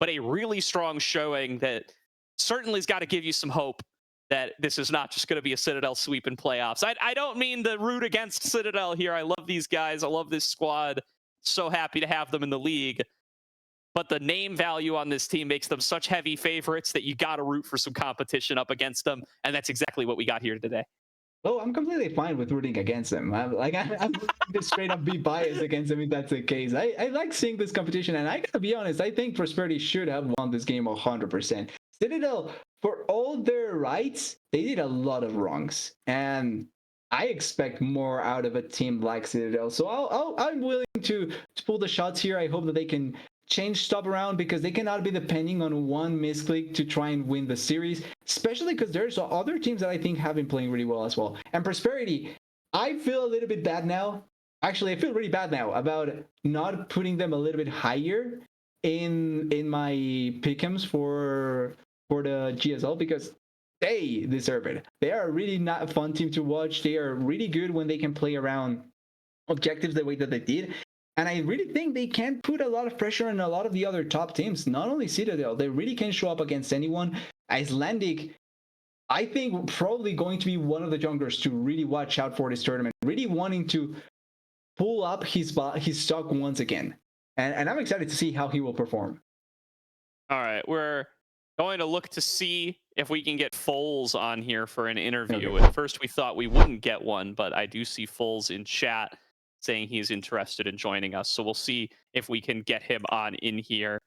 Speaker 1: But a really strong showing that certainly has got to give you some hope that this is not just going to be a Citadel sweep in playoffs. I don't mean to root against Citadel here. I love these guys. I love this squad. So happy to have them in the league. But the name value on this team makes them such heavy favorites that you got to root for some competition up against them. And that's exactly what we got here today.
Speaker 2: Oh, I'm completely fine with rooting against them. I'm just straight up be biased against them if that's the case. I like seeing this competition, and I gotta be honest, I think Prosperity should have won this game 100%. Citadel, for all their rights, they did a lot of wrongs, and I expect more out of a team like Citadel. So I'm willing to pull the shots here. I hope that they can change stuff around, because they cannot be depending on 1 misclick to try and win the series, especially because there's other teams that I think have been playing really well as well. And Prosperity, I feel a little bit bad now. Actually, I feel really bad now about not putting them a little bit higher in my pick'ems for the GSL, because they deserve it. They are really not a fun team to watch. They are really good when they can play around objectives the way that they did. And I really think they can put a lot of pressure on a lot of the other top teams, not only Citadel. They really can show up against anyone. Icelandic, I think, probably going to be one of the junglers to really watch out for this tournament, really wanting to pull up his stock once again. And I'm excited to see how he will perform.
Speaker 1: All right, we're going to look to see if we can get Foles on here for an interview.
Speaker 2: Okay.
Speaker 1: At first, we thought we wouldn't get one, but I do see Foles in chat saying he's interested in joining us. So we'll see if we can get him on in here.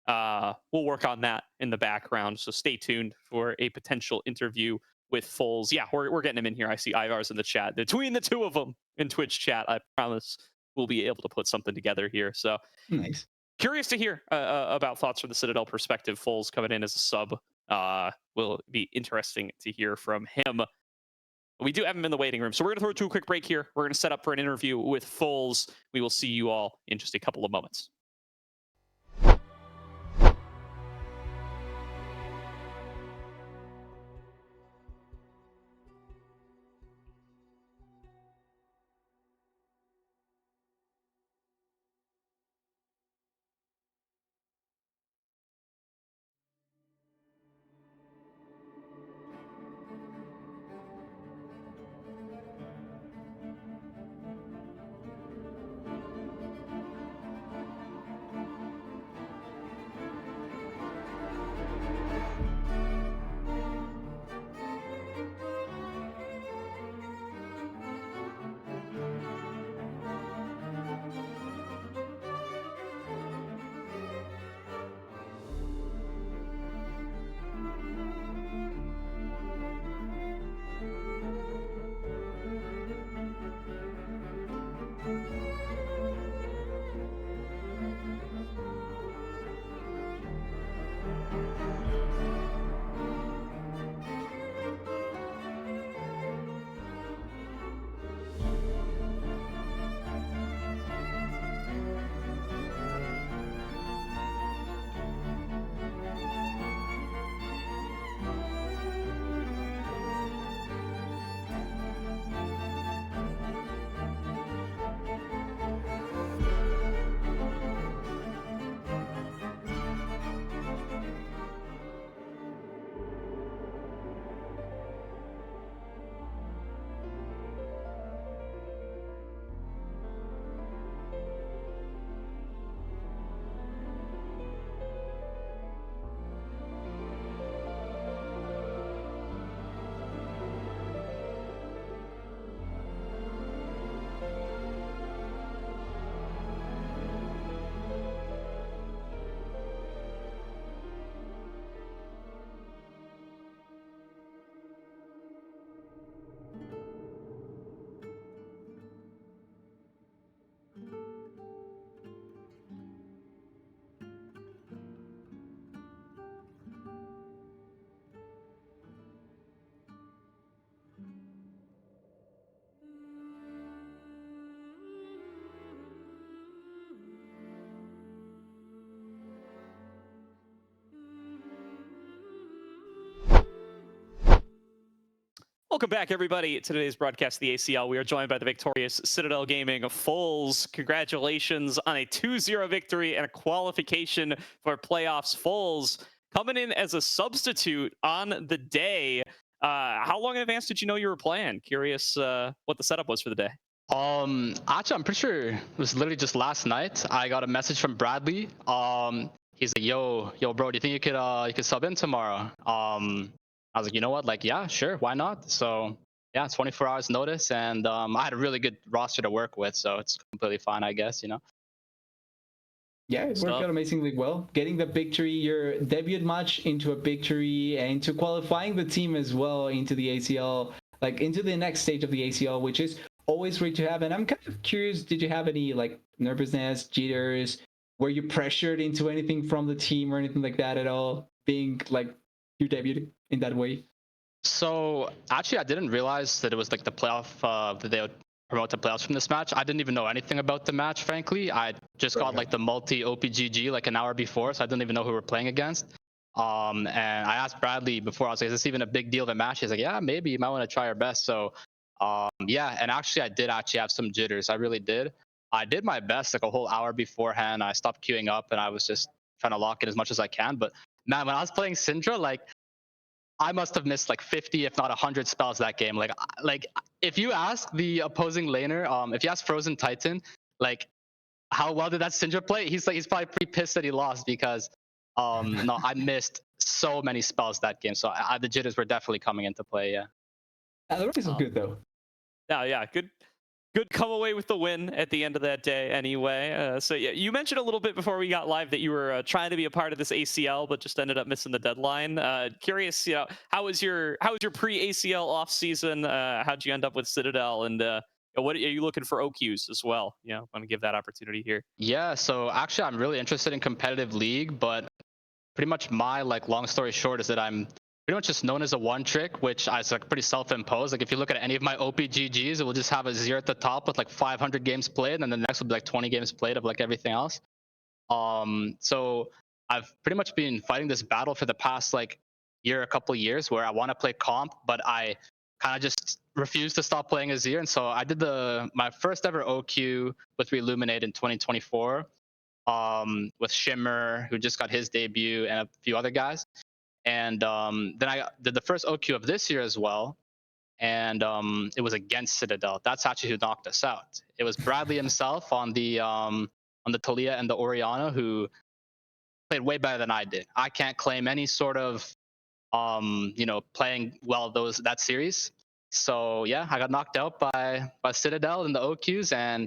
Speaker 1: We'll work on that in the background. So stay tuned for a potential interview with Foles. Yeah, we're getting him in here. I see Ivar's in the chat. Between the two of them in Twitch chat, I promise we'll be able to put something together here. So
Speaker 2: Nice.
Speaker 1: Curious to hear about thoughts from the Citadel perspective. Foles coming in as a sub will be interesting to hear from him. We do have him in the waiting room, so we're going to throw to a quick break here. We're going to set up for an interview with Foles. We will see you all in just a couple of moments. Welcome back, everybody, to today's broadcast of the ACL. We are joined by the victorious Citadel Gaming Foles. Congratulations on a 2-0 victory and a qualification for playoffs. Foles coming in as a substitute on the day. How long in advance did you know you were playing? Curious what the setup was for the day.
Speaker 7: Actually, I'm pretty sure it was literally just last night. I got a message from Bradley. He's like, yo, bro, do you think you could sub in tomorrow? I was like, you know what? Like, yeah, sure, why not? So yeah, 24 hours notice, and I had a really good roster to work with, so it's completely fine, I guess, you know.
Speaker 2: Yeah, it worked out amazingly well. Getting the victory, your debut match into a victory, and into qualifying the team as well into the ACL, like into the next stage of the ACL, which is always great to have. And I'm kind of curious, did you have any like nervousness, jitters? Were you pressured into anything from the team or anything like that at all? Being like your debut in that way?
Speaker 7: So actually, I didn't realize that it was like the playoff that they would promote the playoffs from this match. I didn't even know anything about the match, frankly. I just got like the multi OPGG like an hour before, so I didn't even know who we were playing against. And I asked Bradley before, I was like, is this even a big deal of a match? He's like, yeah, maybe, you might want to try your best. So yeah, and actually I did actually have some jitters. I really did. I did my best like a whole hour beforehand. I stopped queuing up and I was just trying to lock in as much as I can. But man, when I was playing Syndra, like I must have missed like 50, if not 100 spells that game. Like if you ask the opposing laner, if you ask Frozen Titan, like how well did that Syndra play? He's probably pretty pissed that he lost because no, I missed so many spells that game. So the jitters were definitely coming into play. Yeah.
Speaker 2: The race was good though.
Speaker 1: Yeah, good come away with the win at the end of that day anyway. So yeah, you mentioned a little bit before we got live that you were trying to be a part of this ACL but just ended up missing the deadline. Curious, how was your pre-ACL off season? How'd you end up with Citadel, and what are you looking for OQs as well? Want to give that opportunity here.
Speaker 7: Yeah, so actually I'm really interested in competitive league, but pretty much my like long story short is that I'm pretty much just known as a one trick, which is like pretty self-imposed. Like if you look at any of my OPGGs, it will just have a 0 at the top with like 500 games played, and then the next will be like 20 games played of like everything else. So I've pretty much been fighting this battle for the past like year, a couple of years, where I want to play comp, but I kind of just refuse to stop playing Azir. And so I did my first ever OQ with Reilluminate in 2024, with Shimmer, who just got his debut, and a few other guys. And then I did the first OQ of this year as well, and it was against Citadel. That's actually who knocked us out. It was Bradley himself on the Talia and the Oriana, who played way better than I did. I can't claim any sort of playing well that series. So yeah, I got knocked out by Citadel in the OQs, and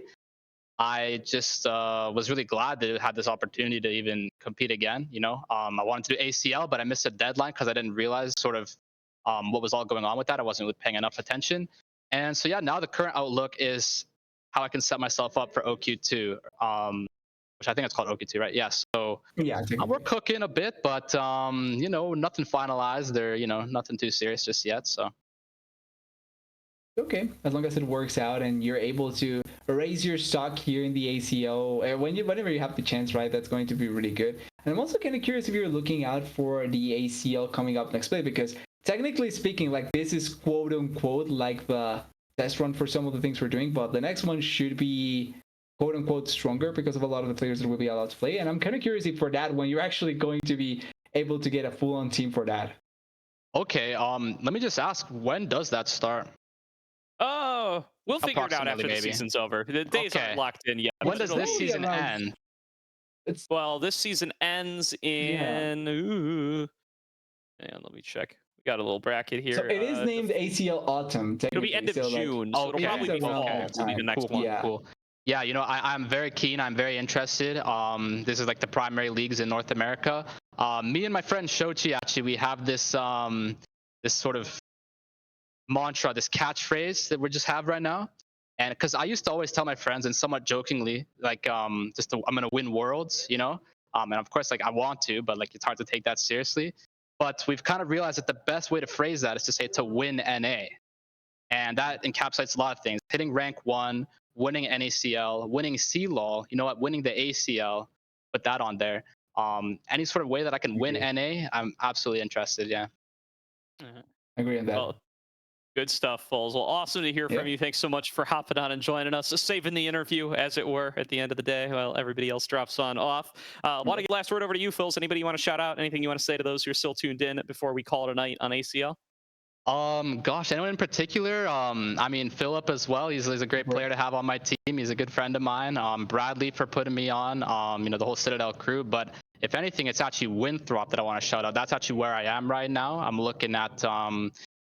Speaker 7: I just was really glad that I had this opportunity to even compete again. I wanted to do ACL, but I missed a deadline because I didn't realize sort of what was all going on with that. I wasn't really paying enough attention. And so yeah, now the current outlook is how I can set myself up for OQ2, which I think it's called OQ2, right? Yeah. So
Speaker 2: Yeah,
Speaker 7: we're cooking a bit, but nothing finalized or nothing too serious just yet. So
Speaker 2: okay, as long as it works out and you're able to raise your stock here in the ACO whenever you have the chance, right? That's going to be really good. And I'm also kind of curious if you're looking out for the ACL coming up next play, because technically speaking, like this is quote unquote like the test run for some of the things we're doing, but the next one should be quote unquote stronger because of a lot of the players that will be allowed to play. And I'm kind of curious if for that one you're actually going to be able to get a full-on team for that.
Speaker 7: Okay, let me just ask, when does that start?
Speaker 1: Oh, we'll figure it out after the season's over. The days aren't locked in yet.
Speaker 7: When does this season end?
Speaker 1: Well, this season ends in. Ooh, hang on, let me check. We got a little bracket here.
Speaker 2: So it is named ACL Autumn.
Speaker 1: It'll be end of June. So it'll probably be fall. Will be the next one.
Speaker 2: Yeah.
Speaker 7: Cool. Yeah, I'm very keen. I'm very interested. This is like the primary leagues in North America. Me and my friend Shochi, actually, we have this this sort of mantra, this catchphrase that we just have right now. And because I used to always tell my friends, and somewhat jokingly, like I'm gonna win worlds, and of course, like I want to, but like it's hard to take that seriously. But we've kind of realized that the best way to phrase that is to say to win NA, and that encapsulates a lot of things: hitting rank 1, winning NACL, winning CLOL, winning the ACL. Put that on there. Any sort of way that I can win NA, I'm absolutely interested. Yeah.
Speaker 2: I agree on that.
Speaker 1: Well, good stuff, Foles. Well, awesome to hear from you. Thanks so much for hopping on and joining us, saving the interview, as it were, at the end of the day while everybody else drops on off. Want to get last word over to you, Foles? Anybody you want to shout out? Anything you want to say to those who are still tuned in before we call it a night on ACL?
Speaker 7: Gosh, anyone in particular? I mean, Philip as well. He's a great player to have on my team. He's a good friend of mine. Bradley for putting me on. The whole Citadel crew. But if anything, it's actually Winthrop that I want to shout out. That's actually where I am right now. I'm looking at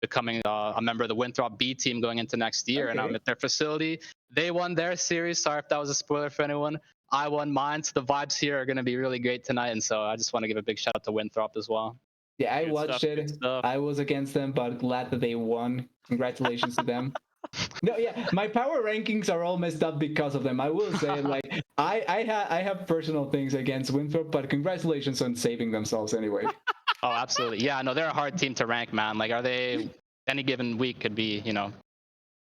Speaker 7: becoming a member of the Winthrop B team going into next year, and I'm at their facility. They won their series. Sorry if that was a spoiler for anyone. I won mine, so the vibes here are going to be really great tonight. And so I just want to give a big shout out to Winthrop as well.
Speaker 2: Yeah, I watched it. I was against them, but glad that they won. Congratulations to them. No, yeah, my power rankings are all messed up because of them. I will say, like, I have personal things against Winthrop, but congratulations on saving themselves anyway.
Speaker 7: Oh, absolutely. Yeah, no, they're a hard team to rank, man. Like, are they any given week could be,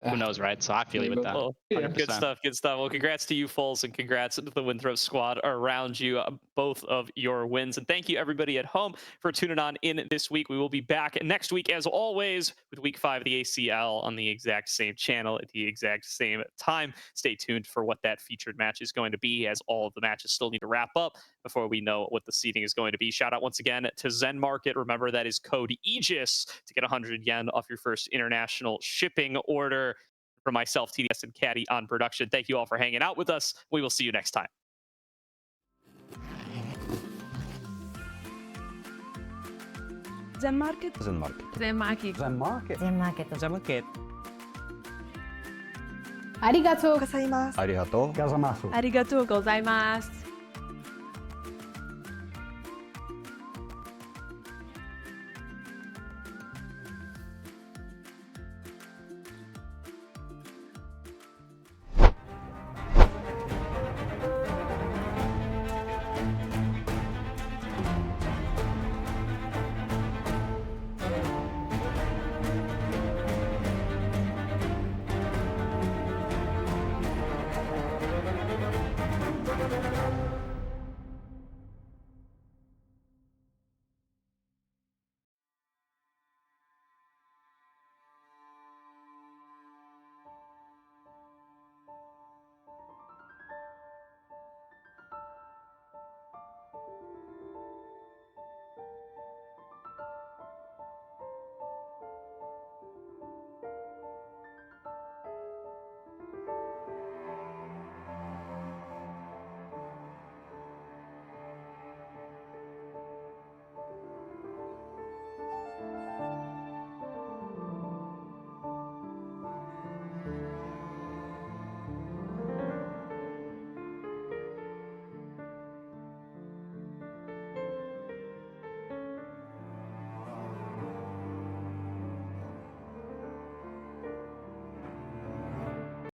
Speaker 7: who knows, right? So I feel you with that.
Speaker 1: Oh,
Speaker 7: 100%.
Speaker 1: good stuff. Good stuff. Well, congrats to you, Foles, and congrats to the Winthrop squad around you. Both of your wins. And thank you, everybody at home, for tuning on in this week. We will be back next week, as always, with week 5 of the ACL on the exact same channel at the exact same time. Stay tuned for what that featured match is going to be, as all of the matches still need to wrap up before we know what the seeding is going to be. Shout out once again to Zen Market. Remember, that is code Aegis to get 100 yen off your first international shipping order. For myself, TDS, and Caddy on production, thank you all for hanging out with us. We will see you next time.
Speaker 8: Zen Market.
Speaker 5: Zen Market.
Speaker 8: Zen Market.
Speaker 5: Zen Market.
Speaker 6: Zen Market.
Speaker 5: Zen Market.
Speaker 8: ありがとうございます。
Speaker 5: ありがとうございます。
Speaker 8: ありがとうございます。